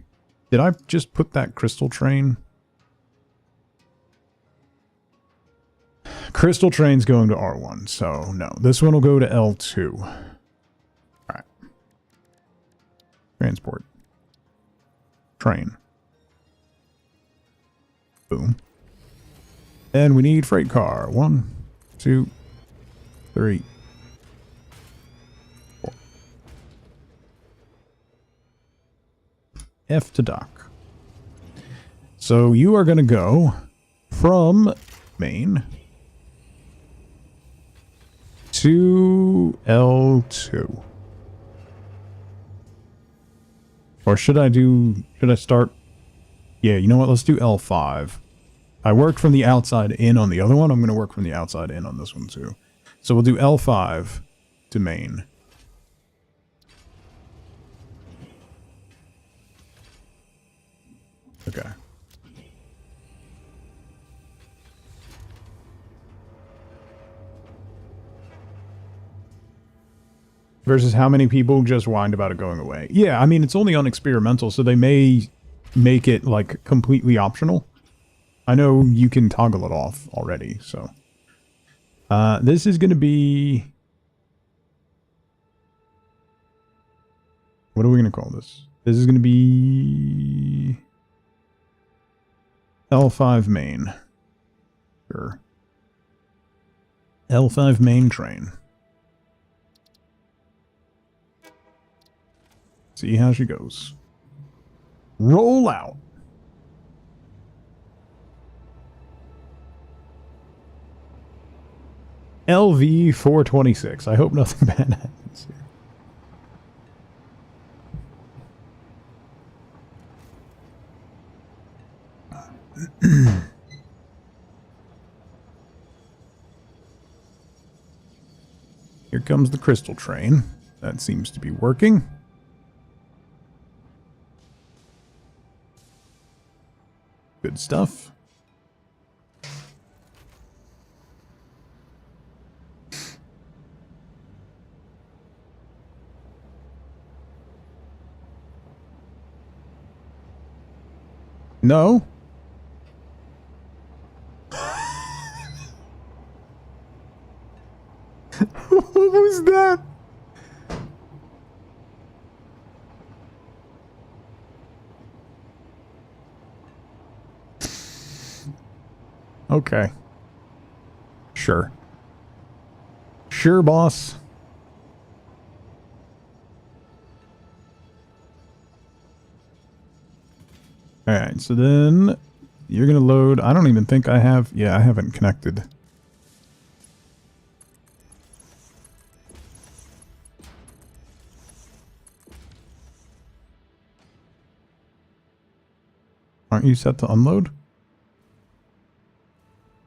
Did I just put that crystal train? Crystal train's going to R1, so no. This one will go to L2. Alright. Transport. Train. Boom. And we need freight car. 1, 2, 3, 4. F to dock. So you are going to go from main to L2. Or should I start? Yeah, you know what? Let's do L5. I worked from the outside in on the other one. I'm going to work from the outside in on this one too. So we'll do L5 to main. Okay. Versus how many people just whined about it going away. Yeah, I mean, it's only on experimental, so they may make it, like, completely optional. I know you can toggle it off already, so. This is going to be... What are we going to call this? This is going to be... L5 main. Sure. L5 main train. See how she goes. Roll out. LV 426. I hope nothing bad happens here. Here comes the crystal train. That seems to be working. Good stuff. No. What was that? Okay. Sure. Sure, boss. Alright, so then you're going to load... I don't even think I have... Yeah, I haven't connected. Aren't you set to unload?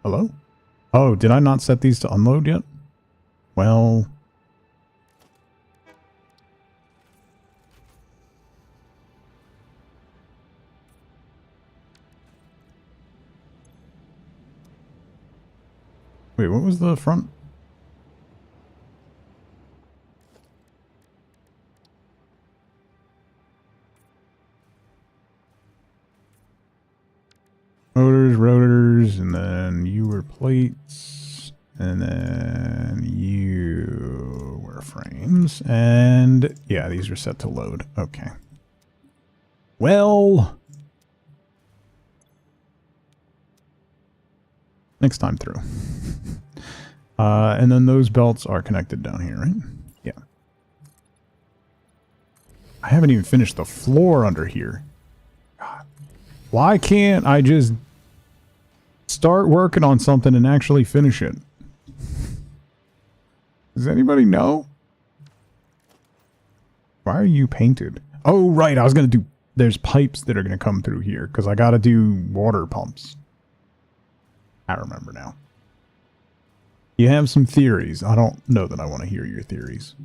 Hello? Oh, did I not set these to unload yet? Well... Wait, what was the front? Motors, rotors, and then you were plates, and then you were frames, and yeah, these are set to load. Okay. Well, next time through. And then those belts are connected down here, right? Yeah. I haven't even finished the floor under here. God. Why can't I just start working on something and actually finish it? Does anybody know? Why are you painted? Oh, right. I was going to do... There's pipes that are going to come through here because I got to do water pumps. I remember now. You have some theories. I don't know that I want to hear your theories.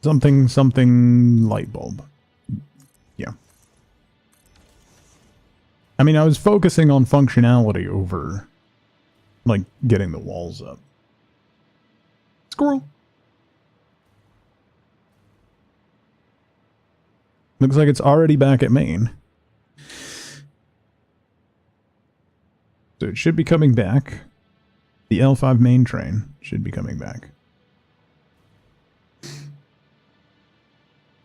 Something light bulb. Yeah. I mean, I was focusing on functionality over, like, getting the walls up. Squirrel. Looks like it's already back at main. So it should be coming back. The L5 main train should be coming back.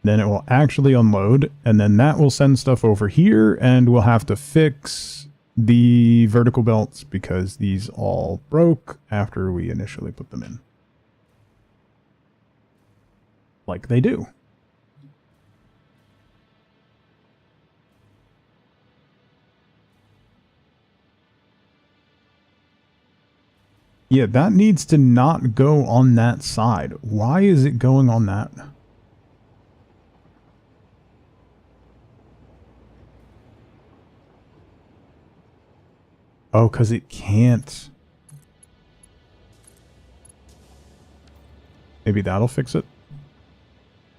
Then it will actually unload, and then that will send stuff over here, and we'll have to fix the vertical belts because these all broke after we initially put them in. Like they do. Yeah, that needs to not go on that side. Why is it going on that? Oh, because it can't. Maybe that'll fix it.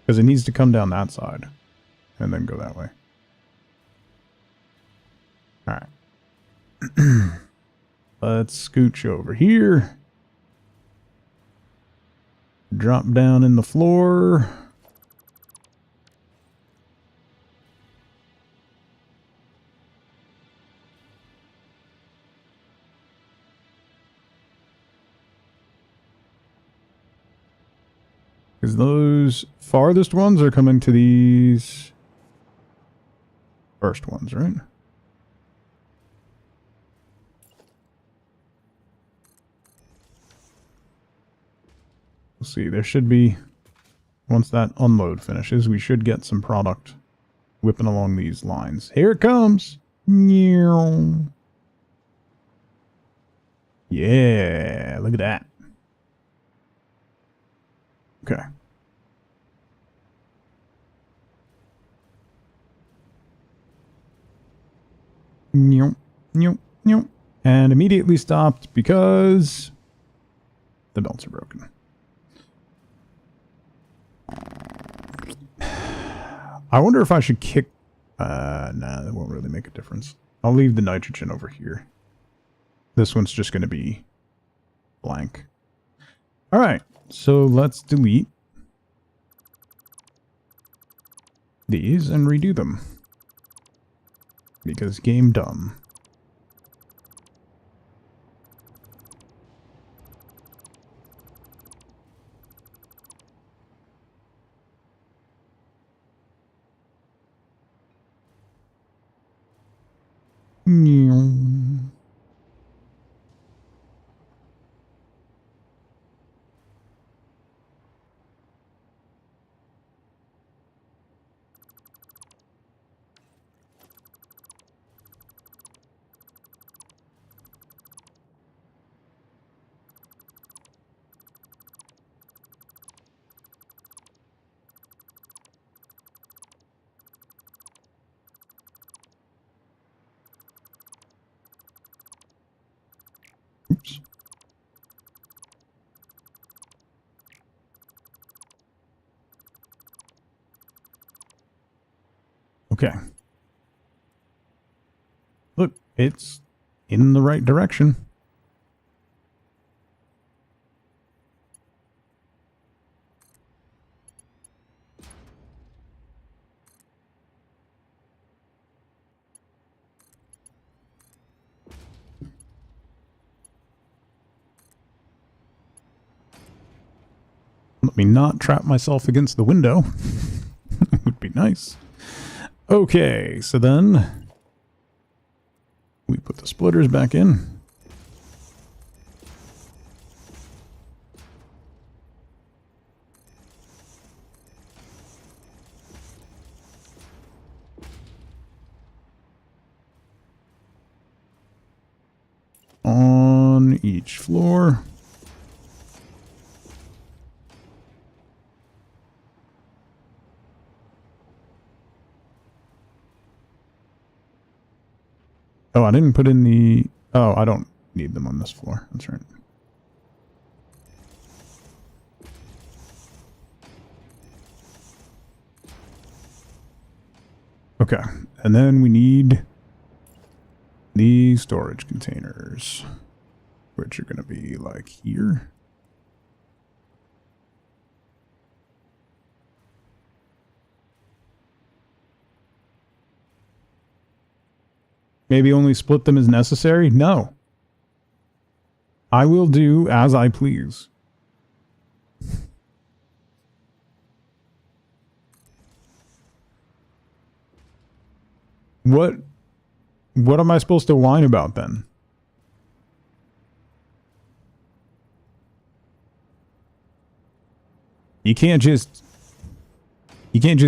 Because it needs to come down that side. And then go that way. Alright. Let's scooch over here. Drop down in the floor. Because those farthest ones are coming to these first ones, right? We'll see. There should be, once that unload finishes, we should get some product whipping along these lines. Here it comes! Yeah, look at that. Okay. And immediately stopped because the belts are broken. I wonder if I should kick... nah, that won't really make a difference. I'll leave the nitrogen over here. This one's just going to be blank. Alright, so let's delete these and redo them. Because game dumb. Oops. Okay. Look, it's in the right direction. Let me not trap myself against the window. Would be nice. Okay, so then we put the splitters back in. On each floor. Oh, I didn't put in the... Oh, I don't need them on this floor. That's right. Okay, and then we need the storage containers, which are going to be like here. Maybe only split them as necessary? No. I will do as I please. What am I supposed to whine about then? You can't just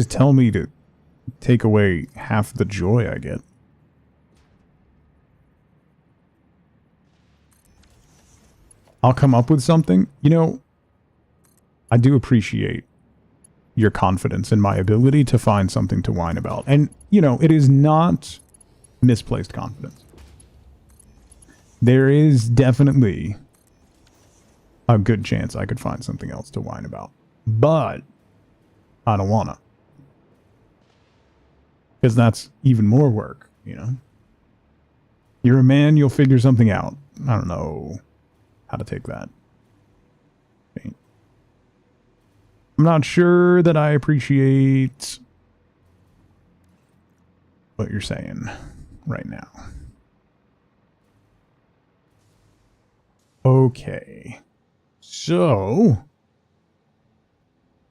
tell me to take away half the joy I get. I'll come up with something. You know, I do appreciate your confidence in my ability to find something to whine about. And, you know, it is not misplaced confidence. There is definitely a good chance I could find something else to whine about. But I don't wanna. Because that's even more work, you know? You're a man, you'll figure something out. I don't know how to take that. I'm not sure that I appreciate what you're saying right now. Okay. So,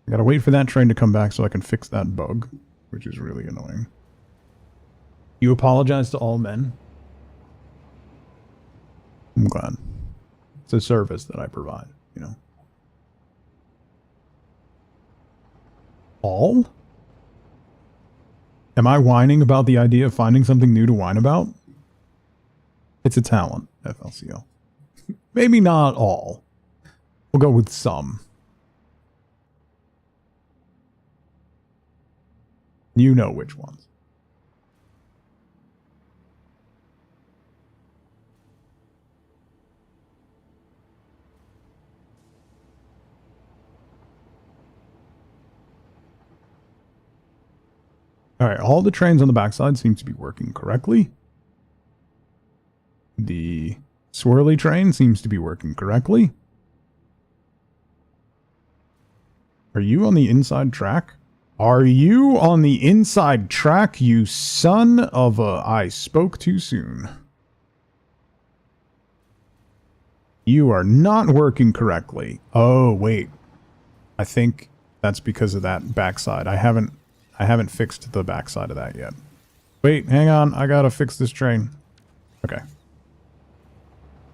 I gotta wait for that train to come back so I can fix that bug, which is really annoying. You apologize to all men? I'm glad. It's a service that I provide, you know. All? Am I whining about the idea of finding something new to whine about? It's a talent, FLCL. Maybe not all. We'll go with some. You know which ones. Alright, all the trains on the backside seem to be working correctly. The swirly train seems to be working correctly. Are you on the inside track? Are you on the inside track, you son of a... I spoke too soon. You are not working correctly. Oh, wait. I think that's because of that backside. I haven't fixed the backside of that yet. Wait, hang on. I gotta fix this train. Okay.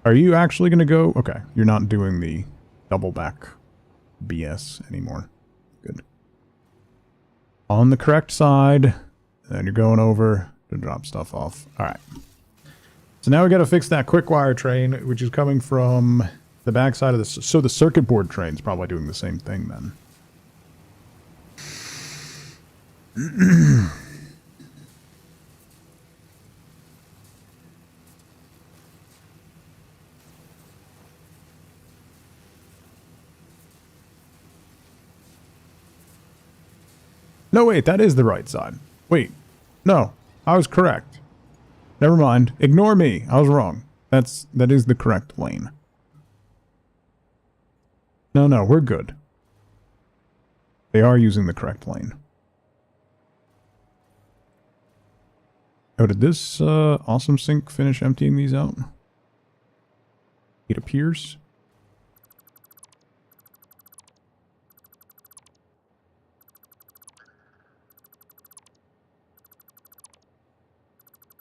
Are you actually going to go? Okay. You're not doing the double back BS anymore. Good. On the correct side. Then you're going over to drop stuff off. Alright. So now we got to fix that quick wire train, which is coming from the back side of this. So the circuit board train's probably doing the same thing then. No, wait, that is the right side. Wait. No, I was correct. Never mind. Ignore me. I was wrong. That is the correct lane. No, we're good. They are using the correct lane. Oh, did this awesome sink finish emptying these out? It appears.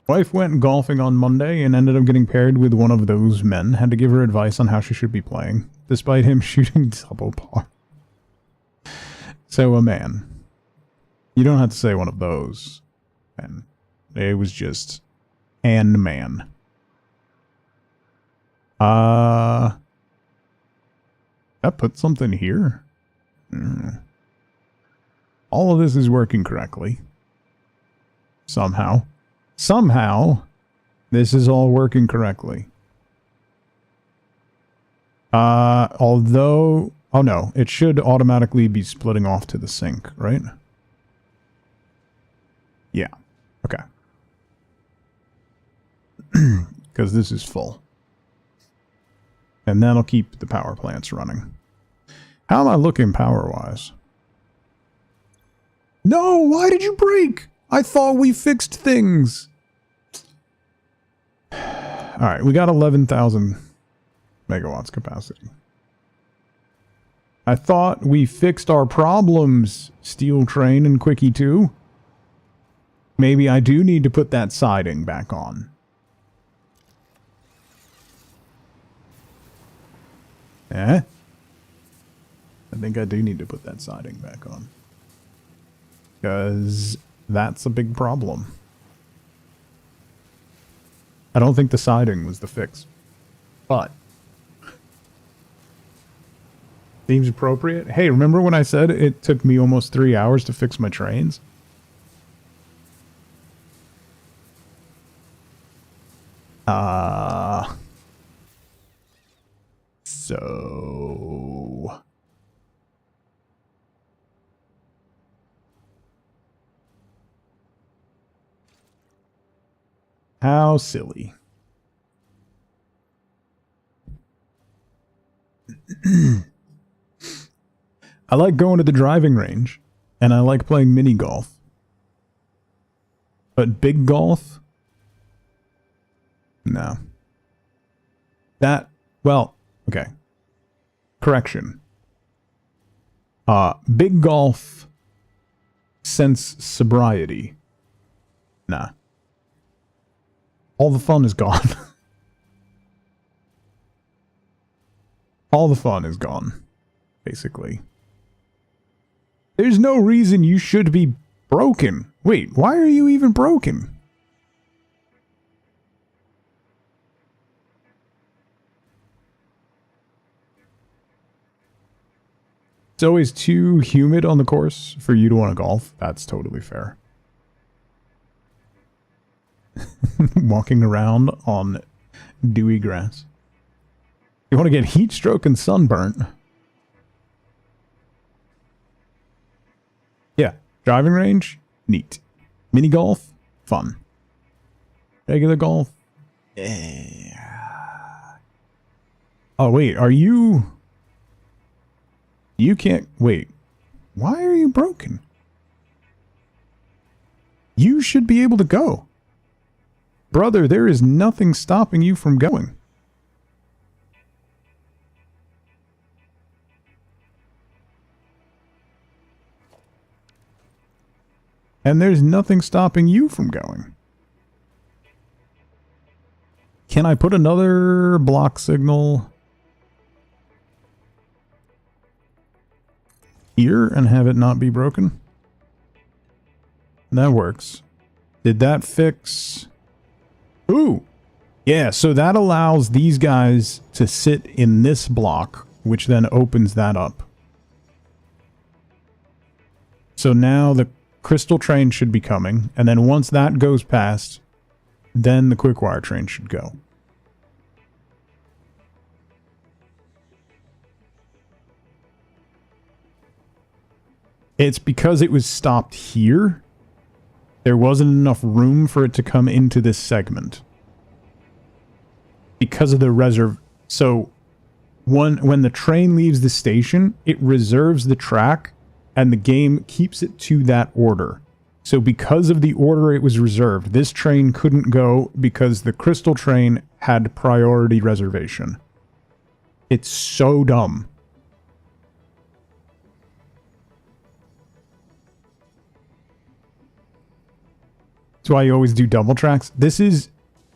Wife went golfing on Monday and ended up getting paired with one of those men. Had to give her advice on how she should be playing, despite him shooting double par. So a man. You don't have to say one of those. And it was just an man. I put something here. All of this is working correctly. Somehow. Somehow, this is all working correctly. Although... Oh no, it should automatically be splitting off to the sink, right? Yeah. Okay. Because this is full. And that'll keep the power plants running. How am I looking power-wise? No! Why did you break? I thought we fixed things. Alright, we got 11,000 megawatts capacity. I thought we fixed our problems, Steel Train and Quickie 2. Maybe I do need to put that siding back on. Eh? I think I do need to put that siding back on. Because that's a big problem. I don't think the siding was the fix. But seems appropriate. Hey, remember when I said it took me almost 3 hours to fix my trains? So... How silly. I like going to the driving range, and I like playing mini golf. But big golf? No. That, well, okay. Correction. Big golf since sobriety. Nah. All the fun is gone. All the fun is gone, basically. There's no reason you should be broken. Wait, why are you even broken? It's always too humid on the course for you to want to golf. That's totally fair. Walking around on dewy grass. You want to get heat stroke and sunburnt. Yeah, driving range, neat. Mini golf, fun. Regular golf, Oh wait, are you... You can't... Wait, why are you broken? You should be able to go. Brother, there is nothing stopping you from going. And there's nothing stopping you from going. Can I put another block signal here and have it not be broken? That works. Did that fix... Ooh! Yeah, so that allows these guys to sit in this block, which then opens that up. So now the crystal train should be coming, and then once that goes past, then the quick-wire train should go. It's because it was stopped here. There wasn't enough room for it to come into this segment. Because of the reserve. So when the train leaves the station, it reserves the track and the game keeps it to that order. So because of the order it was reserved, this train couldn't go because the crystal train had priority reservation. It's so dumb. That's why you always do double tracks. This is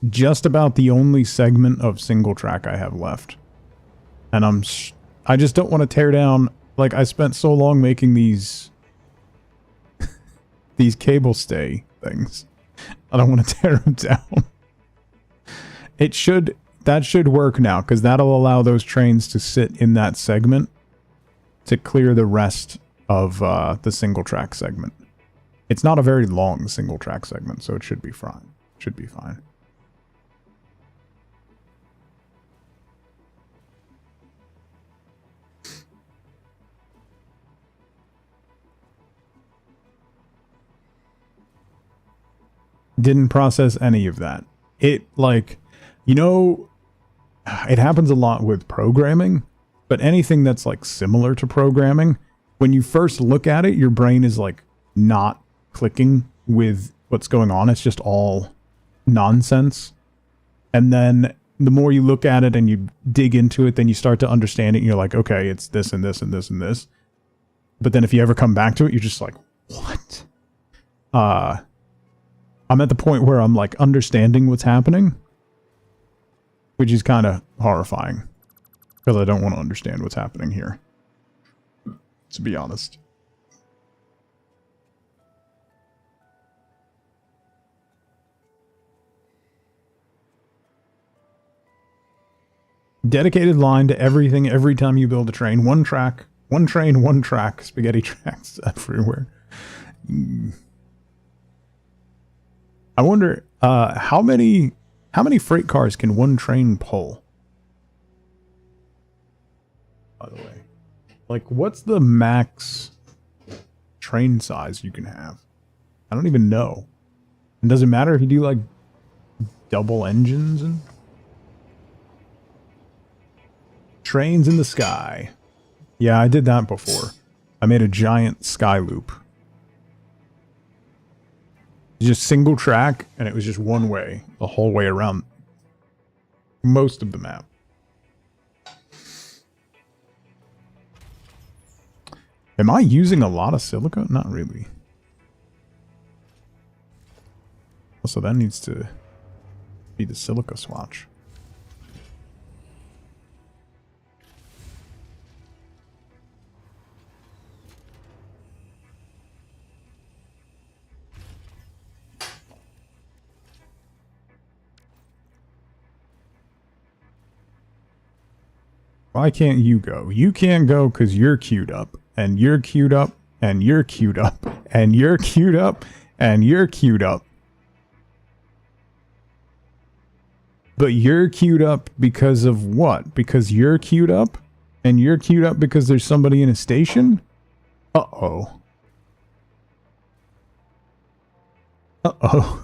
just about the only segment of single track I have left. And I just don't want to tear down, like I spent so long making these these cable stay things. I don't want to tear them down. That should work now, because that'll allow those trains to sit in that segment to clear the rest of the single track segment. It's not a very long single track segment, so it should be fine. Should be fine. Didn't process any of that. It, like, you know, it happens a lot with programming, but anything that's like similar to programming, when you first look at it, your brain is like not clicking with what's going on. It's just all nonsense. And then the more you look at it and you dig into it, then you start to understand it and you're like, okay, it's this and this and this and this. But then if you ever come back to it, you're just like, what? I'm at the point where I'm like understanding what's happening, which is kind of horrifying because I don't want to understand what's happening here, to be honest. Dedicated line to everything every time you build a train. One track, one train, one track. Spaghetti tracks everywhere. I wonder how many freight cars can one train pull? By the way, like, what's the max train size you can have? I don't even know. And does it matter if you do like double engines and trains in the sky? Yeah, I did that before. I made a giant sky loop. Just single track, and it was just one way the whole way around most of the map. Am I using a lot of silica? Not really. So that needs to be the silica swatch. Why can't you go? You can't go because you're queued up, and you're queued up, and you're queued up, and you're queued up, and you're queued up. But you're queued up because of what? Because you're queued up? And you're queued up because there's somebody in a station? Uh-oh. Uh-oh.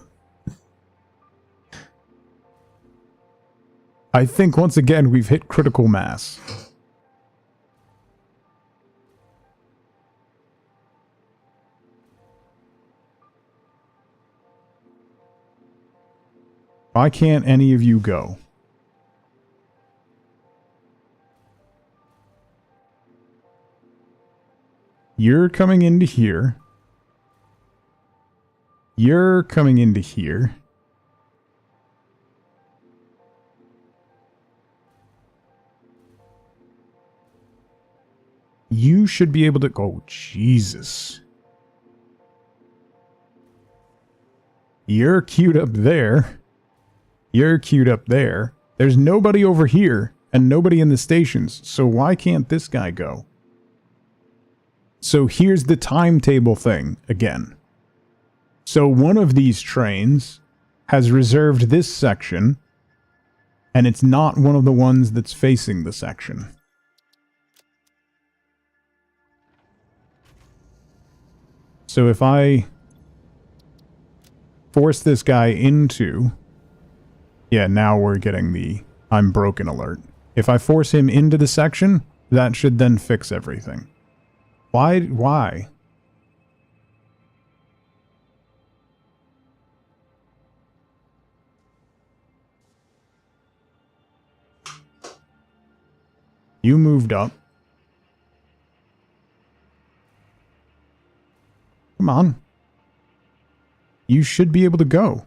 I think once again we've hit critical mass. Why can't any of you go? You're coming into here. You're coming into here. you should be able to... Oh, Jesus. You're queued up there. You're queued up there. There's nobody over here and nobody in the stations. So why can't this guy go? So here's the timetable thing again. So one of these trains has reserved this section, and it's not one of the ones that's facing the section. So if I force this guy into... Yeah, now we're getting the I'm broken alert. If I force him into the section, that should then fix everything. Why? You moved up. Come on. You should be able to go.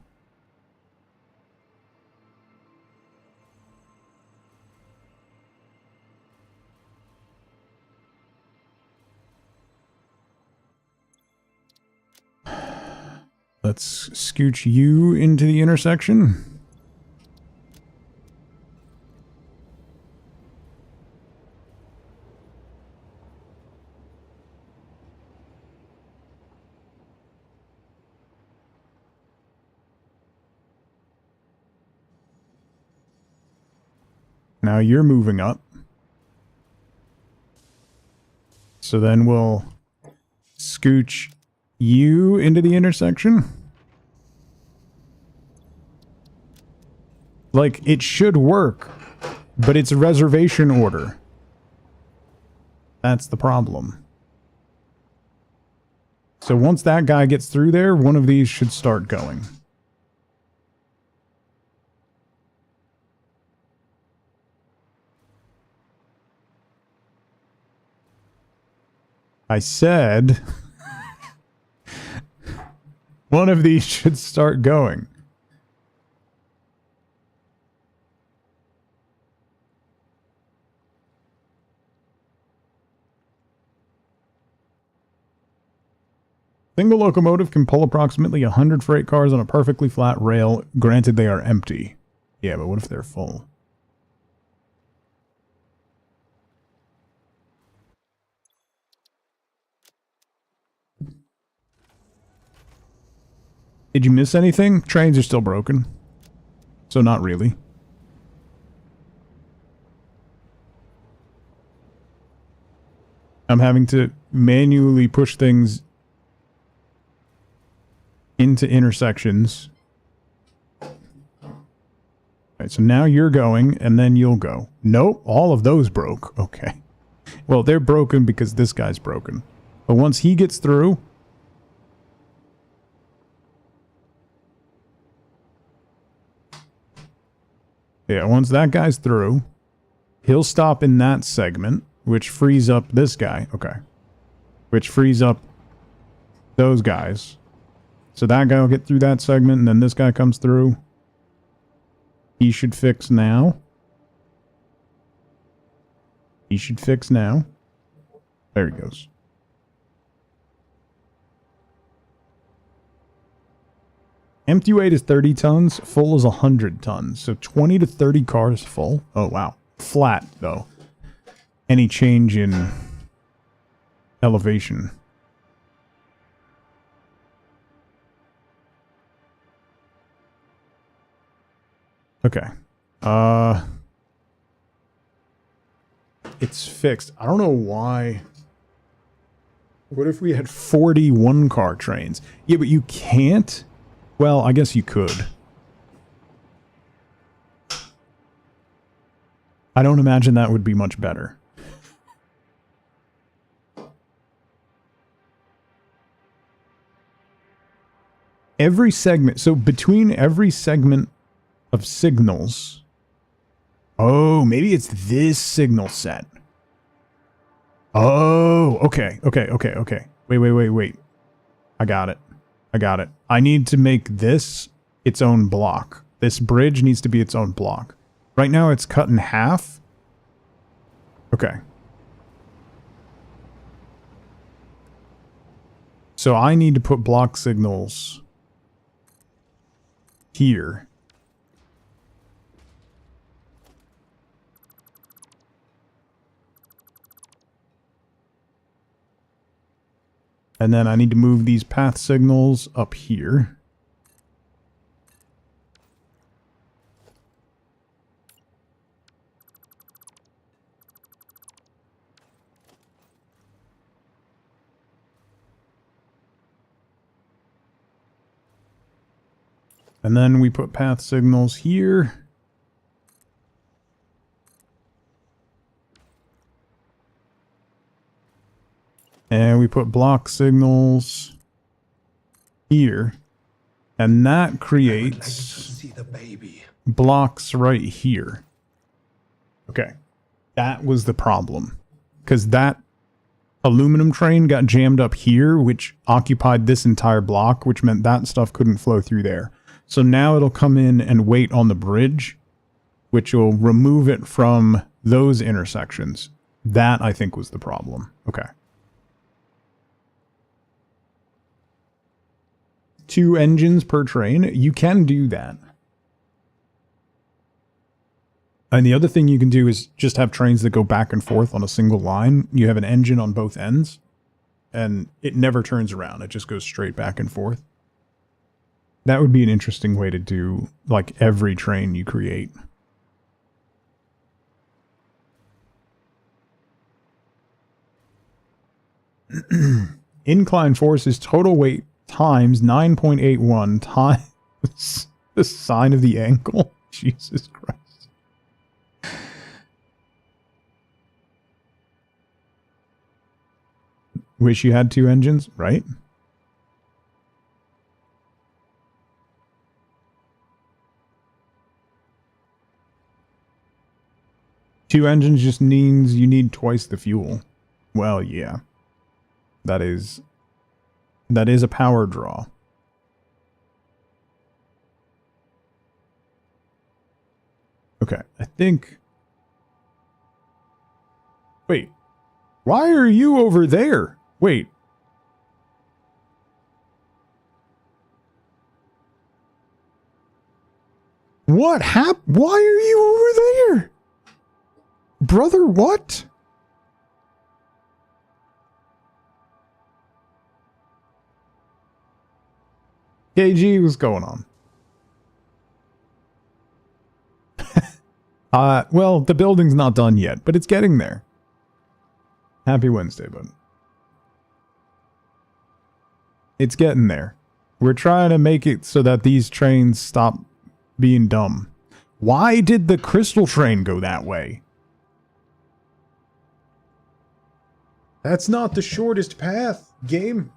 Let's scooch you into the intersection. Now you're moving up. So then we'll scooch you into the intersection. Like, it should work, but it's a reservation order. That's the problem. So once that guy gets through there, one of these should start going. I said one of these should start going. Single locomotive can pull approximately 100 freight cars on a perfectly flat rail, granted they are empty. Yeah, but what if they're full? Did you miss anything? Trains are still broken. So not really. I'm having to manually push things into intersections. Alright, so now you're going, and then you'll go. Nope, all of those broke. Okay. Well, they're broken because this guy's broken. But once he gets through... Yeah, once that guy's through, he'll stop in that segment, which frees up this guy. Okay. Which frees up those guys. So that guy will get through that segment, and then this guy comes through. He should fix now. He should fix now. There he goes. Empty weight is 30 tons, full is 100 tons. So 20 to 30 cars full. Oh, wow. Flat, though. Any change in elevation. Okay. It's fixed. I don't know why. What if we had 41 car trains? Yeah, but you can't? Well, I guess you could. I don't imagine that would be much better. Every segment, so between every segment of signals... Oh, maybe it's this signal set. Oh, okay. Wait. I got it. I need to make this its own block. This bridge needs to be its own block. Right now it's cut in half. Okay. So I need to put block signals here. And then I need to move these path signals up here. And then we put path signals here. And we put block signals here. And that creates blocks right here. Okay. That was the problem. Because that aluminum train got jammed up here, which occupied this entire block, which meant that stuff couldn't flow through there. So now it'll come in and wait on the bridge, which will remove it from those intersections. That, I think, was the problem. Okay. 2 engines per train. You can do that. And the other thing you can do is just have trains that go back and forth on a single line. You have an engine on both ends, and it never turns around. It just goes straight back and forth. That would be an interesting way to do, like, every train you create. Incline force is total weight times 9.81 times the sine of the angle. Jesus Christ. Wish you had 2 engines, right? Two engines just means you need twice the fuel. Well, yeah. That is a power draw. Okay, I think... Wait. Why are you over there? Wait. What happened? Why are you over there? Brother, what? KG, what's going on? Well, the building's not done yet, but it's getting there. Happy Wednesday, bud. It's getting there. We're trying to make it so that these trains stop being dumb. Why did the crystal train go that way? That's not the shortest path, game.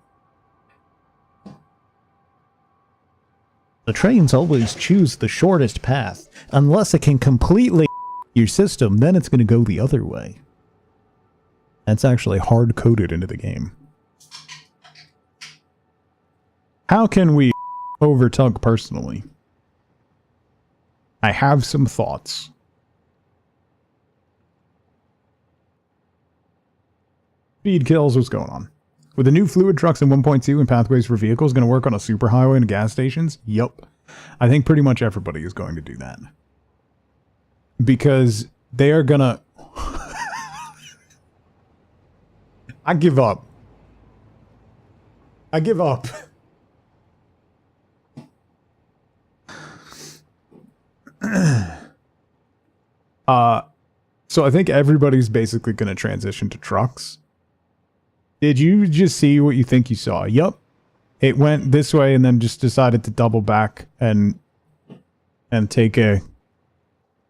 The trains always choose the shortest path. Unless it can completely your system, then it's going to go the other way. That's actually hard-coded into the game. How can we overtug personally? I have some thoughts. Speed kills, what's going on? With the new fluid trucks in 1.2 and pathways for vehicles going to work on a superhighway and gas stations? Yup. I think pretty much everybody is going to do that. Because they are gonna... I give up. I give up. So I think everybody's basically going to transition to trucks. Did you just see what you think you saw? Yup. It went this way and then just decided to double back and take a,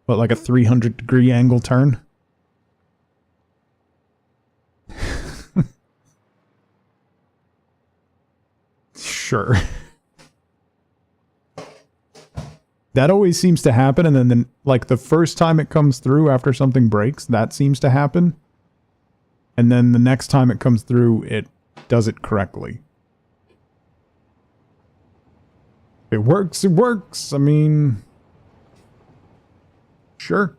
what, like a 300-degree angle turn? Sure. That always seems to happen, and then like the first time it comes through after something breaks, that seems to happen. And then the next time it comes through, it does it correctly. If it works, it works. I mean, sure.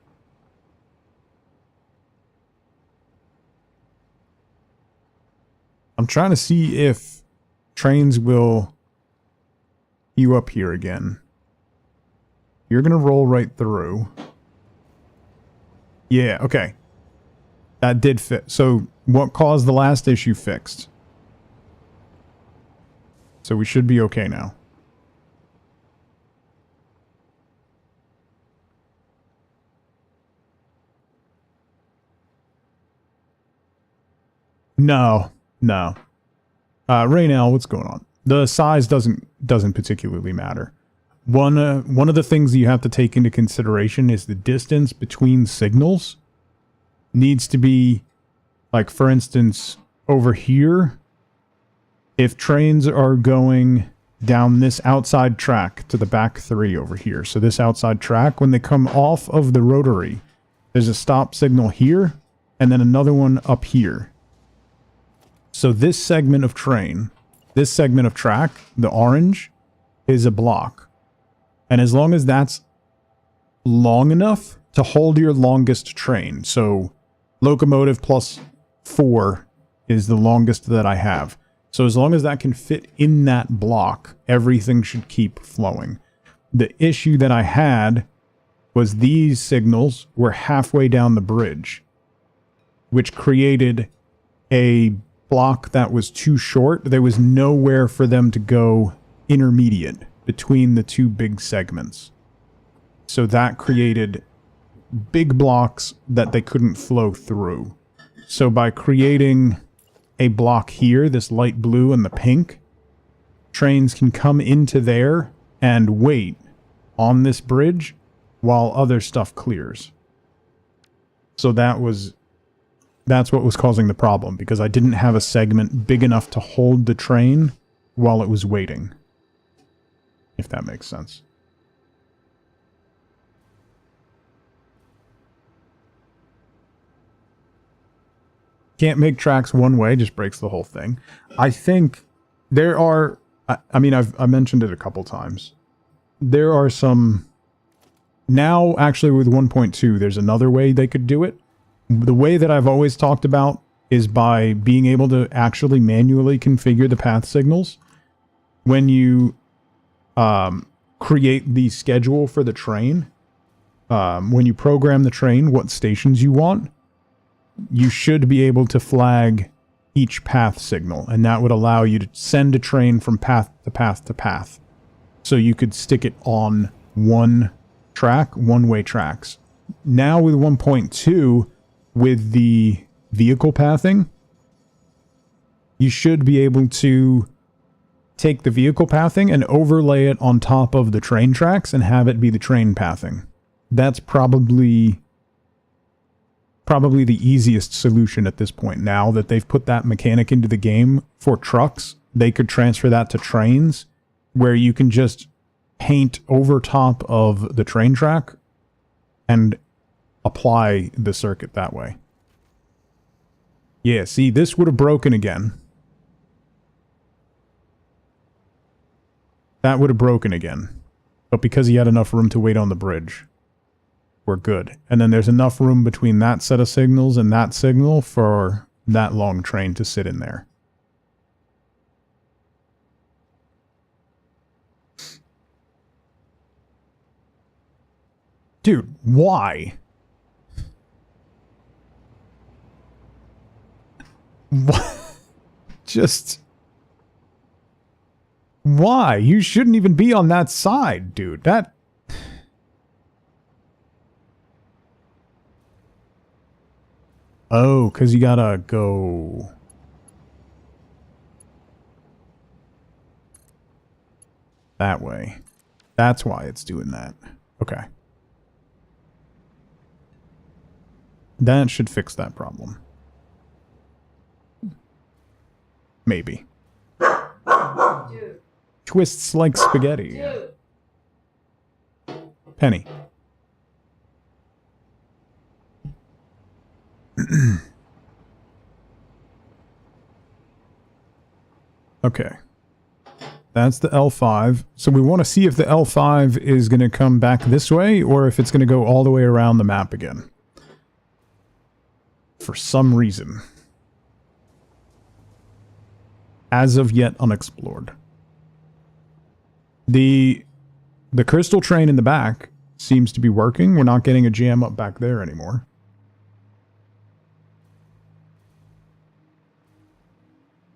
I'm trying to see if trains will queue up here again. You're going to roll right through. Yeah, okay. That did fit. So what caused the last issue fixed. So we should be okay now. No. Raynell, what's going on? The size doesn't particularly matter. One of the things you have to take into consideration is the distance between signals needs to be, like, for instance, over here, if trains are going down this outside track to the back 3 over here, so this outside track, when they come off of the rotary, there's a stop signal here, and then another one up here. So this segment of train, this segment of track, the orange, is a block. And as long as that's long enough to hold your longest train, so locomotive plus 4 is the longest that I have. So as long as that can fit in that block, everything should keep flowing. The issue that I had was these signals were halfway down the bridge, which created a block that was too short. There was nowhere for them to go intermediate between the two big segments. So that created big blocks that they couldn't flow through. So by creating a block here, this light blue and the pink, trains can come into there and wait on this bridge while other stuff clears. So that's what was causing the problem, because I didn't have a segment big enough to hold the train while it was waiting. If that makes sense. Can't make tracks one way, just breaks the whole thing. I think there are, I mean, I've mentioned it a couple times. There are some, now actually with 1.2, there's another way they could do it. The way that I've always talked about is by being able to actually manually configure the path signals. When you create the schedule for the train, when you program the train what stations you want, you should be able to flag each path signal, and that would allow you to send a train from path to path to path. So you could stick it on one track, one-way tracks. Now with 1.2, with the vehicle pathing, you should be able to take the vehicle pathing and overlay it on top of the train tracks and have it be the train pathing. That's probably the easiest solution at this point. Now that they've put that mechanic into the game for trucks, they could transfer that to trains, where you can just paint over top of the train track and apply the circuit that way. Yeah, see, this would have broken again. That would have broken again. But because he had enough room to wait on the bridge, we're good. And then there's enough room between that set of signals and that signal for that long train to sit in there. Dude, why? What? Just... Why? You shouldn't even be on that side, dude. That... Oh, because you gotta go... that way. That's why it's doing that. Okay. That should fix that problem. Maybe. Dude. Twists like spaghetti. Dude. Penny. Okay. That's the L5. So we want to see if the L5 is going to come back this way or if it's going to go all the way around the map again. For some reason. as of yet unexplored. The crystal train in the back seems to be working. We're not getting a jam up back there anymore.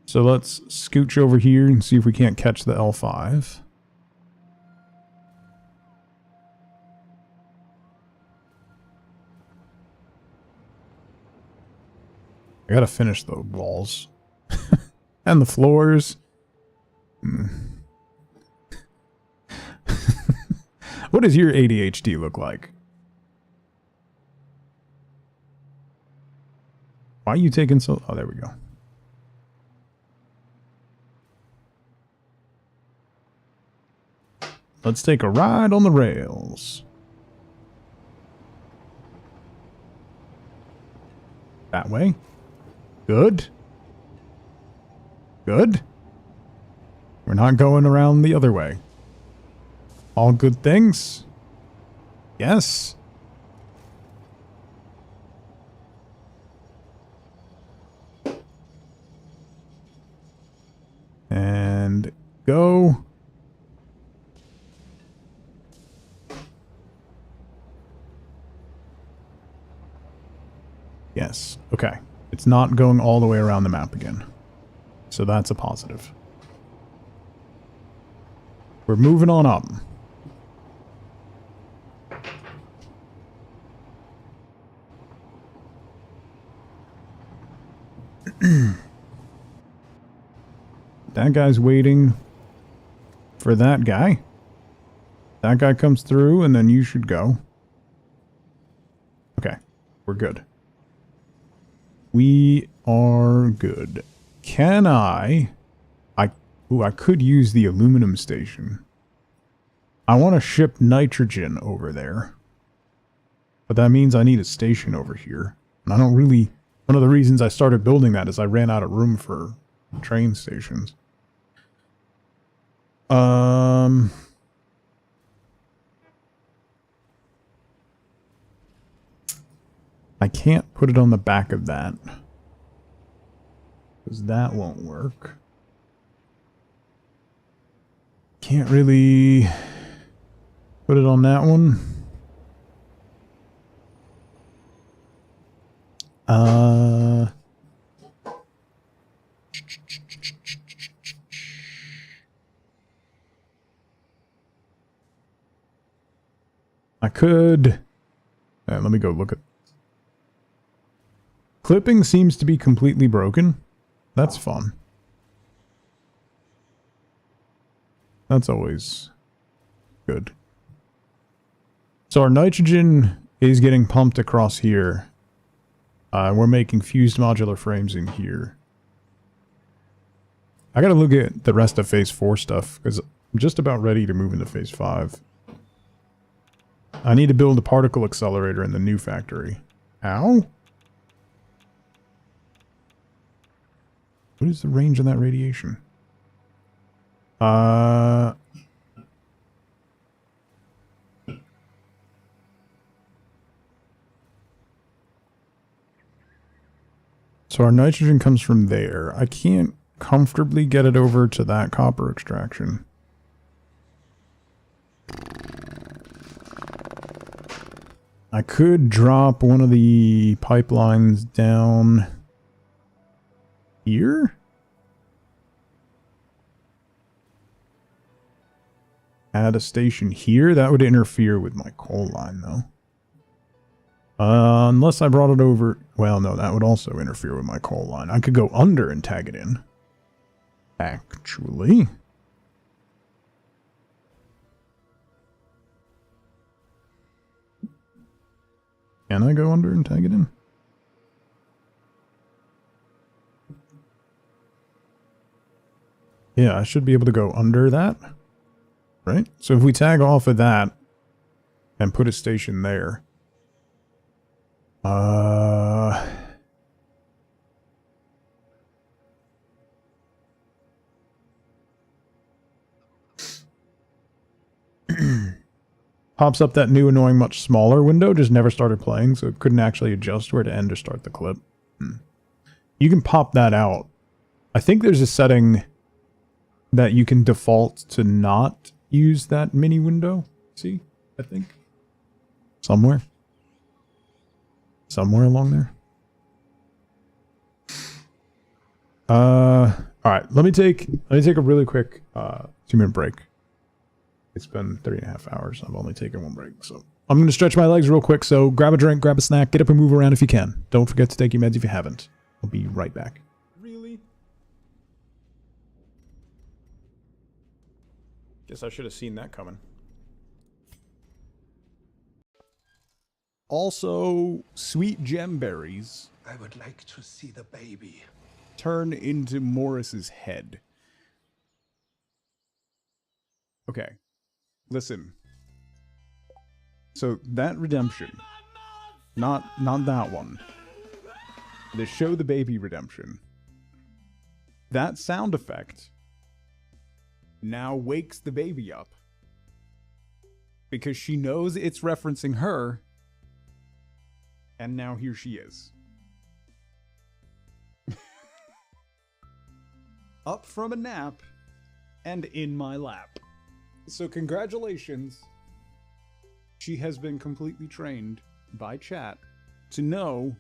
So let's scooch over here and see if we can't catch the L5. I gotta finish the walls. And the floors. What does your ADHD look like? Why are you taking so... Oh, there we go. Let's take a ride on the rails. That way. Good. Good. We're not going around the other way. All good things. Yes. And go. Yes. Okay. It's not going all the way around the map again. So that's a positive. We're moving on up. That guy's waiting for that guy. That guy comes through and then you should go. Okay. We're good. We are good. Can I could use the aluminum station. I want to ship nitrogen over there. But that means I need a station over here. And I don't really... One of the reasons I started building that is I ran out of room for train stations. I can't put it on the back of that. Because that won't work. Can't really put it on that one. I could... let me go look at... Clipping seems to be completely broken. That's fun. That's always good. So our nitrogen is getting pumped across here. We're making fused modular frames in here. I gotta look at the rest of Phase 4 stuff, because I'm just about ready to move into Phase 5. I need to build a particle accelerator in the new factory. Ow? What is the range of that radiation? So our nitrogen comes from there. I can't comfortably get it over to that copper extraction. I could drop one of the pipelines down here. Add a station here. That would interfere with my coal line, though. Unless I brought it over... Well, no, that would also interfere with my coal line. I could go under and tag it in. Actually... Can I go under and tag it in? Yeah, I should be able to go under that. Right? So if we tag off of that and put a station there. Pops up that new annoying much smaller window, just never started playing, so it couldn't actually adjust where to end or start the clip. You can pop that out I think there's a setting that you can default to not use that mini window. See? I think. Somewhere. Somewhere along there. Alright, let me take a really quick 2-minute break. It's been 3.5 hours. I've only taken one break, so I'm gonna stretch my legs real quick, so grab a drink, grab a snack, get up and move around if you can. Don't forget to take your meds if you haven't. I'll be right back. Really? Guess I should have seen that coming. Also, sweet gemberries I would like to see the baby. turn into Morris's head. Okay. Listen. So that redemption, not that one. The show the baby redemption. That sound effect now wakes the baby up because she knows it's referencing her, and now here she is. Up from a nap and in my lap. So congratulations. She has been completely trained by chat to know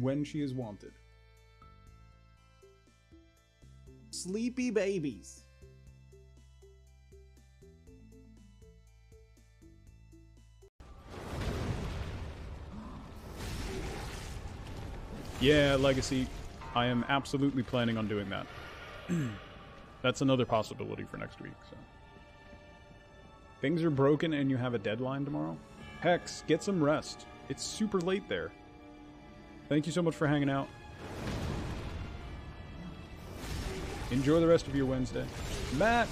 when she is wanted. Sleepy babies. Yeah, Legacy. I am absolutely planning on doing that. That's another possibility for next week. So. Things are broken and you have a deadline tomorrow? Hex, get some rest. It's super late there. Thank you so much for hanging out. Enjoy the rest of your Wednesday. Matt!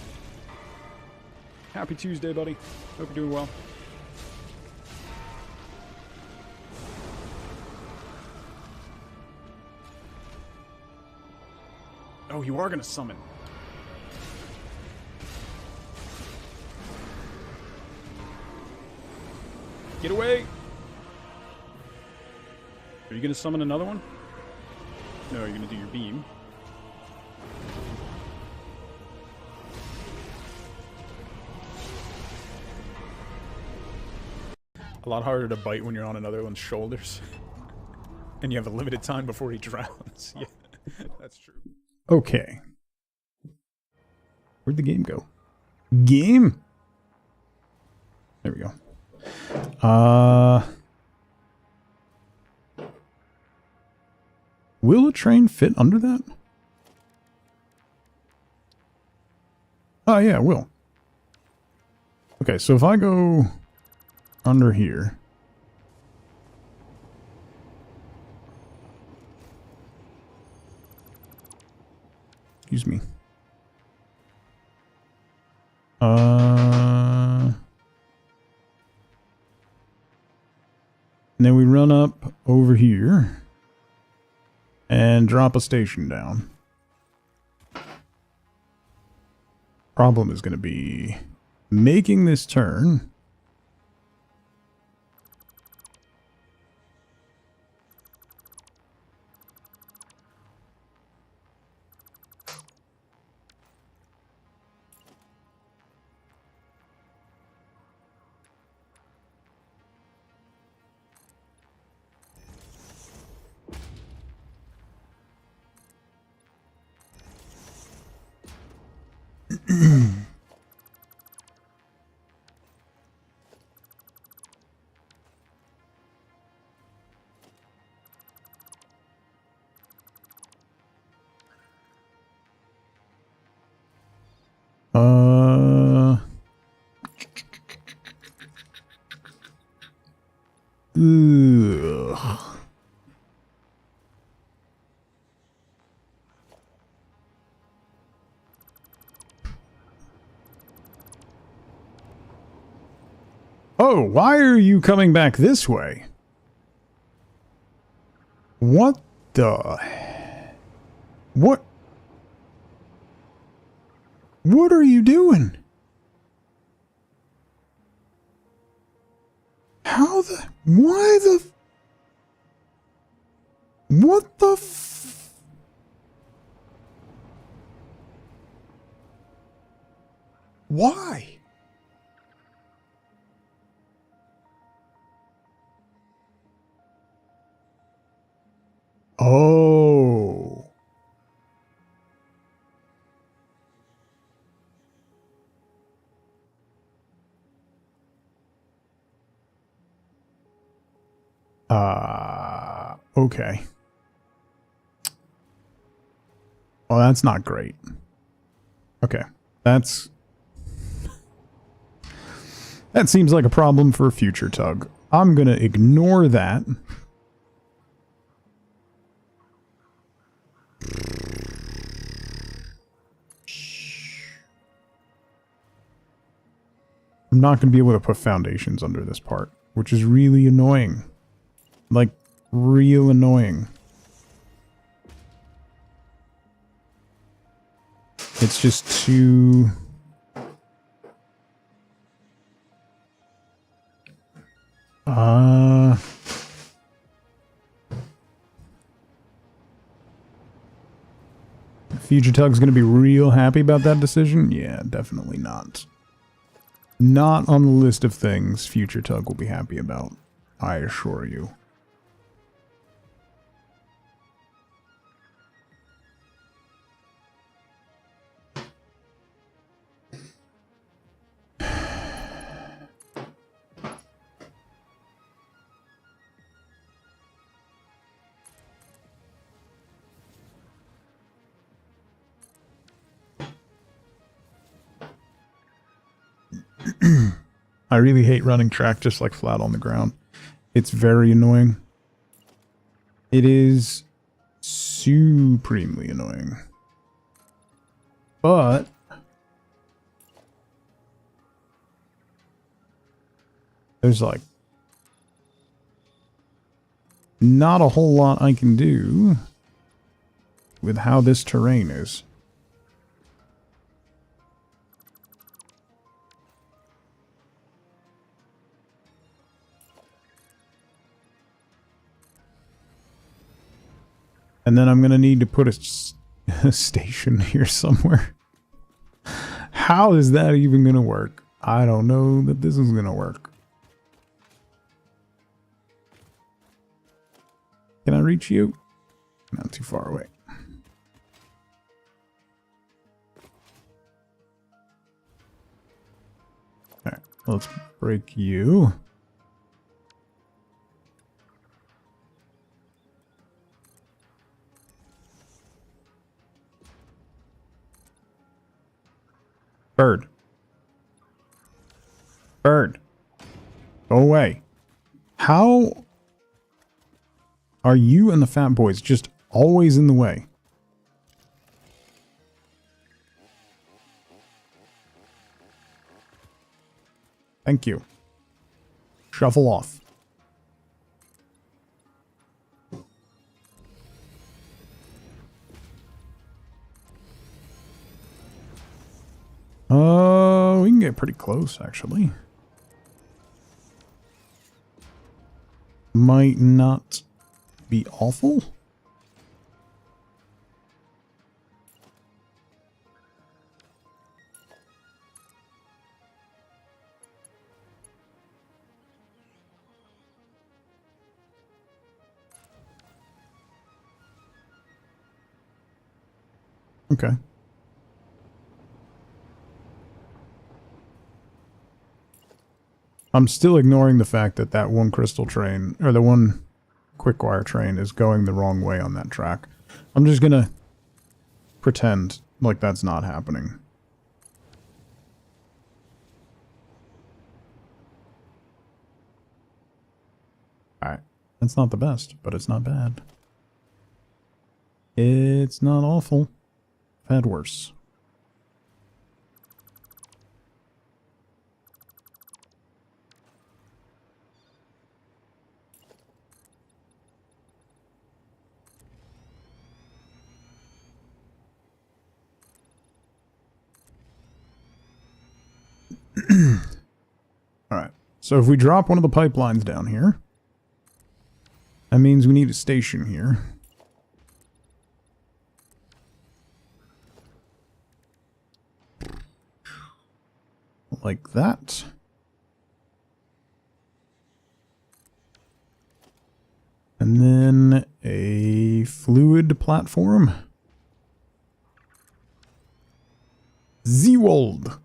Happy Tuesday, buddy. Hope you're doing well. Oh, you are gonna summon. Get away! Are you gonna summon another one? No, you're gonna do your beam. A lot harder to bite when you're on another one's shoulders. And you have a limited time before he drowns. Yeah, that's true. Okay. Where'd the game go? Game? There we go. Will a train fit under that? Oh, yeah, it will. Okay, so if I go under here. Excuse me. And then we run up over here and drop a station down. Problem is going to be making this turn. Ugh. Oh, why are you coming back this way? What the... What are you doing? How the... Why the... What the Why? Oh. Okay. Well, that's not great. Okay. That seems like a problem for a future tug. I'm gonna ignore that. I'm not gonna be able to put foundations under this part, which is really annoying. Like, real annoying. It's just too... Future Tug's gonna be real happy about that decision? Yeah, definitely not. Not on the list of things Future Tug will be happy about, I assure you. I really hate running track just like flat on the ground. It's very annoying. It is supremely annoying. But there's like not a whole lot I can do with how this terrain is. And then I'm going to need to put a station here somewhere. How is that even going to work? I don't know that this is going to work. Can I reach you? Not too far away. Alright, let's break you. Bird. Bird. Go away. How are you and the fat boys just always in the way? Thank you. Shuffle off. We can get pretty close, actually. Might not be awful. Okay. I'm still ignoring the fact that that one crystal train, or the one quick wire train, is going the wrong way on that track. I'm just gonna pretend like that's not happening. Alright. That's not the best, but it's not bad. It's not awful. I've had worse. Alright, so if we drop one of the pipelines down here, that means we need a station here. like that. And then a fluid platform. Zeewold.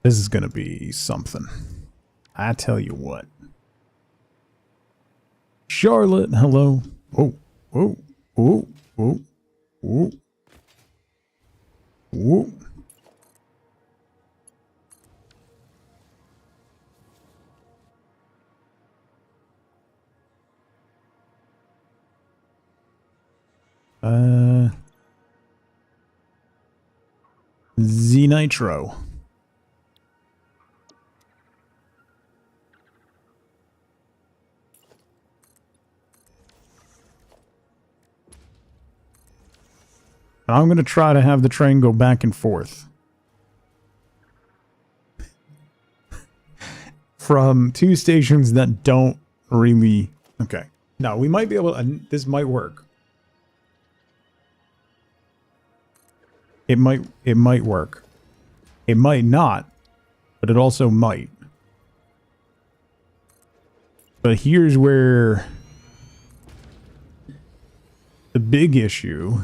This is going to be something. I tell you what. Charlotte, hello. Whoa, whoa, whoa, whoa, whoa, whoa. Z-Nitro. I'm going to try to have the train go back and forth. From two stations that don't really... Okay. Now, we might be able to... This might work. It might work. It might not, but it also might. But here's where the big issue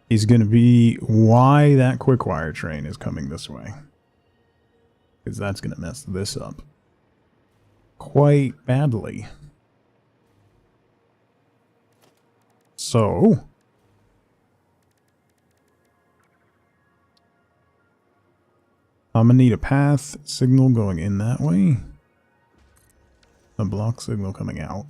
is going to be why that quick-wire train is coming this way. Because that's going to mess this up quite badly. So... I'm going to need a path signal going in that way. A block signal coming out.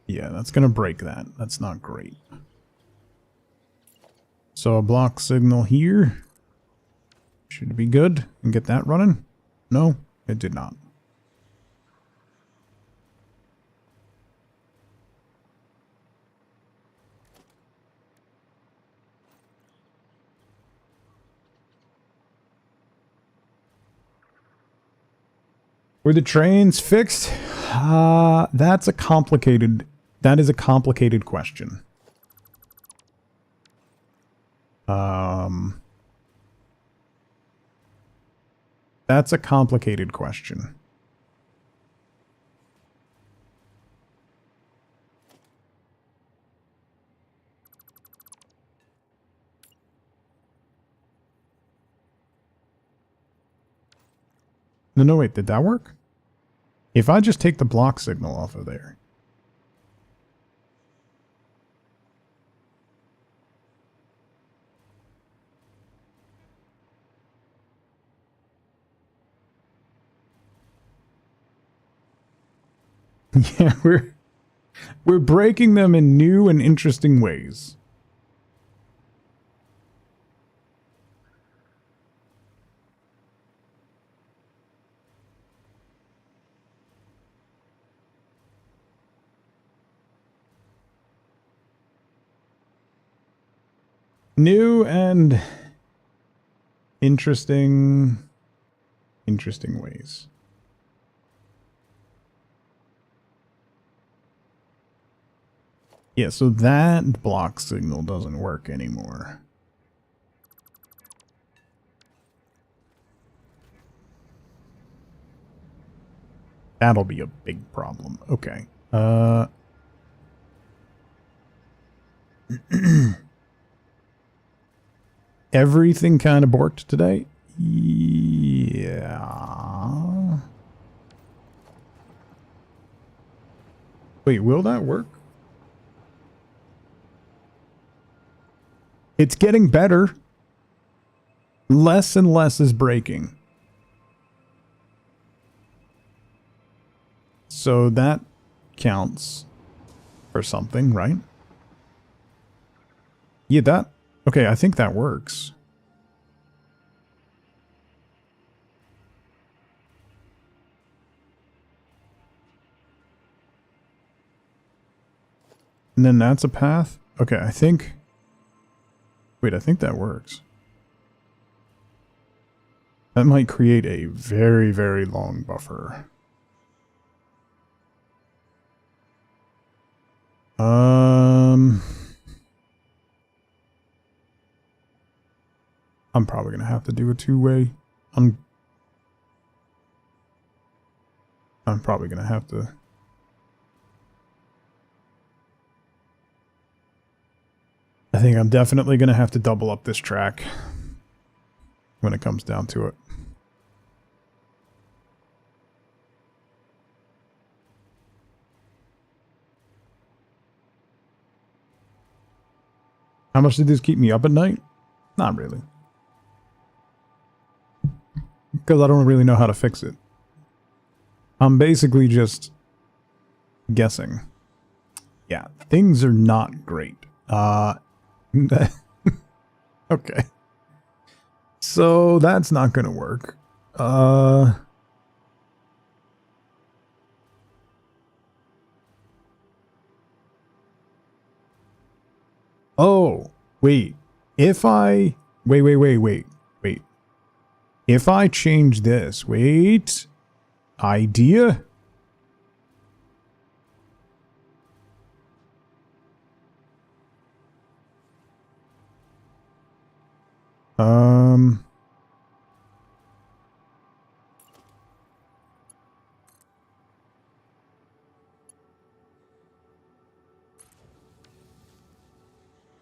Yeah, that's going to break that. That's not great. So a block signal here. Should be good. And get that running? No. It did not. Were the trains fixed? That is a complicated question. That's a complicated question. No, wait, did that work? If I just take the block signal off of there. Yeah, we're breaking them in new and interesting ways. New and interesting ways. Yeah, so that block signal doesn't work anymore. That'll be a big problem. Okay. Everything kind of borked today? Yeah. Wait, will that work? It's getting better. Less and less is breaking. So that counts for something, right? Yeah, that... Okay, I think that works. And then that's a path. Okay, I think... Wait, I think that works. That might create a very, very long buffer. I'm probably going to have to do a two-way. I'm probably going to have to... I think I'm definitely going to have to double up this track when it comes down to it. How much did this keep me up at night? Not really. Because I don't really know how to fix it. I'm basically just guessing. Yeah, things are not great. Okay. So that's not gonna work. Oh, wait. If I... Wait. If I change this... Wait. Idea?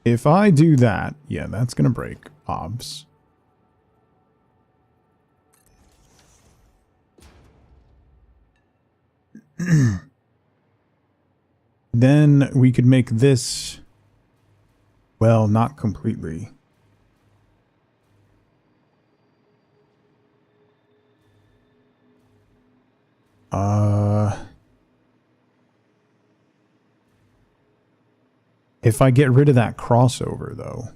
If I do that, yeah, that's gonna break. Obs. Then we could make this... Well, not completely. If I get rid of that crossover, though...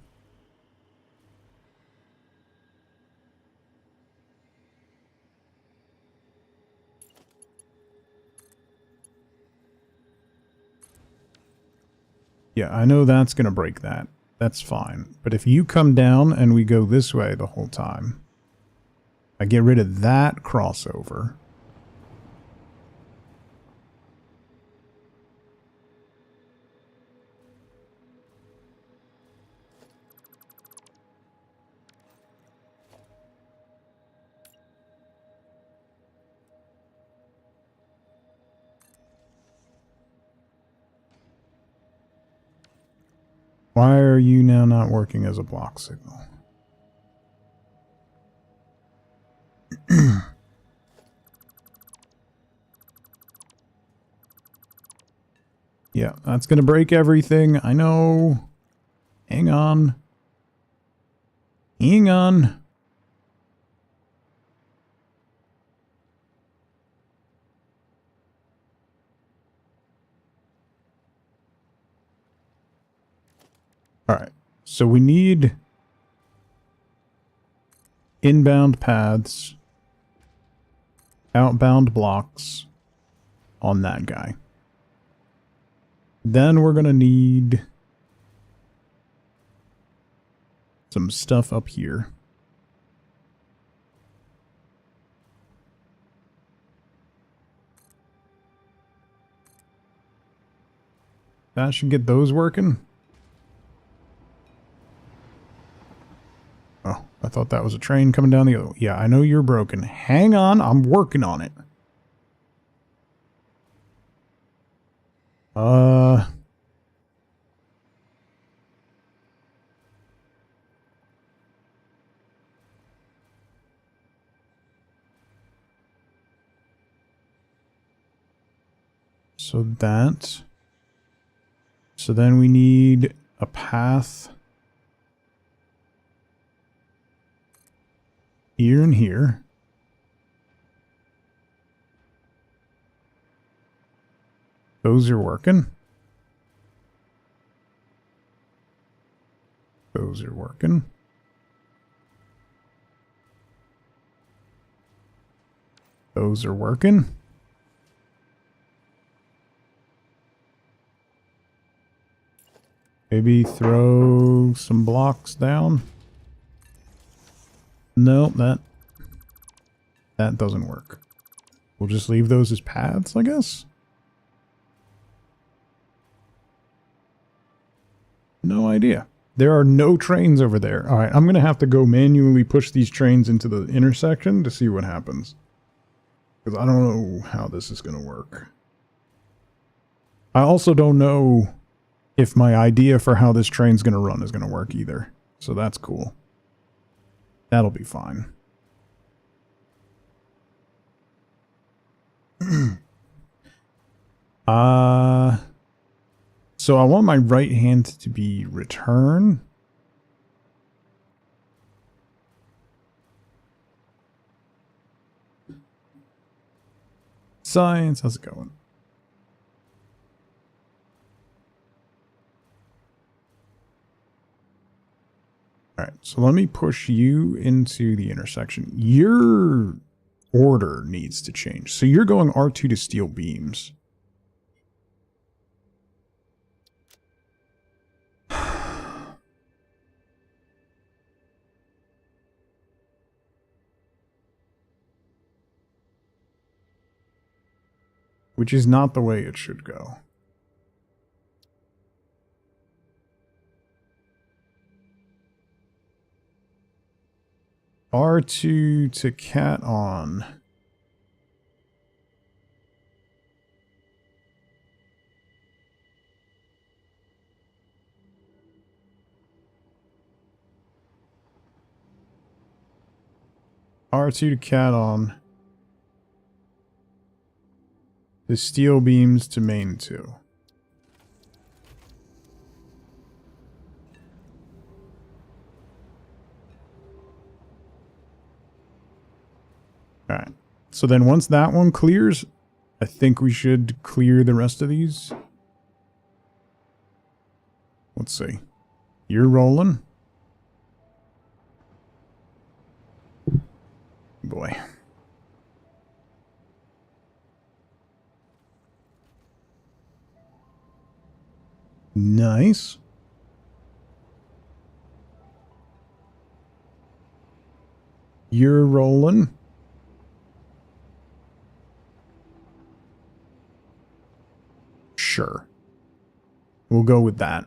Yeah, I know that's going to break that. That's fine. But if you come down and we go this way the whole time, I get rid of that crossover. Why are you now not working as a block signal? Yeah, that's going to break everything. I know. Hang on. Hang on. All right. So we need inbound paths, outbound blocks on that guy. Then we're going to need some stuff up here. That should get those working. Oh, I thought that was a train coming down the other way. Yeah, I know you're broken. Hang on, I'm working on it. So that. So then we need a path here and here. Those are working. Those are working. Those are working. Maybe throw some blocks down. No, that doesn't work. We'll just leave those as paths, I guess. No idea. There are no trains over there. All right, I'm going to have to go manually push these trains into the intersection to see what happens. Because I don't know how this is going to work. I also don't know if my idea for how this train's going to run is going to work either. So that's cool. That'll be fine. So I want my right hand to be return. Science, how's it going? Alright, so let me push you into the intersection. Your order needs to change. So you're going R2 to steel beams. Which is not the way it should go. R2 to cat on. R2 to cat on. The steel beams to main 2. Alright. So then once that one clears, I think we should clear the rest of these. Let's see. You're rolling. Boy. Nice. You're rolling. Sure. We'll go with that.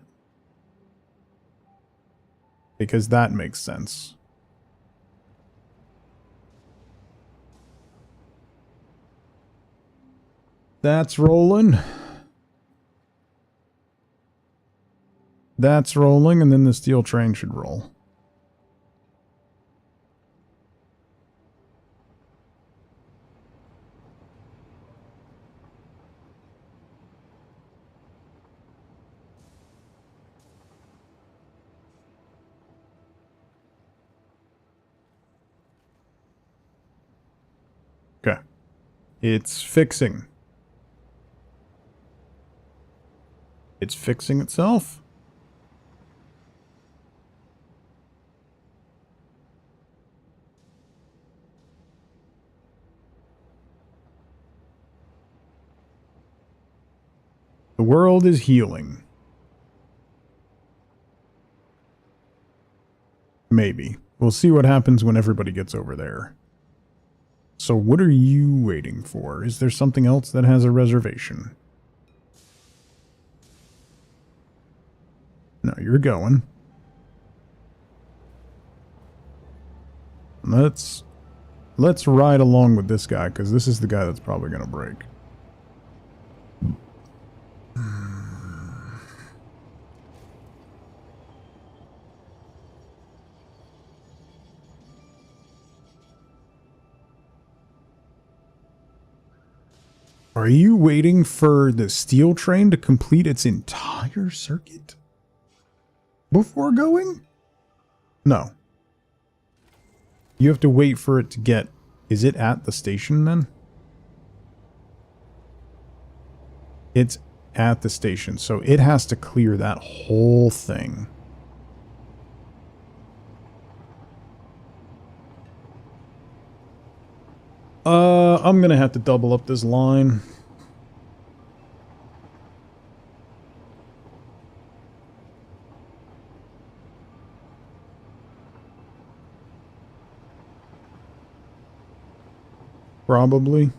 Because that makes sense. That's rolling. That's rolling, and then the steel train should roll. Okay. It's fixing. It's fixing itself. The world is healing. Maybe. We'll see what happens when everybody gets over there. So what are you waiting for? Is there something else that has a reservation? No, you're going. Let's ride along with this guy, because this is the guy that's probably going to break. Are you waiting for the steel train to complete its entire circuit before going? No. You have to wait for it to get... Is it at the station then? It's at the station, so it has to clear that whole thing. I'm gonna have to double up this line. Probably.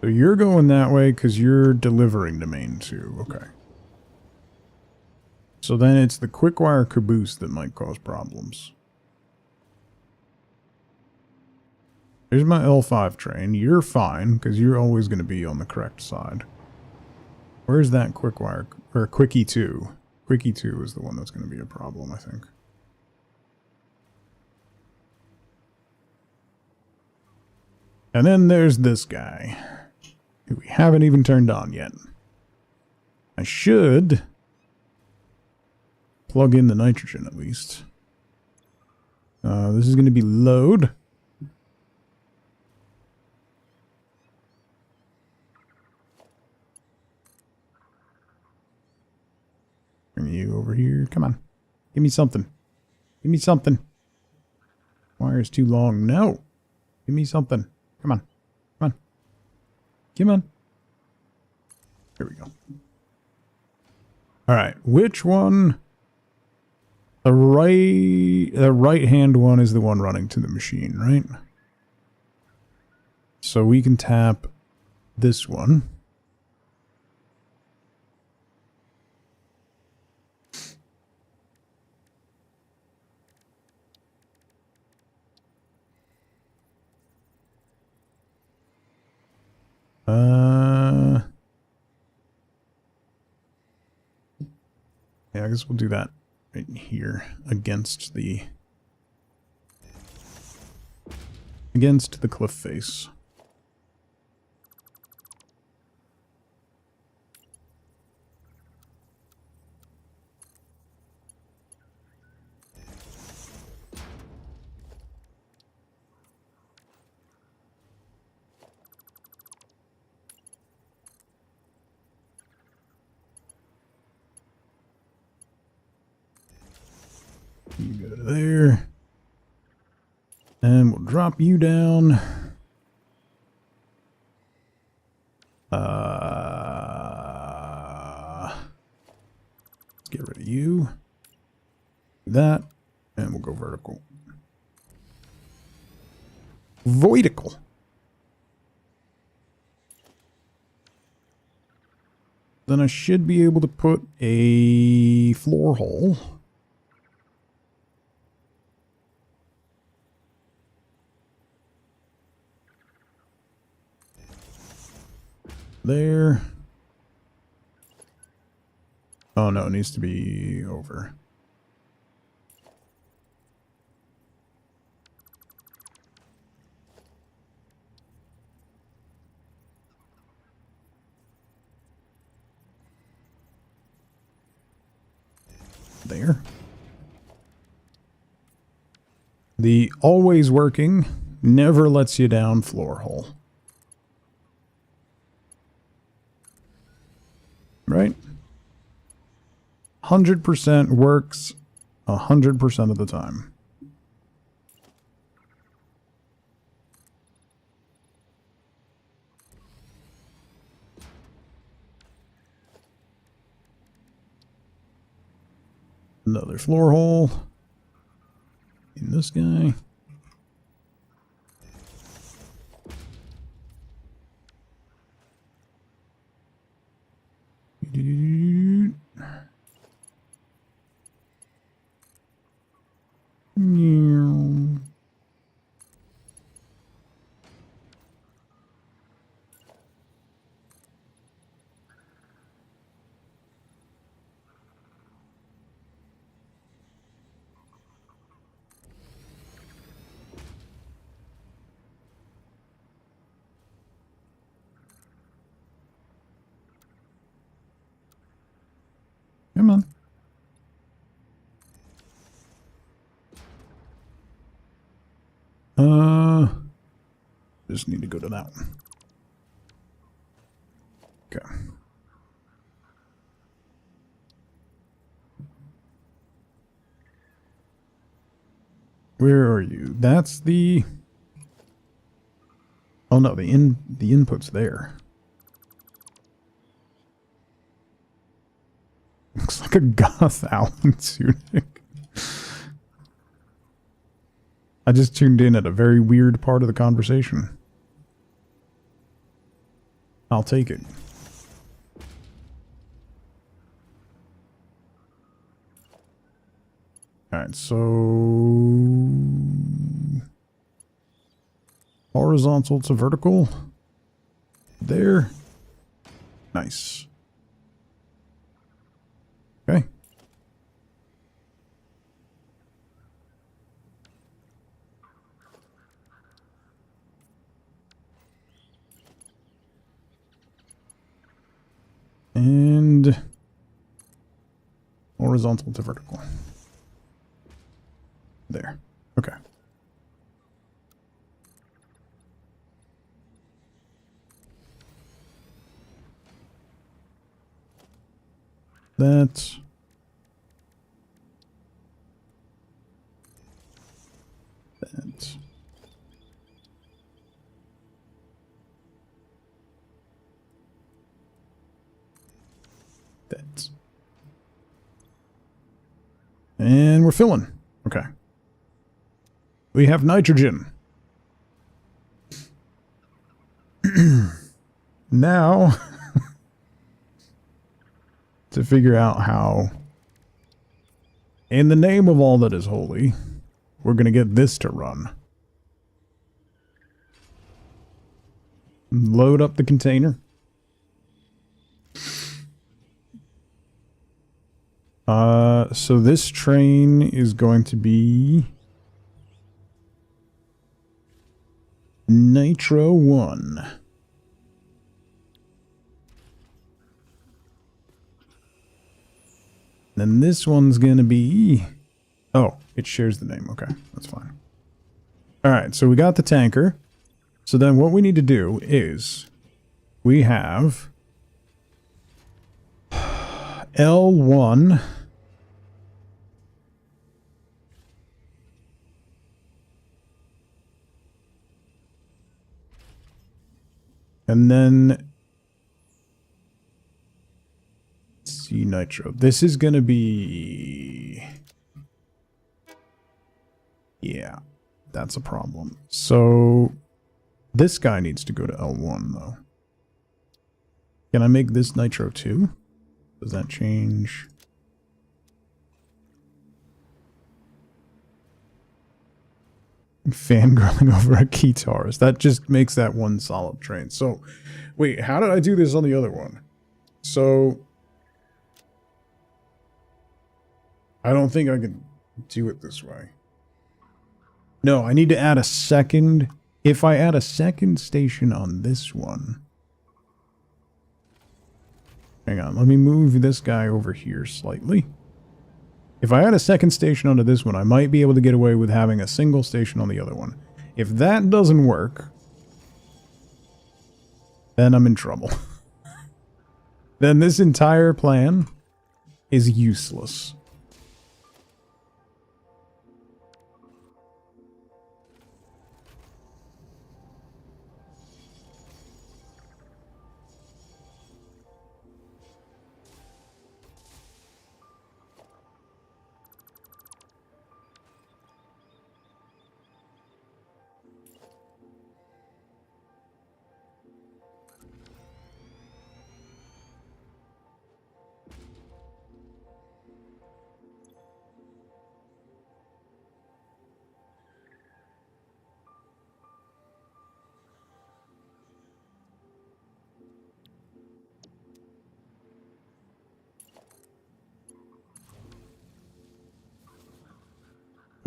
So you're going that way because you're delivering to main 2. Okay. So then it's the quick wire caboose that might cause problems. Here's my L5 train. You're fine because you're always going to be on the correct side. Where's that quick wire? Or Quickie 2? Quickie 2 is the one that's going to be a problem, I think. And then there's this guy, who we haven't even turned on yet. I should plug in the nitrogen at least. This is going to be load. Bring you over here. Come on. Give me something. Give me something. Wire's too long. No. Give me something. Come on. Come on. Come on. Here we go. Alright. Which one? The right-hand one is the one running to the machine, right? So we can tap this one. Yeah, I guess we'll do that right here against the cliff face. You go to there. And we'll drop you down. Let's get rid of you. Do that. And we'll go vertical. Voidical. Then I should be able to put a floor hole. There. Oh no, it needs to be over. There. The always working, never lets you down floor hole. Right? 100% works 100% of the time. Another floor hole in this guy. Come on. Just need to go to that one. Okay. Where are you? That's the... Oh no, the input's there. Looks like a goth Allen tunic. I just tuned in at a very weird part of the conversation. I'll take it. Alright, so... horizontal to vertical. There. Nice. Okay. And horizontal to vertical. There. Okay. That. That. That. And we're filling. Okay. We have nitrogen. Now, to figure out how, in the name of all that is holy, we're going to get this to run. Load up the container. So this train is going to be Nitro 1. Then this one's going to be... Oh, it shares the name. Okay, that's fine. Alright, so we got the tanker. So then what we need to do is... we have... L1... and then... C nitro. This is gonna be... yeah, that's a problem. So this guy needs to go to L1 though. Can I make this nitro 2? Does that change? Fangirling over a guitarist. That just makes that one solid train. So, wait, how did I do this on the other one? So, I don't think I can do it this way. No, I need to add a second. If I add a second station on this one. Hang on, let me move this guy over here slightly. If I add a second station onto this one, I might be able to get away with having a single station on the other one. If that doesn't work, then I'm in trouble. Then this entire plan is useless.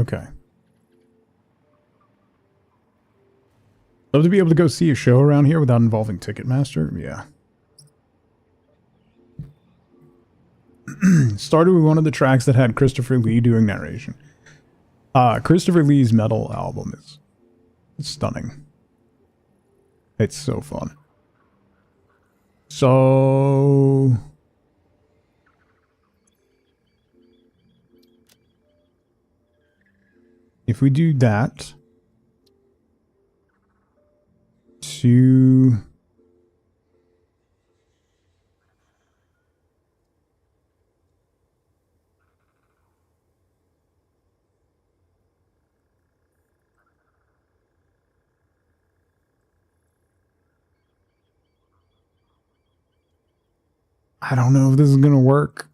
Okay. Love to be able to go see a show around here without involving Ticketmaster. Yeah. Started with one of the tracks that had Christopher Lee doing narration. Christopher Lee's metal album is stunning. It's so fun. So if we do that to I don't know if this is going to work.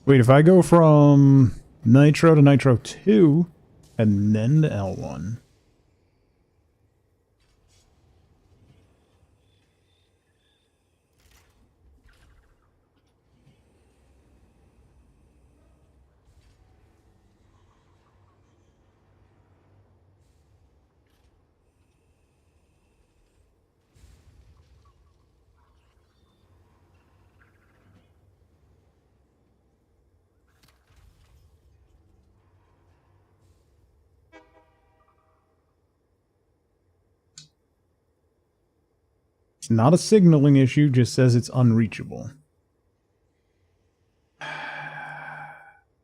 Wait, if I go from Nitro to Nitro 2 and then to L1. It's not a signaling issue, just says it's unreachable.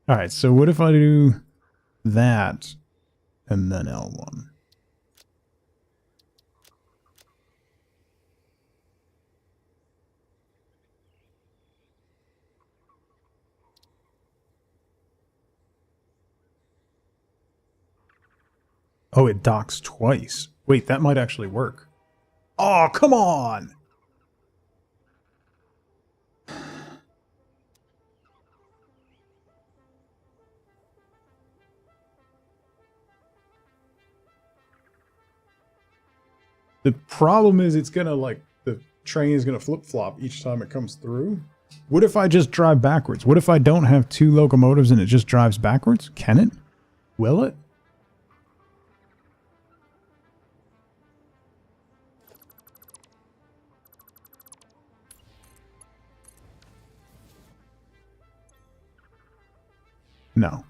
Alright, so what if I do that and then L1? Oh, it docks twice. Wait, that might actually work. Oh, come on! The problem is it's gonna, like, the train is gonna flip-flop each time it comes through. What if I just drive backwards? What if I don't have two locomotives and it just drives backwards? Can it? Will it? No.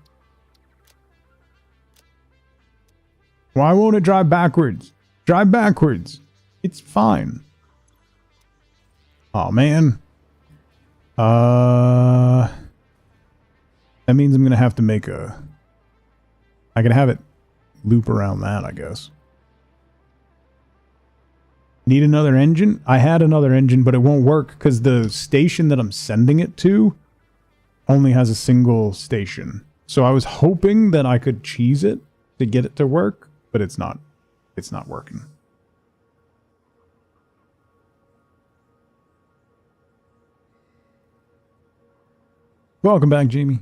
Why won't it drive backwards? Drive backwards. It's fine. Oh, man. That means I'm going to have to make a... I can have it loop around that, I guess. Need another engine? I had another engine, but it won't work because the station that I'm sending it to only has a single station. So I was hoping that I could cheese it to get it to work, but it's not. It's not working. Welcome back, Jamie.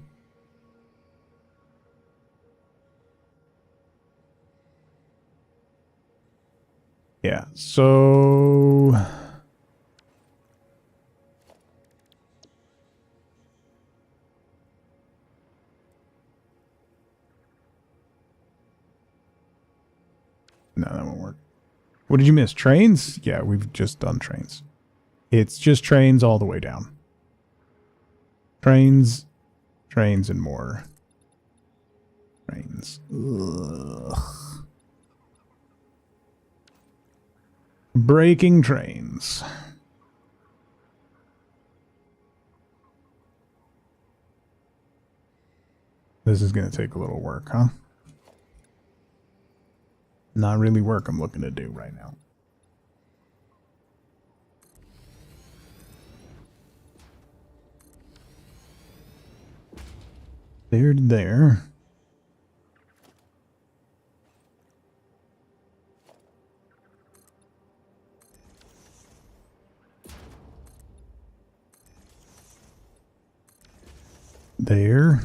Yeah, so... No, that won't work. What did you miss? Trains? Yeah, we've just done trains. It's just trains all the way down. Trains, trains, and more. Trains. Ugh. Breaking trains. This is going to take a little work, huh? Not really work I'm looking to do right now. There to there. There.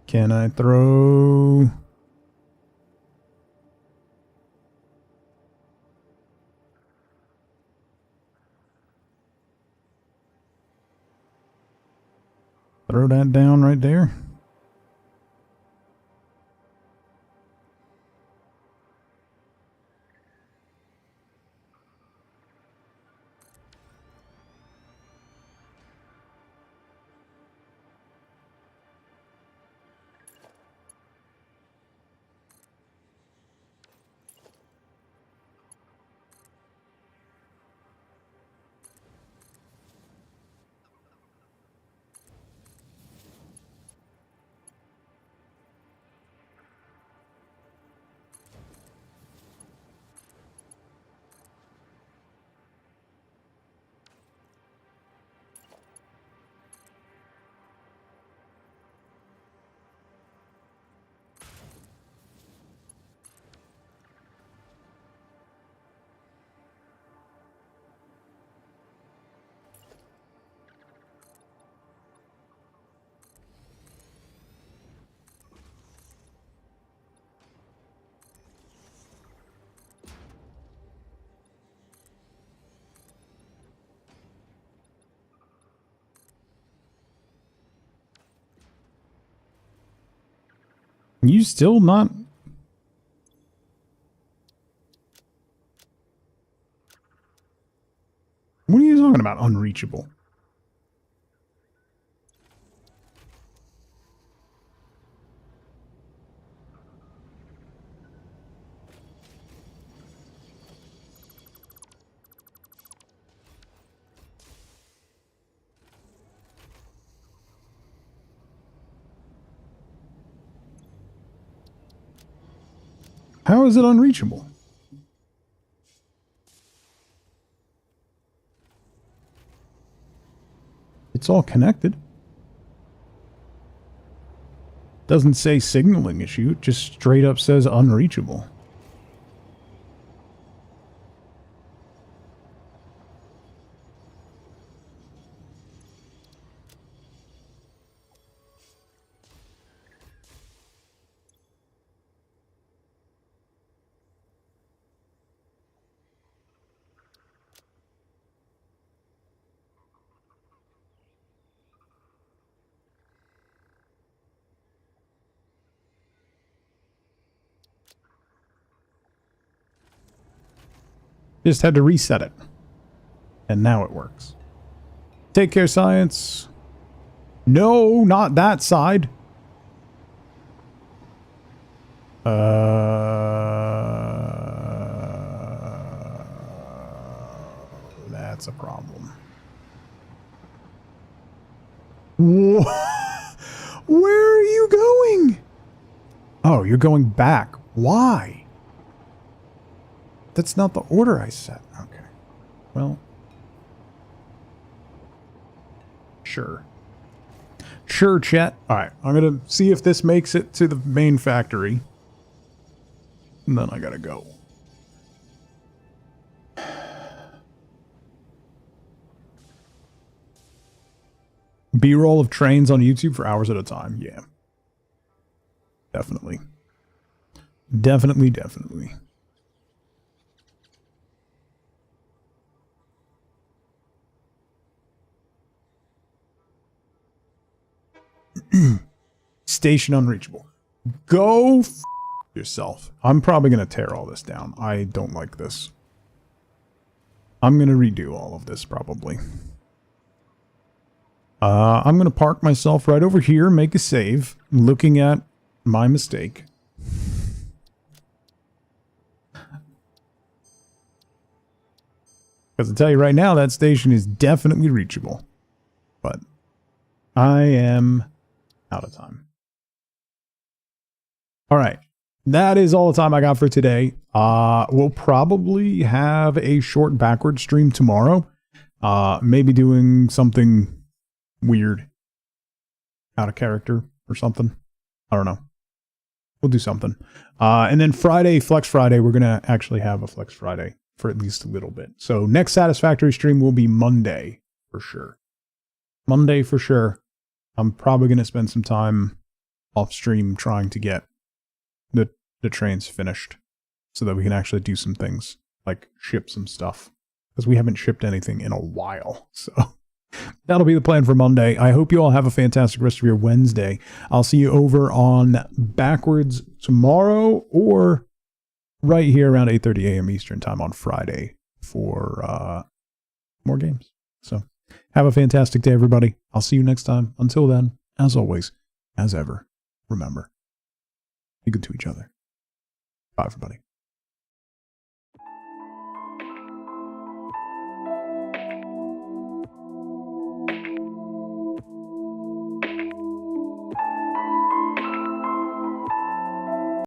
Can I throw... Throw that down right there? You still not... What are you talking about, unreachable? How is it unreachable? It's all connected. Doesn't say signaling issue, it just straight up says unreachable. Just had to reset it. And now it works. Take care, science. No, not that side. That's a problem. Whoa. Where are you going? Oh, you're going back. Why? That's not the order I set. Okay. Well. Sure. Sure, chat. Alright, I'm gonna see if this makes it to the main factory. And then I gotta go. B-roll of trains on YouTube for hours at a time. Yeah. Definitely. Definitely, definitely. Station unreachable. Go f yourself. I'm probably going to tear all this down. I don't like this. I'm going to redo all of this probably. I'm going to park myself right over here, make a save, looking at my mistake. Because I tell you right now, that station is definitely reachable. But I am out of time. All right. That is all the time I got for today. We'll probably have a short backward stream tomorrow. Maybe doing something weird. Out of character or something. I don't know. We'll do something. And then Friday, Flex Friday, we're going to actually have a Flex Friday for at least a little bit. So next Satisfactory stream will be Monday for sure. Monday for sure. I'm probably going to spend some time off stream trying to get the trains finished so that we can actually do some things like ship some stuff because we haven't shipped anything in a while. So that'll be the plan for Monday. I hope you all have a fantastic rest of your Wednesday. I'll see you over on Backwards tomorrow or right here around 8:30 a.m. Eastern time on Friday for more games. So have a fantastic day, everybody. I'll see you next time. Until then, as always, as ever, remember, be good to each other. Bye, everybody.